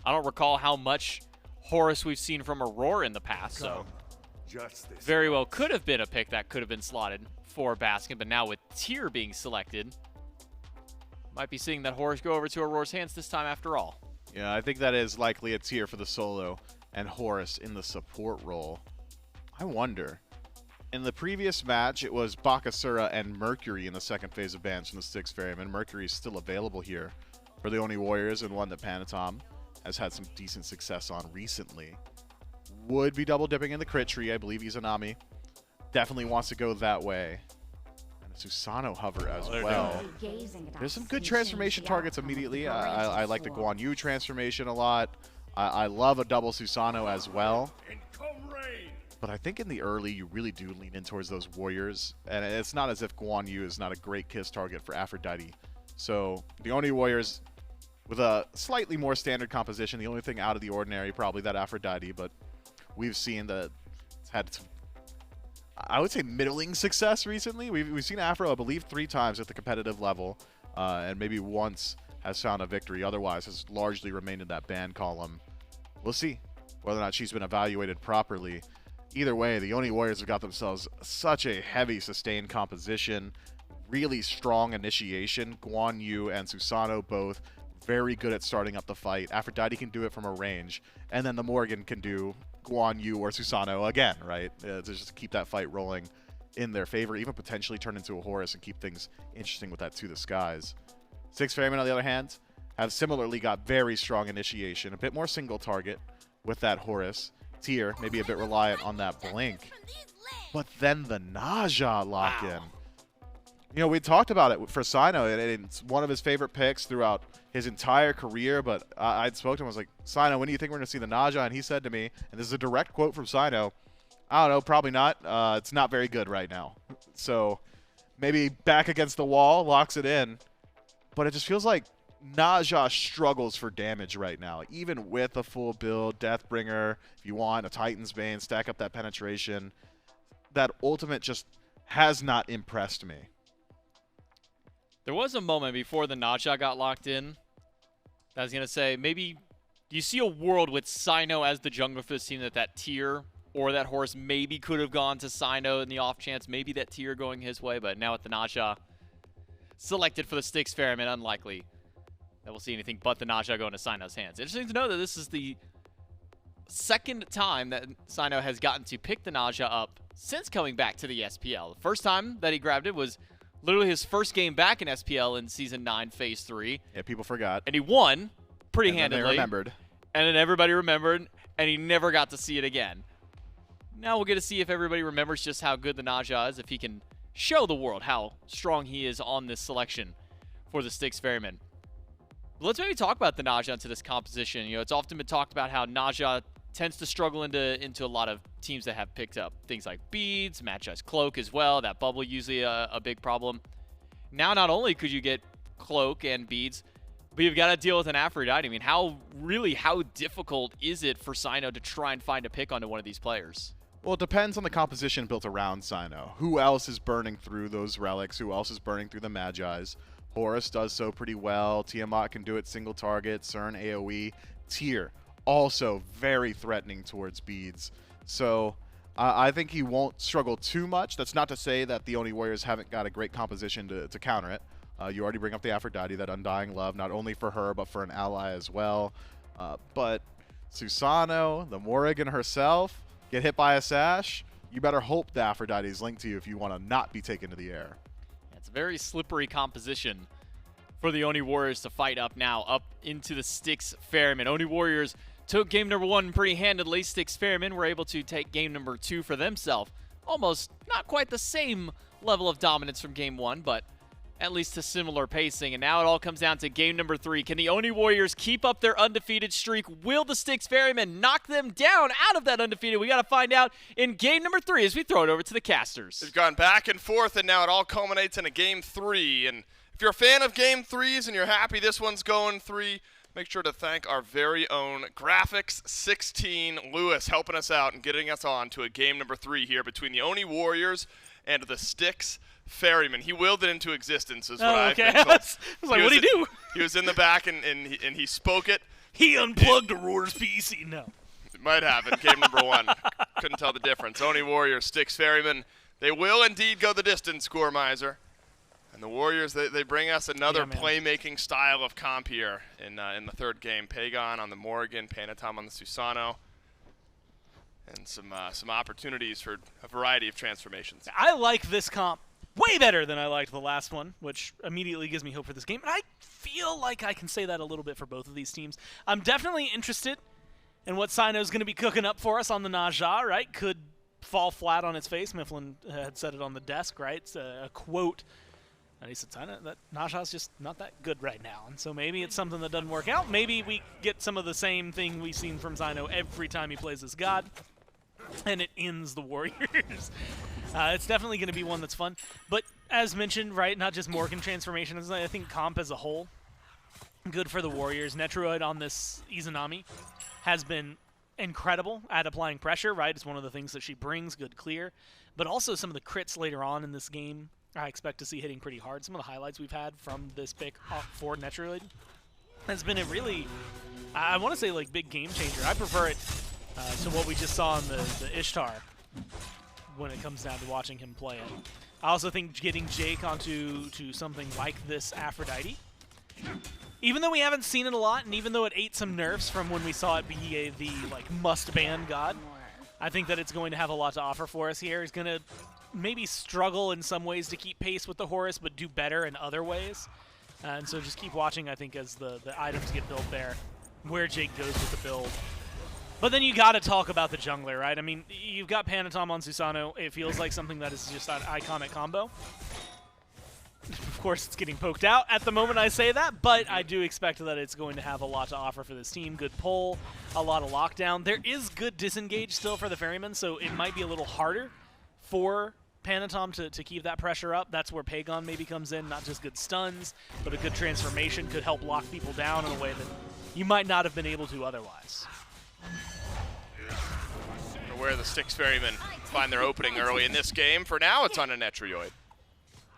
I don't recall how much Horus we've seen from Aror in the past, so very well could have been a pick that could have been slotted for Baskin, but now with Tier being selected, might be seeing that Horus go over to Auror's hands this time after all. Yeah, I think that is likely a Tier for the solo and Horus in the support role. I wonder. In the previous match, it was Bakasura and Mercury in the second phase of bans from the Styx Ferrymen. Mercury is still available here for the Oni Warriors, and one that Panitom has had some decent success on recently. Would be double dipping in the crit tree. I believe Izanami definitely wants to go that way. And a Susano hover as well. There's some good transformation targets immediately. I like the Guan Yu transformation a lot. I love a double Susano as well. But I think in the early, you really do lean in towards those Warriors. And it's not as if Guan Yu is not a great kiss target for Aphrodite. So the Oni Warriors, with a slightly more standard composition, the only thing out of the ordinary, probably that Aphrodite. But we've seen that it's had some, I would say, middling success recently. We've seen Afro, I believe, 3 times at the competitive level. And maybe once has found a victory. Otherwise, has largely remained in that ban column. We'll see whether or not she's been evaluated properly. Either way, the Oni Warriors have got themselves such a heavy sustained composition, really strong initiation. Guan Yu and Susano both very good at starting up the fight. Aphrodite can do it from a range, and then the Morrigan can do Guan Yu or Susano again, right? To just keep that fight rolling in their favor, even potentially turn into a Horus and keep things interesting with that To the Skies. Styx Ferrymen, on the other hand, have similarly got very strong initiation, a bit more single target with that Horus. Tier, maybe a bit reliant on that blink. But then the Naja lock-in. You know, we talked about it for Cyno, and it's one of his favorite picks throughout his entire career, but I'd spoke to him, I was like, Cyno, when do you think we're going to see the Naja? And he said to me, and this is a direct quote from Cyno, I don't know, probably not. It's not very good right now. So maybe back against the wall, locks it in. But it just feels like Naja struggles for damage right now, even with a full build, Deathbringer, if you want, a Titan's Bane, stack up that penetration. That ultimate just has not impressed me. There was a moment before the Naja got locked in that I was going to say, maybe do you see a world with Cyno as the jungler for this team that Tier or that Horus maybe could have gone to Cyno in the off chance, maybe that Tier going his way, but now with the Naja selected for the Styx Ferrymen, unlikely that we'll see anything but the Naja going to Cyno's hands. Interesting to know that this is the second time that Cyno has gotten to pick the Naja up since coming back to the SPL. The first time that he grabbed it was literally his first game back in SPL in Season 9, Phase 3. Yeah, people forgot. And he won pretty and handedly. They remembered. And then everybody remembered, and he never got to see it again. Now we'll get to see if everybody remembers just how good the Naja is, if he can show the world how strong he is on this selection for the Styx Ferrymen. Let's maybe talk about the Naja into this composition. You know, it's often been talked about how Naja tends to struggle into a lot of teams that have picked up things like beads, Magi's Cloak as well. That bubble usually a big problem. Now, not only could you get Cloak and beads, but you've got to deal with an Aphrodite. I mean, how difficult is it for Cyno to try and find a pick onto one of these players? Well, it depends on the composition built around Cyno. Who else is burning through those relics? Who else is burning through the Magi's? Horus does so pretty well. Tiamat can do it single target. Cern AoE. Tyr also very threatening towards beads. So I think he won't struggle too much. That's not to say that the Oni Warriors haven't got a great composition to counter it. You already bring up the Aphrodite, that undying love, not only for her, but for an ally as well. But Susano, the Morrigan herself, get hit by a sash, you better hope the Aphrodite is linked to you if you want to not be taken to the air. It's a very slippery composition for the Oni Warriors to fight up now, up into the Styx Ferrymen. Oni Warriors took game number 1 pretty handedly. Styx Ferrymen were able to take game number 2 for themselves. Almost not quite the same level of dominance from game 1, but at least a similar pacing. And now it all comes down to game number 3. Can the Oni Warriors keep up their undefeated streak? Will the Styx Ferrymen knock them down out of that undefeated? We got to find out in game number 3 as we throw it over to the casters. They've gone back and forth, and now it all culminates in a game 3. And if you're a fan of game 3s and you're happy this one's going 3, make sure to thank our very own Graphics 16 Lewis helping us out and getting us on to a game number 3 here between the Oni Warriors and the Styx Ferryman. He willed it into existence, is what I've been told. I was like, what'd he do? He was in the back and he spoke it. He unplugged Aror's PC. No. It might have in game number 1. Couldn't tell the difference. Oni Warriors, Styx Ferryman. They will indeed go the distance, Score Miser. And the Warriors, they bring us another playmaking style of comp here in the 3rd game. Pegon on the Morrigan, Panitom on the Susano. And some opportunities for a variety of transformations. I like this comp way better than I liked the last one, which immediately gives me hope for this game. And I feel like I can say that a little bit for both of these teams. I'm definitely interested in what Cyno's going to be cooking up for us on the Naja, right? Could fall flat on its face. Mifflin had said it on the desk, right? It's a quote. And he said, Cyno, that Naja's just not that good right now. And so maybe it's something that doesn't work out. Maybe we get some of the same thing we've seen from Cyno every time he plays as God. And it ends the Warriors. It's definitely going to be one that's fun. But as mentioned, right, not just Morrigan transformations, I think comp as a whole, good for the Warriors. Netrioid on this Izanami has been incredible at applying pressure, right? It's one of the things that she brings, good clear. But also some of the crits later on in this game, I expect to see hitting pretty hard. Some of the highlights we've had from this pick for Netrioid has been a really, I want to say, like, big game changer. I prefer it to what we just saw in the Ishtar when it comes down to watching him play it. I also think getting Jake onto something like this Aphrodite, even though we haven't seen it a lot, and even though it ate some nerfs from when we saw it be the like must-ban god, I think that it's going to have a lot to offer for us here. He's going to maybe struggle in some ways to keep pace with the Horus, but do better in other ways. And so just keep watching, I think, as the items get built there, where Jake goes with the build. But then you got to talk about the jungler, right? I mean, you've got Panitom on Susano. It feels like something that is just an iconic combo. Of course, it's getting poked out at the moment I say that, but I do expect that it's going to have a lot to offer for this team. Good pull, a lot of lockdown. There is good disengage still for the Ferrymen, so it might be a little harder for Panitom to keep that pressure up. That's where Pegon maybe comes in. Not just good stuns, but a good transformation could help lock people down in a way that you might not have been able to otherwise. Where the Styx Ferrymen find their opening early in this game. For now, it's on a Netrioid.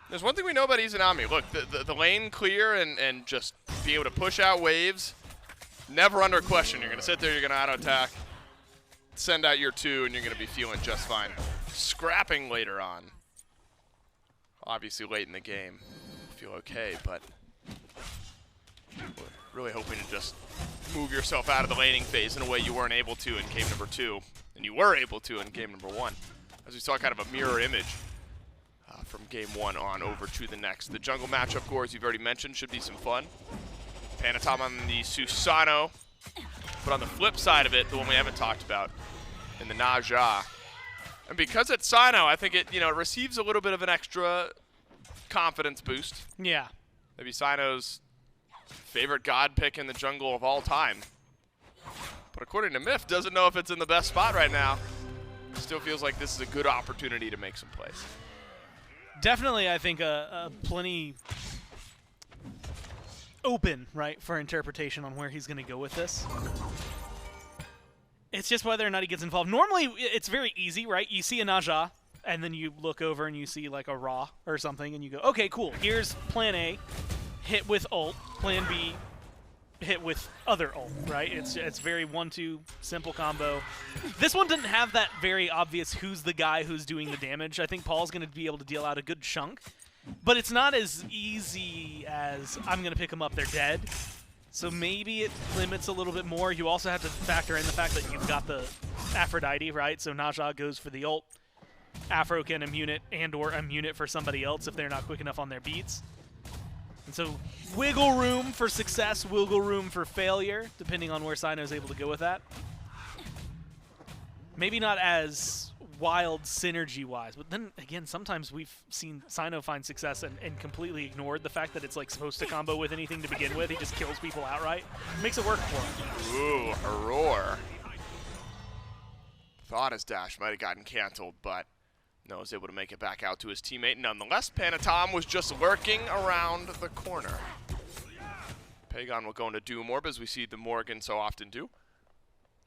There's one thing we know about Izanami. Look, the lane clear and just be able to push out waves, never under question. You're going to sit there, you're going to auto-attack, send out your 2, and you're going to be feeling just fine. Scrapping later on. Obviously late in the game, feel okay, but really hoping to just move yourself out of the laning phase in a way you weren't able to in game number 2, and you were able to in game number 1. As we saw kind of a mirror image from game 1 on over to the next. The jungle matchup, Gore, as you've already mentioned, should be some fun. Panitom on the Susano, but on the flip side of it, the one we haven't talked about, in the Naja. And because it's Cyno, I think it receives a little bit of an extra confidence boost. Yeah. Maybe Cyno's favorite god pick in the jungle of all time. But according to Myth, doesn't know if it's in the best spot right now. Still feels like this is a good opportunity to make some plays. Definitely, I think plenty open, right, for interpretation on where he's going to go with this. It's just whether or not he gets involved. Normally, it's very easy, right? You see a Naja, and then you look over and you see like a Ra or something, and you go, okay, cool. Here's plan A, hit with ult. Plan B, hit with other ult, right? It's very 1-2 simple combo. This one didn't have that very obvious who's the guy who's doing the damage. I think Paul's going to be able to deal out a good chunk, but it's not as easy as I'm going to pick them up, they're dead. So maybe it limits a little bit more. You also have to factor in the fact that you've got the Aphrodite, right? So Naja goes for the ult. Afro can immune it and or immune it for somebody else if they're not quick enough on their beats. And so wiggle room for success, wiggle room for failure, depending on where Cyno is able to go with that. Maybe not as wild synergy-wise, but then again, sometimes we've seen Cyno find success and completely ignored the fact that it's like supposed to combo with anything to begin with. He just kills people outright. Makes it work for him. Ooh, Aror. Thought his dash might have gotten canceled, but no, was able to make it back out to his teammate. Nonetheless, Panitom was just lurking around the corner. Pegon will go into Doom Orb, as we see the Morrigan so often do.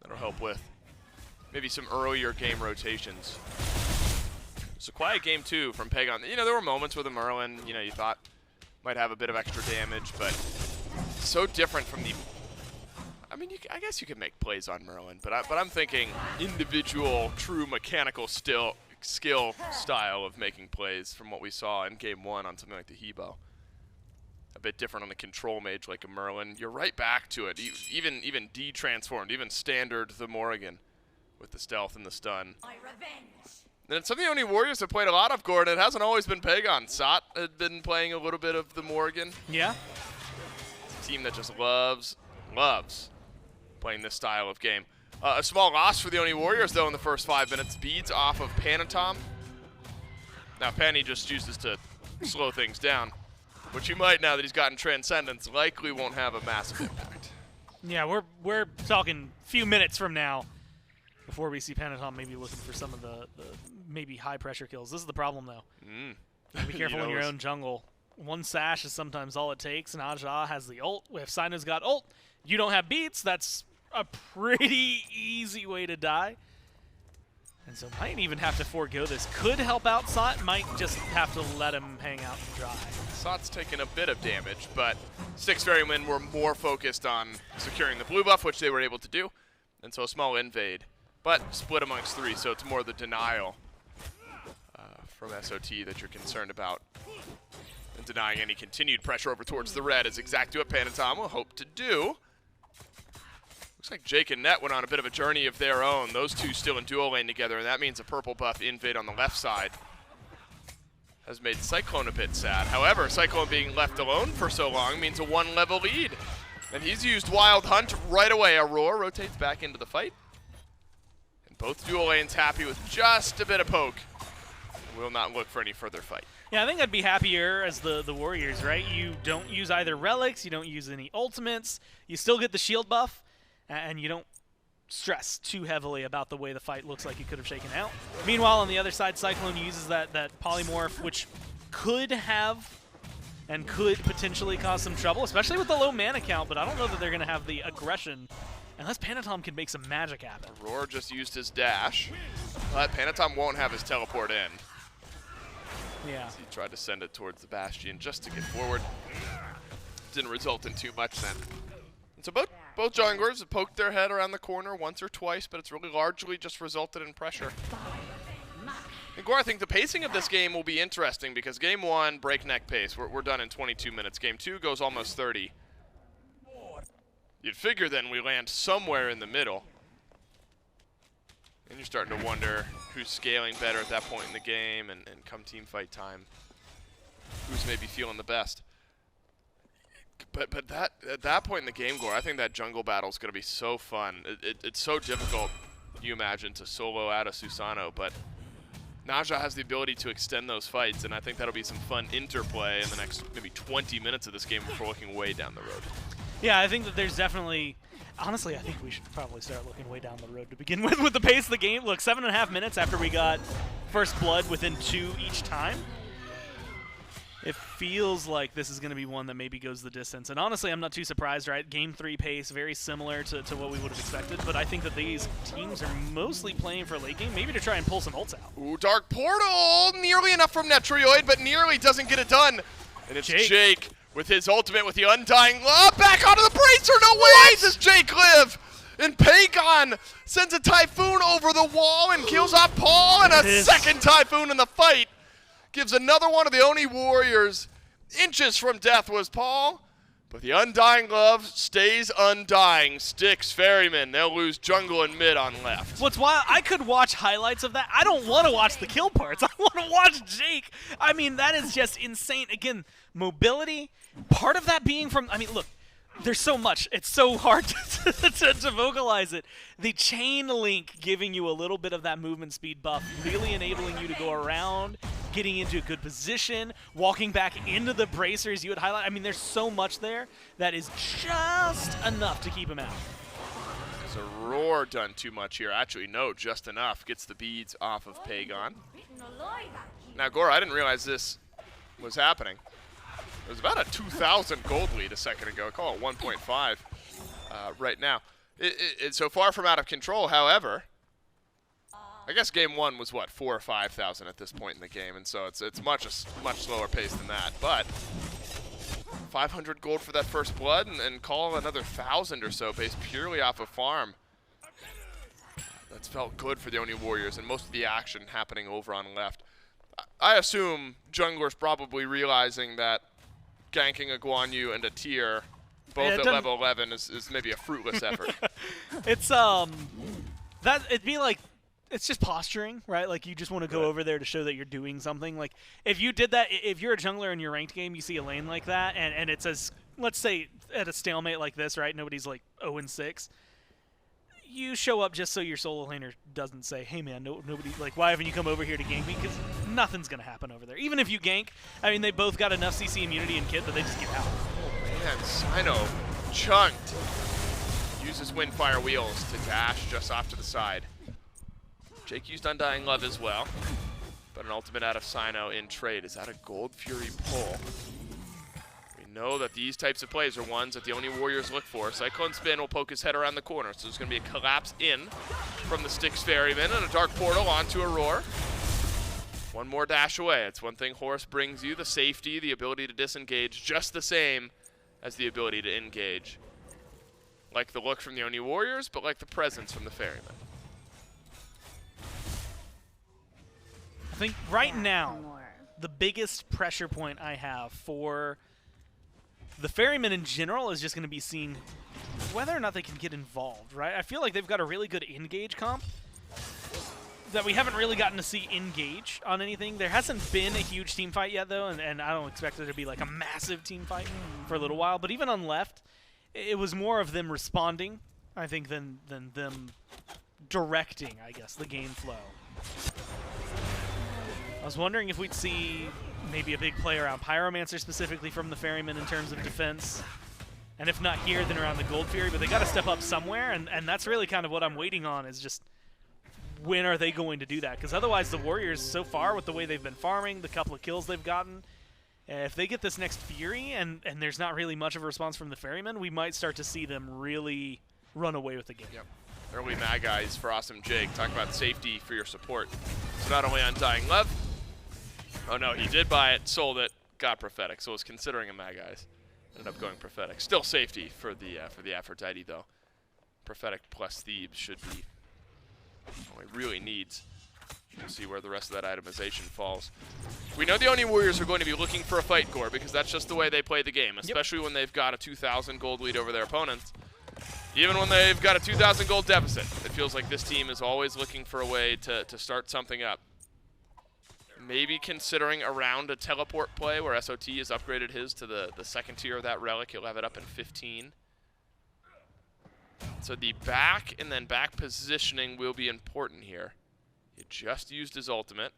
That'll help with maybe some earlier game rotations. It's a quiet game, too, from Pegon. You know, there were moments where the Merlin, you know, you thought might have a bit of extra damage, but so different from the... I mean, I guess you could make plays on Merlin, but I'm thinking individual, true mechanical skill style of making plays from what we saw in Game 1 on something like the Hebo. A bit different on the control mage like a Merlin. You're right back to it, even de-transformed, even standard the Morrigan with the stealth and the stun. And it's something the Oni Warriors have played a lot of, Gordon. It hasn't always been Pegon. Sot had been playing a little bit of the Morrigan. Yeah. It's a team that just loves playing this style of game. A small loss for the Oni Warriors, though, in the first 5 minutes. Beads off of Panitom. Now, Panny just chooses to slow things down, which he might now that he's gotten Transcendence. Likely won't have a massive impact. Yeah, we're talking a few minutes from now before we see Panitom maybe looking for some of the maybe high-pressure kills. This is the problem, though. Be careful in your own jungle. One sash is sometimes all it takes, and Naja has the ult. If Cyno's got ult, you don't have beats, that's a pretty easy way to die. And so might even have to forego this. Could help out Sot, might just have to let him hang out and dry. Sot's taken a bit of damage, but Styx Ferrymen were more focused on securing the blue buff, which they were able to do. And so a small invade, but split amongst 3, so it's more the denial from SOT that you're concerned about. And denying any continued pressure over towards the red is exactly what Panitom will hope to do. Looks like Jake and Net went on a bit of a journey of their own. Those two still in duo lane together, and that means a purple buff invade on the left side has made Cyclone a bit sad. However, Cyclone being left alone for so long means a 1-level lead. And he's used Wild Hunt right away. Aror rotates back into the fight. And both duo lanes happy with just a bit of poke. Will not look for any further fight. Yeah, I think I'd be happier as the Warriors, right? You don't use either relics, you don't use any ultimates, you still get the shield buff, and you don't stress too heavily about the way the fight looks like it could have shaken out. Meanwhile, on the other side, Cyclone uses that polymorph, which could have and could potentially cause some trouble, especially with the low mana count, but I don't know that they're going to have the aggression unless Panitom can make some magic happen. Aror just used his dash, but Panitom won't have his teleport in. Yeah. He tried to send it towards the Bastion just to get forward. Didn't result in too much then. And so both junglers have poked their head around the corner once or twice, but it's really largely just resulted in pressure. And Guan, I think the pacing of this game will be interesting because Game 1, breakneck pace. We're done in 22 minutes. Game 2 goes almost 30. You'd figure then we land somewhere in the middle. And you're starting to wonder who's scaling better at that point in the game, and come team fight time, who's maybe feeling the best. But at that point in the game, Gore, I think that jungle battle is going to be so fun. It's so difficult, you imagine, to solo out a Susano, but Naja has the ability to extend those fights, and I think that'll be some fun interplay in the next maybe 20 minutes of this game before looking way down the road. Yeah, I think that there's definitely... Honestly, I think we should probably start looking way down the road to begin with the pace of the game. Look, 7.5 minutes after we got first blood within 2 each time. It feels like this is going to be one that maybe goes the distance. And honestly, I'm not too surprised, right? Game 3 pace, very similar to what we would have expected. But I think that these teams are mostly playing for late game, maybe to try and pull some ults out. Ooh, Dark Portal! Nearly enough from Netrioid, but nearly doesn't get it done. And it's Jake with his ultimate with the Undying Love. Back onto the Bracer! No way does Jake live! And Pegon sends a Typhoon over the wall and kills off Paul, and a second Typhoon in the fight. Gives another one of the Oni Warriors. Inches from death was Paul, but the Undying Love stays undying. Styx Ferrymen, they'll lose jungle and mid on left. What's wild, I could watch highlights of that. I don't want to watch the kill parts. I want to watch Jake. I mean, that is just insane. Again, mobility, part of that being from, I mean, look, there's so much. It's so hard to vocalize it. The chain link giving you a little bit of that movement speed buff, really enabling you to go around, getting into a good position, walking back into the bracers you would highlight. I mean, there's so much there that is just enough to keep him out. Has Aror done too much here? Actually, no, just enough. Gets the beads off of Pegon. Now, Gora, I didn't realize this was happening. It was about a 2,000 gold lead a second ago. Call it 1.5 right now. It's so far from out of control, however. I guess game 1 was, what, 4,000 or 5,000 at this point in the game, and so it's much slower pace than that. But 500 gold for that first blood, and call another 1,000 or so based purely off of farm. That's felt good for the Oni Warriors, and most of the action happening over on left. I assume jungler's probably realizing that ganking a Guan Yu and a tier, both at level 11, is maybe a fruitless effort. It's it'd be like, it's just posturing, right? Like, you just want to go over there to show that you're doing something. Like, if you did that, if you're a jungler in your ranked game, you see a lane like that, and it says, let's say at a stalemate like this, right? Nobody's like 0-6. You show up just so your solo laner doesn't say, hey man, nobody, like, why haven't you come over here to gank me? Because nothing's going to happen over there. Even if you gank, I mean, they both got enough CC immunity and kit that they just get out. Man, Cyno chunked. Uses Windfire Wheels to dash just off to the side. Jake used Undying Love as well, but an ultimate out of Cyno in trade. Is that a Gold Fury pull? We know that these types of plays are ones that the Oni Warriors look for. CycloneSpin will poke his head around the corner, so there's going to be a collapse in from the Styx Ferrymen and a Dark Portal onto Aror. One more dash away. It's one thing Horus brings you, the safety, the ability to disengage, just the same as the ability to engage. Like the look from the Oni Warriors, but like the presence from the Ferrymen. I think right now, the biggest pressure point I have for the Ferrymen in general is just going to be seeing whether or not they can get involved, right? I feel like they've got a really good engage comp that we haven't really gotten to see engage on anything. There hasn't been a huge team fight yet, though, and I don't expect it to be like a massive team fight for a little while. But even on left, it was more of them responding, I think, than them directing, I guess, the game flow. I was wondering if we'd see maybe a big play around Pyromancer specifically from the Ferrymen in terms of defense. And if not here, then around the Gold Fury. But they got to step up somewhere, and that's really kind of what I'm waiting on, is just when are they going to do that? Because otherwise the Warriors, so far, with the way they've been farming, the couple of kills they've gotten, if they get this next Fury and there's not really much of a response from the Ferrymen, we might start to see them really run away with the game. Yep. Early Magi's for Awesome Jake. Talk about safety for your support. So not only Undying Love. Oh no, he did buy it, sold it, got Prophetic, so was considering a Magi's. Ended up going Prophetic. Still safety for the Aphrodite though. Prophetic plus Thebes should be all he really needs. We'll see where the rest of that itemization falls. We know the Oni Warriors are going to be looking for a fight, Gore, because that's just the way they play the game, especially when they've got a 2,000 gold lead over their opponents. Even when they've got a 2,000 gold deficit, it feels like this team is always looking for a way to start something up. Maybe considering around a teleport play where SOT has upgraded his to the second tier of that relic. He'll have it up in 15. So the back and then back positioning will be important here. He just used his ultimate.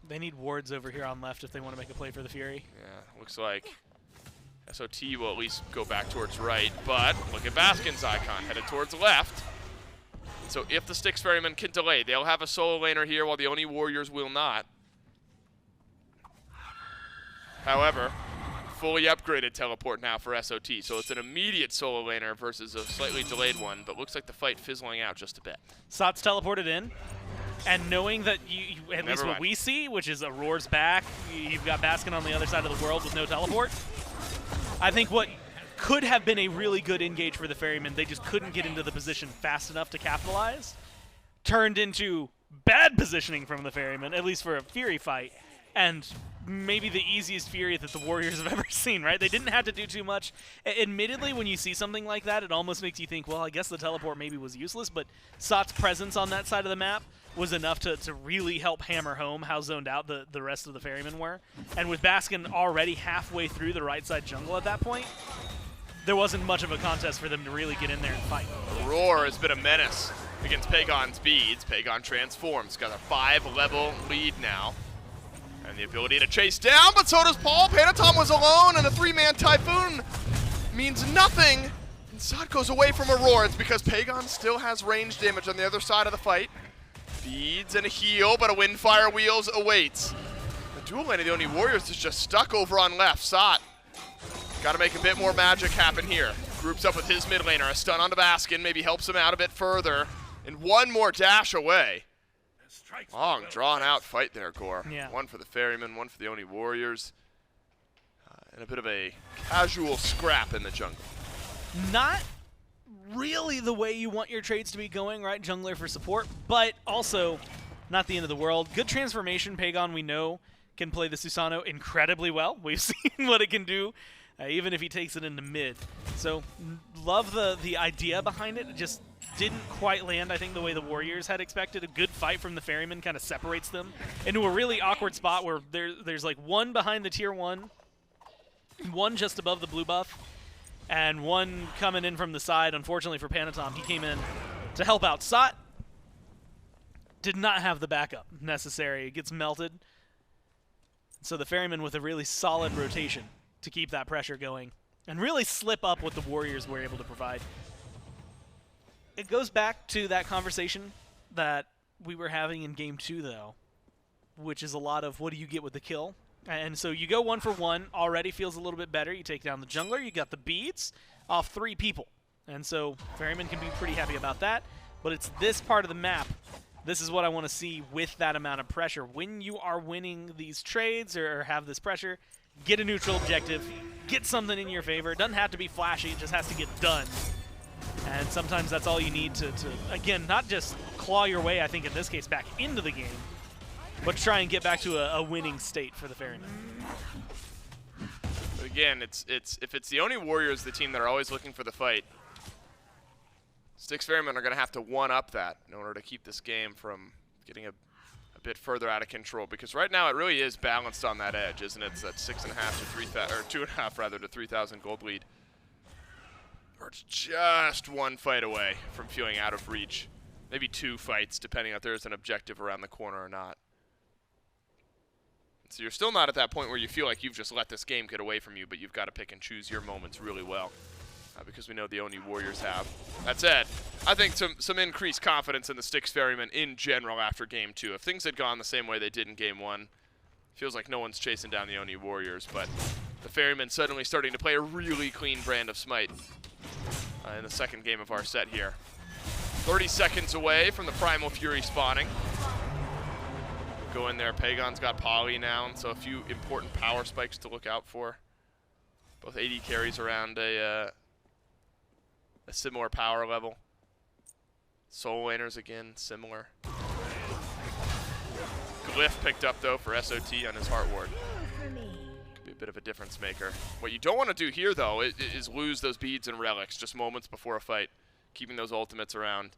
They need wards over here on left if they want to make a play for the Fury. Yeah, looks like SOT will at least go back towards right, but look at Baskin's icon, headed towards left. So if the Styx Ferrymen can delay, they'll have a solo laner here while the Oni Warriors will not. However, fully upgraded teleport now for SOT, so it's an immediate solo laner versus a slightly delayed one, but looks like the fight fizzling out just a bit. Sot's teleported in, and knowing that you at least what we see, which is Aror's back, you've got Baskin on the other side of the world with no teleport. I think what could have been a really good engage for the Ferrymen, they just couldn't get into the position fast enough to capitalize, turned into bad positioning from the Ferrymen, at least for a Fury fight, and maybe the easiest Fury that the Warriors have ever seen, right? They didn't have to do too much. Admittedly, when you see something like that, it almost makes you think, well, I guess the teleport maybe was useless, but Sot's presence on that side of the map was enough to really help hammer home how zoned out the rest of the Ferrymen were. And with Baskin already halfway through the right side jungle at that point, there wasn't much of a contest for them to really get in there and fight. Aror has been a menace against Pegon's beads. Pegon transforms, got a 5-level lead now. And the ability to chase down, but so does Paul. Panitom was alone, and a 3-man Typhoon means nothing. And Sot goes away from Aror. It's because Pegon still has range damage on the other side of the fight. Beads and a heal, but a Windfire Wheels awaits. The dual lane of the Oni Warriors is just stuck over on left. Sot got to make a bit more magic happen here. Groups up with his mid laner. A stun onto Baskin, maybe helps him out a bit further. And one more dash away. Long, drawn-out fight there, Gore. Yeah. One for the Ferrymen, one for the Oni Warriors. And a bit of a casual scrap in the jungle. Not really the way you want your trades to be going, right? Jungler for support, but also not the end of the world. Good transformation. Pegon, we know, can play the Susano incredibly well. We've seen what it can do, even if he takes it into mid. So love the idea behind it. It just didn't quite land, I think, the way the Warriors had expected. A good fight from the Ferrymen kind of separates them into a really awkward spot where there's like one behind the tier 1, one just above the blue buff, and one coming in from the side. Unfortunately for Panitom, he came in to help out. Sot did not have the backup necessary. It gets melted. So the Ferrymen with a really solid rotation to keep that pressure going and really slip up what the Warriors were able to provide. It goes back to that conversation that we were having in Game 2, though, which is a lot of what do you get with the kill. And so you go 1 for 1, already feels a little bit better. You take down the jungler, you got the beads off 3 people. And so Ferrymen can be pretty happy about that. But it's this part of the map. This is what I want to see with that amount of pressure. When you are winning these trades or have this pressure, get a neutral objective, get something in your favor. It doesn't have to be flashy, it just has to get done. And sometimes that's all you need to again, not just claw your way, I think in this case, back into the game, but try and get back to a winning state for the Ferrymen. But again, if it's the Oni Warriors, the team that are always looking for the fight, Styx Ferrymen are going to have to one-up that in order to keep this game from getting a bit further out of control. Because right now it really is balanced on that edge, isn't it? It's that 6.5 to 3,000, or 2.5 rather, to 3,000 gold lead. Or it's just one fight away from feeling out of reach. Maybe 2 fights, depending on if there's an objective around the corner or not. So you're still not at that point where you feel like you've just let this game get away from you, but you've got to pick and choose your moments really well. Because we know the Oni Warriors have. That said, I think some increased confidence in the Styx Ferrymen in general after Game 2. If things had gone the same way they did in Game 1, feels like no one's chasing down the Oni Warriors, but the Ferrymen suddenly starting to play a really clean brand of SMITE in the second game of our set here. 30 seconds away from the Primal Fury spawning. Go in there. Pegon's got Poly now, and so a few important power spikes to look out for. Both AD carries around a similar power level. Soul laners again, similar. Glyph picked up though for SOT on his Heart Ward. Could be a bit of a difference maker. What you don't want to do here though is lose those beads and relics just moments before a fight. Keeping those ultimates around.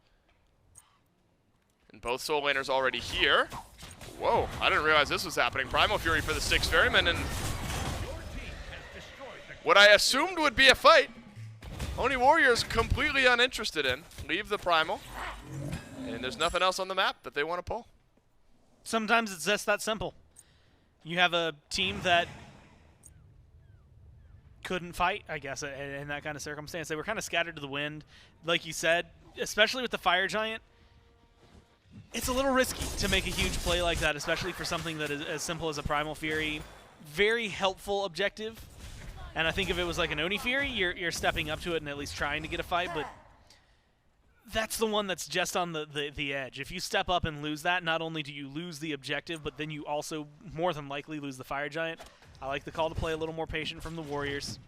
And both soul laners already here. Whoa, I didn't realize this was happening. Primal Fury for the Styx Ferrymen, and what I assumed would be a fight, Oni Warriors completely uninterested in. Leave the Primal, and there's nothing else on the map that they want to pull. Sometimes it's just that simple. You have a team that couldn't fight, I guess, in that kind of circumstance. They were kind of scattered to the wind. Like you said, especially with the Fire Giant, it's a little risky to make a huge play like that, especially for something that is as simple as a Primal Fury. Very helpful objective. And I think if it was like an Oni Fury, you're stepping up to it and at least trying to get a fight, but that's the one that's just on the edge. If you step up and lose that, not only do you lose the objective, but then you also more than likely lose the Fire Giant. I like the call to play a little more patient from the Warriors.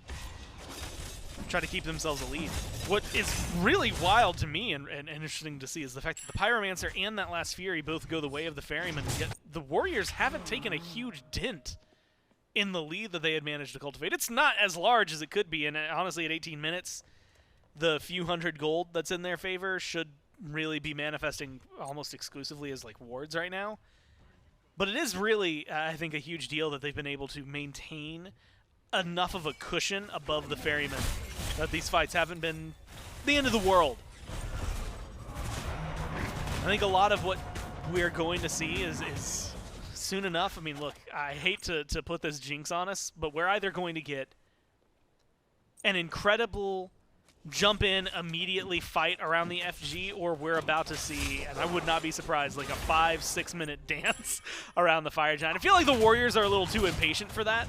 Try to keep themselves a lead. What is really wild to me and interesting to see is the fact that the Pyromancer and that last Fury both go the way of the Ferryman, yet the Warriors haven't taken a huge dent in the lead that they had managed to cultivate. It's not as large as it could be, and honestly at 18 minutes, the few hundred gold that's in their favor should really be manifesting almost exclusively as like wards right now. But it is really, I think, a huge deal that they've been able to maintain enough of a cushion above the Ferrymen that these fights haven't been the end of the world. I think a lot of what we're going to see is soon enough. I mean, look, I hate to put this jinx on us, but we're either going to get an incredible jump in, immediately fight around the FG, or we're about to see, and I would not be surprised, like a 5-6 minute dance around the Fire Giant. I feel like the Warriors are a little too impatient for that.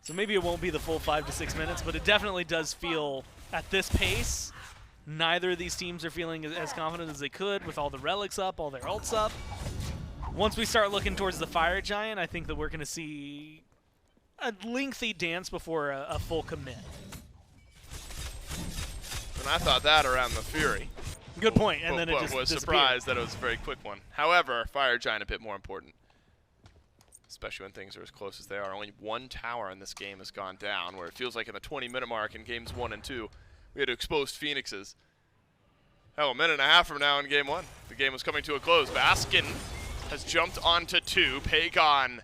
So maybe it won't be the full 5 to 6 minutes, but it definitely does feel, at this pace, neither of these teams are feeling as confident as they could with all the relics up, all their ults up. Once we start looking towards the Fire Giant, I think that we're going to see a lengthy dance before a full commit. And I thought that around the Fury. Good point, and then it was just surprised that it was a very quick one. However, Fire Giant a bit more important, especially when things are as close as they are. Only one tower in this game has gone down, where it feels like in the 20-minute mark in games 1 and 2, we had exposed Phoenixes. Hell, a minute and a half from now in game 1, the game was coming to a close. Baskin has jumped onto 2. Pegon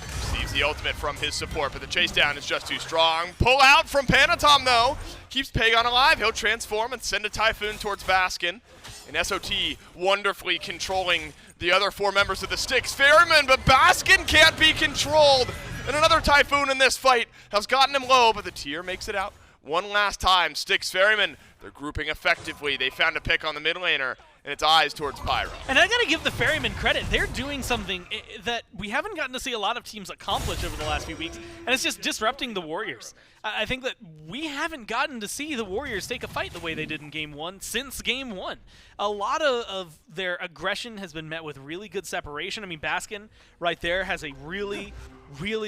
receives the ultimate from his support, but the chase down is just too strong. Pull out from Panitom, though. Keeps Pegon alive. He'll transform and send a Typhoon towards Baskin. And SOT wonderfully controlling the other 4 members of the Styx Ferrymen, but Baskin can't be controlled. And another Typhoon in this fight has gotten him low, but the tier makes it out one last time. Styx Ferrymen, they're grouping effectively. They found a pick on the mid laner, and it's eyes towards Pyro. And I gotta give the Ferrymen credit. They're doing something that we haven't gotten to see a lot of teams accomplish over the last few weeks, and it's just disrupting the Warriors. I think that we haven't gotten to see the Warriors take a fight the way they did in Game 1 since Game 1. A lot of their aggression has been met with really good separation. I mean, Baskin right there has a really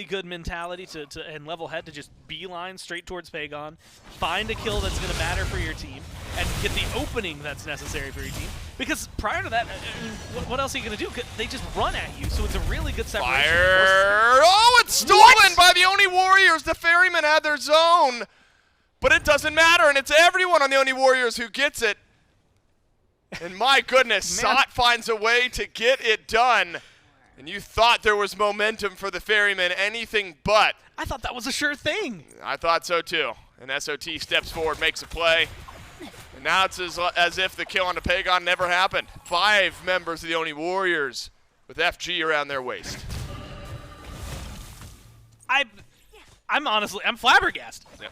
good mentality and level head to just beeline straight towards Pegon, find a kill that's going to matter for your team, and get the opening that's necessary for your team. Because prior to that, I mean, what else are you going to do? They just run at you, so it's a really good separation. Fire! Oh, it's stolen by the Oni Warriors. The Ferrymen had their zone, but it doesn't matter, and it's everyone on the Oni Warriors who gets it. And my goodness, Sot finds a way to get it done. And you thought there was momentum for the Ferrymen, anything but. I thought that was a sure thing. I thought so too. And SOT steps forward, makes a play. And now it's as if the kill on the Pegon never happened. 5 members of the Oni Warriors with FG around their waist. I'm honestly flabbergasted. Yeah.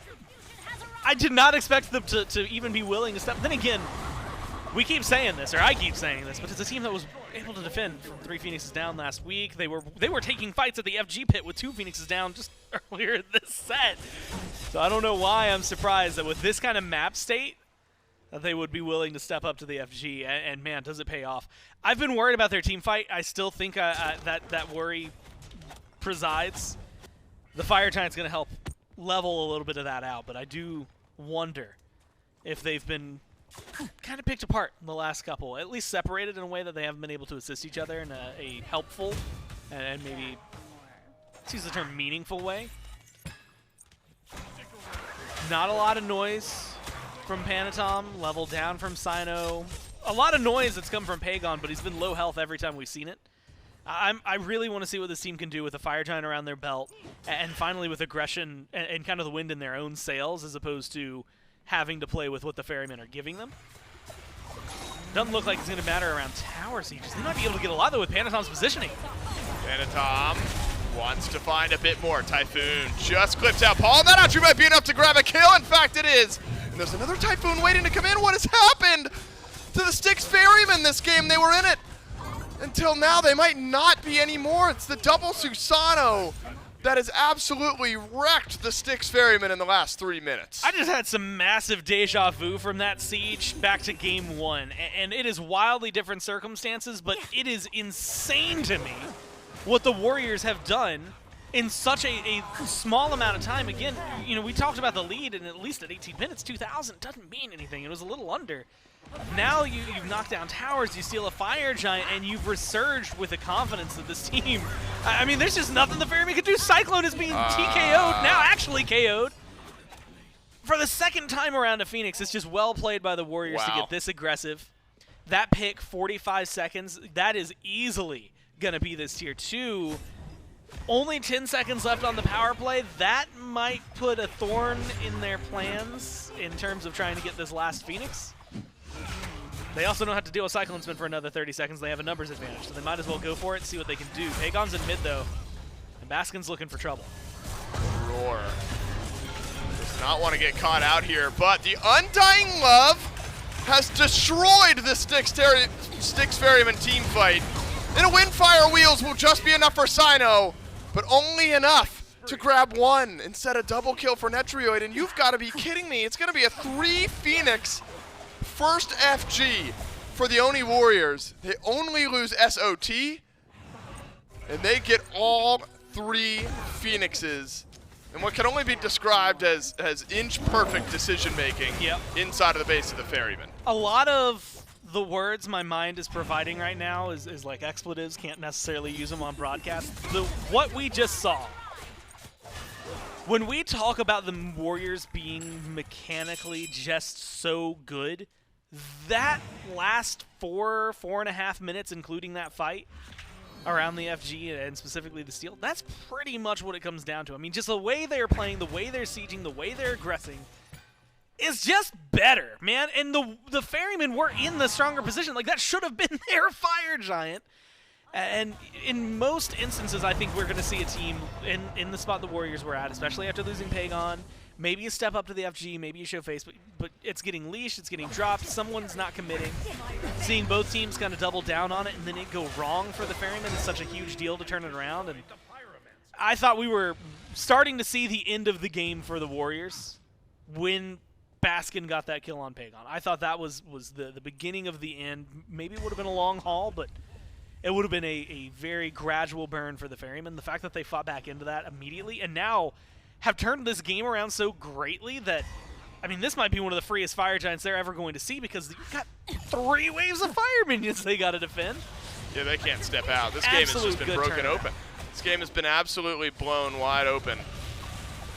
I did not expect them to even be willing to step. Then again, we keep saying this, or I keep saying this, but it's a team that was able to defend from 3 Phoenixes down last week. They were taking fights at the FG pit with 2 Phoenixes down just earlier this set. So I don't know why I'm surprised that with this kind of map state that they would be willing to step up to the FG, and man, does it pay off. I've been worried about their team fight. I still think that worry presides. The Fire Giant's going to help level a little bit of that out, but I do wonder if they've been kind of picked apart in the last couple, at least separated in a way that they haven't been able to assist each other in a helpful and maybe, let's use the term, meaningful way. Not a lot of noise from Panitom, level down from Cyno. A lot of noise that's come from Pegon, but he's been low health every time we've seen it. I really want to see what this team can do with a Fire Giant around their belt, and finally with aggression and kind of the wind in their own sails, as opposed to having to play with what the Ferrymen are giving them. Doesn't look like it's going to matter around tower sieges. They might be able to get a lot, though, with Panitom's positioning. Panitom Wants to find a bit more. Typhoon just clips out Paul. That actually might be enough to grab a kill. In fact, it is. And there's another Typhoon waiting to come in. What has happened to the Styx Ferrymen this game? They were in it until now. They might not be anymore. It's the double Susano that has absolutely wrecked the Styx Ferrymen in the last 3 minutes. I just had some massive deja vu from that siege back to game 1, and it is wildly different circumstances, but it is insane to me what the Warriors have done in such a small amount of time. Again, you know, we talked about the lead, and at least at 18 minutes, 2,000 doesn't mean anything. It was a little under. Now you've knocked down towers, you steal a fire giant, and you've resurged with the confidence of this team. I mean, there's just nothing the Ferrymen could do. Cyclone is being TKO'd, now actually KO'd. For the second time around to Phoenix, it's just well played by the Warriors to get this aggressive. That pick, 45 seconds, that is easily going to be this tier 2. Only 10 seconds left on the power play. That might put a thorn in their plans in terms of trying to get this last Phoenix. They also don't have to deal with CycloneSpin for another 30 seconds. They have a numbers advantage, so they might as well go for it and see what they can do. Pegon's in mid, though, and Baskin's looking for trouble. Roar does not want to get caught out here, but the Undying Love has destroyed the Styx Ferryman team fight. And a Windfire Wheels will just be enough for Cyno, but only enough to grab one instead of double kill for Netrioid. And you've got to be kidding me. It's going to be a 3 Phoenix first FG for the Oni Warriors. They only lose SOT, and they get all 3 Phoenixes. And what can only be described as inch-perfect decision-making inside of the base of the Ferrymen. A lot of the words my mind is providing right now is like expletives, can't necessarily use them on broadcast. What we just saw, when we talk about the Warriors being mechanically just so good, that last 4.5 minutes, including that fight around the FG and specifically the steal, that's pretty much what it comes down to. I mean, just the way they're playing, the way they're sieging, the way they're aggressing is just better, man. And the Ferrymen were in the stronger position. Like, that should have been their fire giant. And in most instances, I think we're going to see a team in the spot the Warriors were at, especially after losing Pegon. Maybe you step up to the FG, maybe you show face, but it's getting leashed, it's getting dropped, someone's not committing. Seeing both teams kind of double down on it and then it go wrong for the Ferrymen is such a huge deal to turn it around. And I thought we were starting to see the end of the game for the Warriors when Baskin got that kill on Pegon. I thought that was the beginning of the end. Maybe it would have been a long haul, but it would have been a very gradual burn for the Ferrymen. The fact that they fought back into that immediately and now have turned this game around so greatly that, I mean, this might be one of the freest fire giants they're ever going to see because you've got 3 waves of fire minions they got to defend. Yeah, they can't step out. This game has just been broken open. This game has been absolutely blown wide open.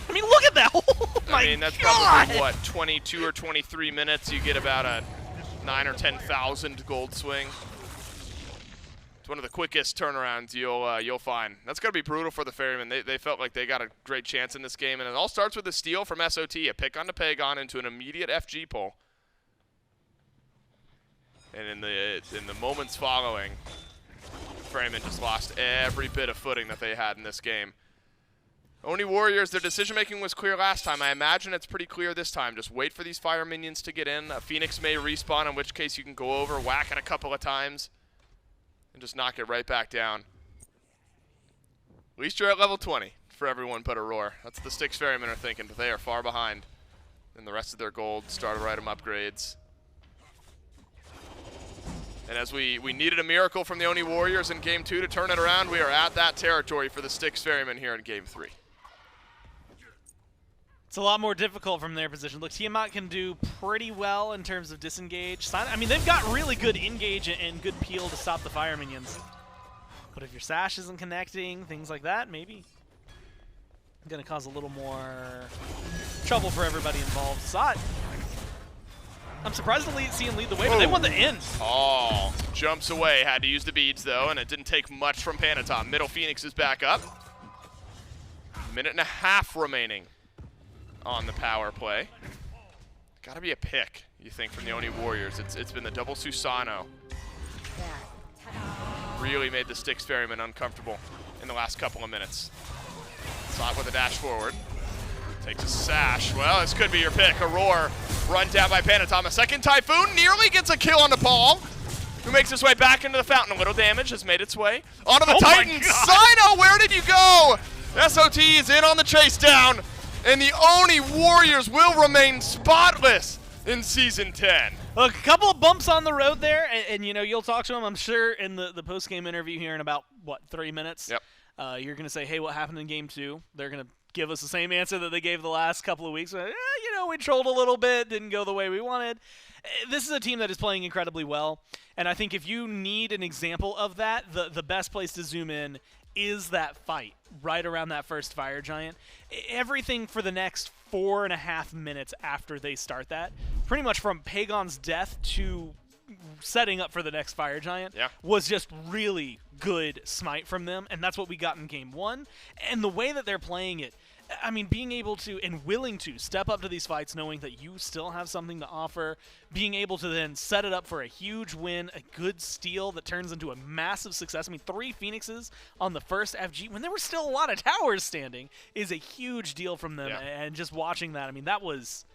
I mean, look at that! Oh my I mean, that's God. probably, what, 22 or 23 minutes, you get about a 9,000 or 10,000 gold swing. It's one of the quickest turnarounds you'll find. That's going to be brutal for the Ferrymen. They felt like they got a great chance in this game, and it all starts with a steal from SOT, a pick on to Pegon into an immediate FG pull. And in the moments following, Ferrymen just lost every bit of footing that they had in this game. Oni Warriors, their decision-making was clear last time. I imagine it's pretty clear this time. Just wait for these fire minions to get in. A Phoenix may respawn, in which case you can go over, whack it a couple of times, and just knock it right back down. At least you're at level 20 for everyone but Aror. That's what the Styx Ferrymen are thinking, but they are far behind in the rest of their gold, starter item upgrades. And as we needed a miracle from the Oni Warriors in Game 2 to turn it around, we are at that territory for the Styx Ferrymen here in Game 3. It's a lot more difficult from their position. Look, Tiamat can do pretty well in terms of disengage. I mean, they've got really good engage and good peel to stop the fire minions. But if your sash isn't connecting, things like that, maybe going to cause a little more trouble for everybody involved. Saw it. I'm surprised to see him lead the way, but they won the end. Oh, jumps away. Had to use the beads, though, and it didn't take much from Panitom. Middle Phoenix is back up. 1.5 minutes remaining on the power play. Gotta be a pick, you think, from the Oni Warriors. It's been the double Susano. Really made the Styx Ferrymen uncomfortable in the last couple of minutes. Slot with a dash forward. Takes a sash. Well, this could be your pick. Aror run down by Panitom. A second Typhoon nearly gets a kill on Nepal, who makes his way back into the fountain. A little damage has made its way onto the Titan. Cyno, where did you go? SOT is in on the chase down, and the Oni Warriors will remain spotless in Season 10. Look, a couple of bumps on the road there, and you know, you'll talk to them, I'm sure, in the post-game interview here in about, what, 3 minutes? Yep. You're going to say, hey, what happened in Game 2? They're going to give us the same answer that they gave the last couple of weeks. You know, we trolled a little bit, didn't go the way we wanted. This is a team that is playing incredibly well, and I think if you need an example of that, the best place to zoom in is that fight right around that first Fire Giant. Everything for the next 4.5 minutes after they start that, pretty much from Pegon's death to setting up for the next Fire Giant, was just really good SMITE from them, and that's what we got in Game 1. And the way that they're playing it, I mean, being able to and willing to step up to these fights knowing that you still have something to offer, being able to then set it up for a huge win, a good steal that turns into a massive success. I mean, 3 Phoenixes on the first FG, when there were still a lot of towers standing, is a huge deal from them. And just watching that, I mean, that was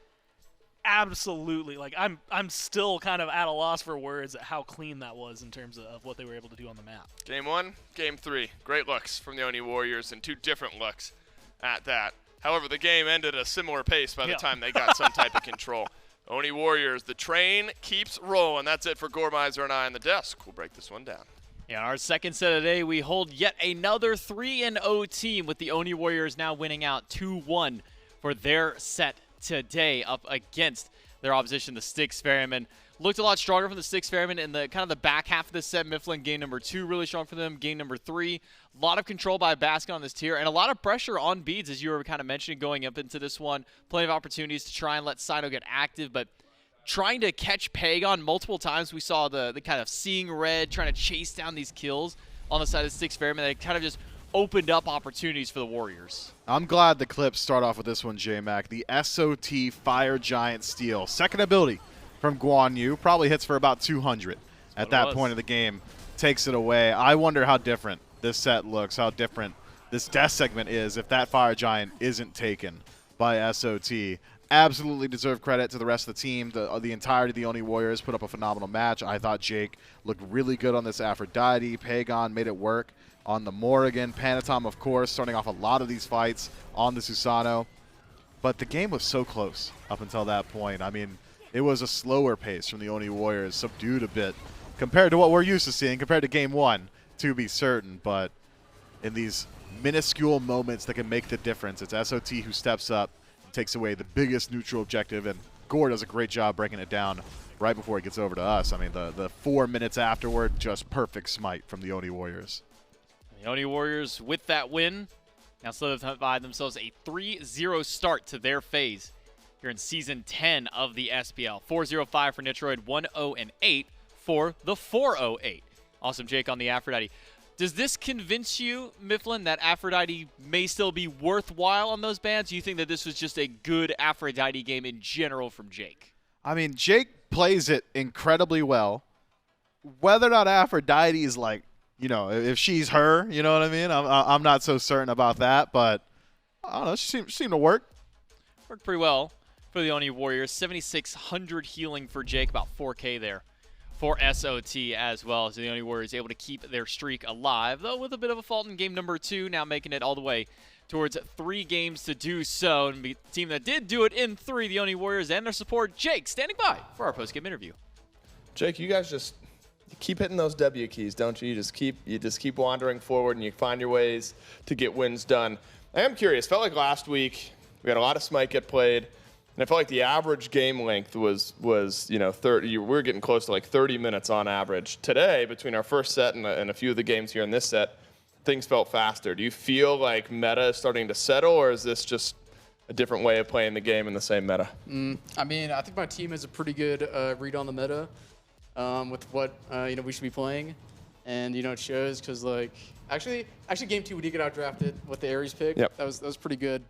absolutely, like, I'm still kind of at a loss for words at how clean that was in terms of what they were able to do on the map. Game 1, Game 3. Great looks from the Oni Warriors, and 2 different looks at that. However, the game ended at a similar pace by the time they got some type of control. Oni Warriors, the train keeps rolling. That's it for Gormizer and I on the desk. We'll break this one down. Yeah, our second set of the day, we hold yet another 3-0 team, with the Oni Warriors now winning out 2-1 for their set today up against their opposition, the Styx Ferrymen. Looked a lot stronger from the Styx Ferrymen in the kind of the back half of the set. Mifflin game number 2 really strong for them. Game number 3, a lot of control by Baskin on this tier, and a lot of pressure on Beads, as you were kind of mentioning going up into this one. Plenty of opportunities to try and let Cyno get active, but trying to catch Pegon multiple times. We saw the kind of seeing red, trying to chase down these kills on the side of the Styx Ferrymen. They kind of just opened up opportunities for the Warriors. I'm glad the clips start off with this one, J-Mac. The SOT Fire Giant steal. Second ability from Guan Yu. Probably hits for about 200 at that point of the game. Takes it away. I wonder how different this set looks, how different this death segment is if that Fire Giant isn't taken by SOT. Absolutely deserve credit to the rest of the team. The entirety of the Oni Warriors put up a phenomenal match. I thought Jake looked really good on this Aphrodite. Pegon made it work on the Morrigan. Panitom, of course, starting off a lot of these fights on the Susano. But the game was so close up until that point. I mean, it was a slower pace from the Oni Warriors, subdued a bit compared to what we're used to seeing, compared to Game 1, to be certain. But in these minuscule moments that can make the difference, it's SOT who steps up, takes away the biggest neutral objective, and Gore does a great job breaking it down right before it gets over to us. I mean, the 4 minutes afterward, just perfect SMITE from the Oni Warriors. The Oni Warriors, with that win, now solidify themselves a 3-0 start to their phase here in Season 10 of the SPL. 4-0-5 for Netrioid, 1-0-8 for the 4-0-8. Awesome, Jake, on the Aphrodite. Does this convince you, Mifflin, that Aphrodite may still be worthwhile on those bans? Do you think that this was just a good Aphrodite game in general from Jake? I mean, Jake plays it incredibly well. Whether or not Aphrodite is like, you know, if she's her, you know what I mean? I'm not so certain about that, but I don't know. She seemed to work. Worked pretty well for the Oni Warriors. 7,600 healing for Jake, about 4K there for SOT as well. So the Oni Warriors able to keep their streak alive, though with a bit of a fault in game number 2, now making it all the way towards 3 games to do so. And the team that did do it in 3, the Oni Warriors and their support, Jake, standing by for our post-game interview. Jake, you guys just keep hitting those W keys, don't you? You just keep wandering forward, and you find your ways to get wins done. I am curious. Felt like last week we had a lot of SMITE get played, and I felt like the average game length was 30. We were getting close to like 30 minutes on average. Today, between our first set and a few of the games here in this set, things felt faster. Do you feel like meta is starting to settle, or is this just a different way of playing the game in the same meta? I mean, I think my team has a pretty good read on the meta. With what we should be playing, and it shows because actually game 2 we did get out drafted with the Ares pick. Yep. That was pretty good,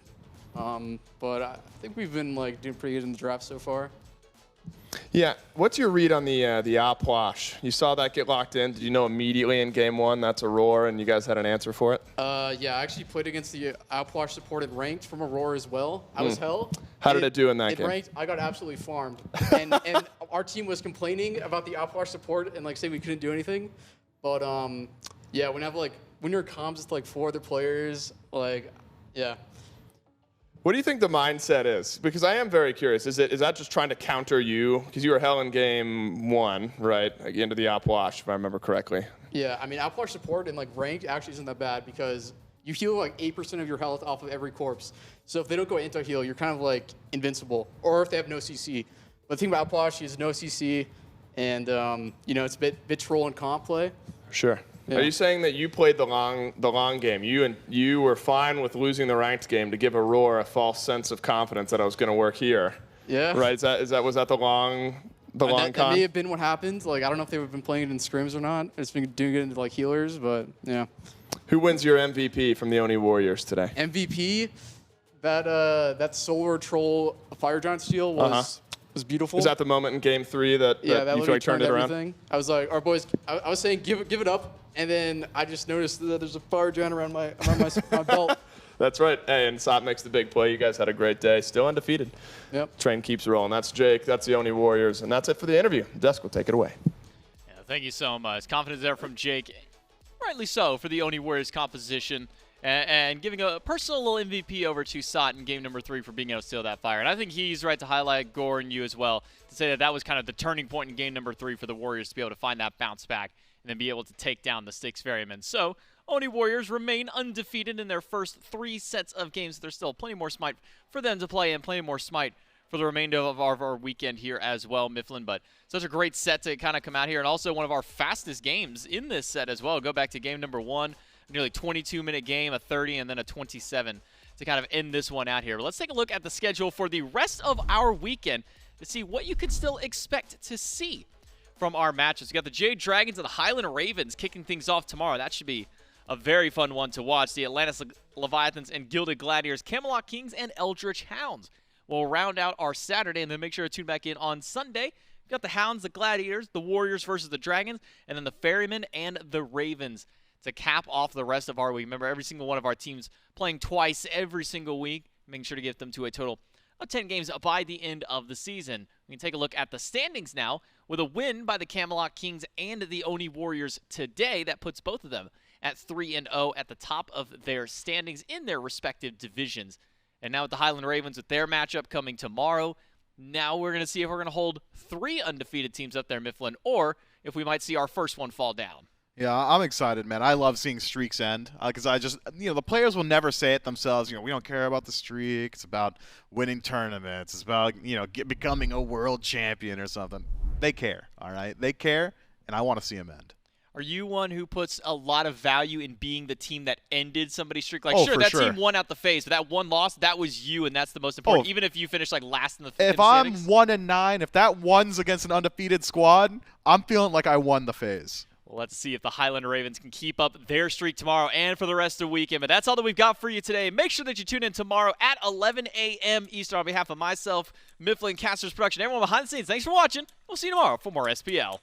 but I think we've been doing pretty good in the draft so far. Yeah. What's your read on the Aphrodite? You saw that get locked in. Did you know immediately in game 1 that's Aror, and you guys had an answer for it? Yeah, I actually played against the Aphrodite supported ranked from Aurora as well. I was hell. How did it do in that game? Ranked, I got absolutely farmed. and our team was complaining about the Aphrodite support and like saying we couldn't do anything. But yeah, when you're comms with like 4 other players, like, yeah. What do you think the mindset is? Because I am very curious. Is that just trying to counter you? Because you were hell in game 1, right? Like into the Aphrodite, if I remember correctly. Yeah, I mean, Aphrodite support in like ranked actually isn't that bad because you heal like 8% of your health off of every corpse. So if they don't go into heal, you're kind of like invincible. Or if they have no CC. But the thing about Aphrodite is no CC, and you know, it's a bit troll and comp play. Sure. Yeah. Are you saying that you played the long game? You were fine with losing the ranked game to give Aurora a false sense of confidence that I was going to work here? Yeah. Right. Was that the long con? That may have been what happened. Like, I don't know if they've been playing it in scrims or not. It's been doing it into like healers, but yeah. Who wins your MVP from the Oni Warriors today? MVP, that SoloOrTroll Fire Giant steal was beautiful. Is that the moment in game 3 that you feel like turned it around? I was like, our boys, I was saying give it up, and then I just noticed that there's a Fire Giant around my belt. That's right. Hey, and Sop makes the big play. You guys had a great day. Still undefeated. Yep. Train keeps rolling. That's Jake. That's the Oni Warriors. And that's it for the interview. Desk will take it away. Yeah, thank you so much. Confidence there from Jake. Rightly so for the Oni Warriors composition. And giving a personal little MVP over to Sot in game number 3 for being able to steal that fire. And I think he's right to highlight Gore and you as well to say that was kind of the turning point in game number 3 for the Warriors to be able to find that bounce back and then be able to take down the Styx Ferrymen. So Oni Warriors remain undefeated in their first 3 sets of games. There's still plenty more Smite for them to play and plenty more Smite for the remainder of our weekend here as well, Mifflin. But such a great set to kind of come out here, and also one of our fastest games in this set as well. Go back to game number 1. Nearly 22-minute game, a 30, and then a 27 to kind of end this one out here. But let's take a look at the schedule for the rest of our weekend to see what you could still expect to see from our matches. We got the Jade Dragons and the Highland Ravens kicking things off tomorrow. That should be a very fun one to watch. The Atlantis Leviathans and Gilded Gladiators, Camelot Kings, and Eldritch Hounds will round out our Saturday, and then make sure to tune back in on Sunday. We got the Hounds, the Gladiators, the Warriors versus the Dragons, and then the Ferrymen and the Ravens to cap off the rest of our week. Remember, every single one of our teams playing twice every single week, making sure to get them to a total of 10 games by the end of the season. We can take a look at the standings now with a win by the Camelot Kings and the Oni Warriors today. That puts both of them at 3-0 at the top of their standings in their respective divisions. And now with the Highland Ravens with their matchup coming tomorrow, now we're going to see if we're going to hold 3 undefeated teams up there, Mifflin, or if we might see our first one fall down. Yeah, I'm excited, man. I love seeing streaks end because I just, the players will never say it themselves. We don't care about the streak. It's about winning tournaments. It's about, becoming a world champion or something. They care, all right? They care, and I want to see them end. Are you one who puts a lot of value in being the team that ended somebody's streak? Like, sure, that team won out the phase, but that one loss, that was you, and that's the most important. Even if you finish last in the If I'm 1-9, if that one's against an undefeated squad, I'm feeling like I won the phase. Well, let's see if the Highland Ravens can keep up their streak tomorrow and for the rest of the weekend. But that's all that we've got for you today. Make sure that you tune in tomorrow at 11 a.m. Eastern. On behalf of myself, Mifflin, Casters Production, everyone behind the scenes, thanks for watching. We'll see you tomorrow for more SPL.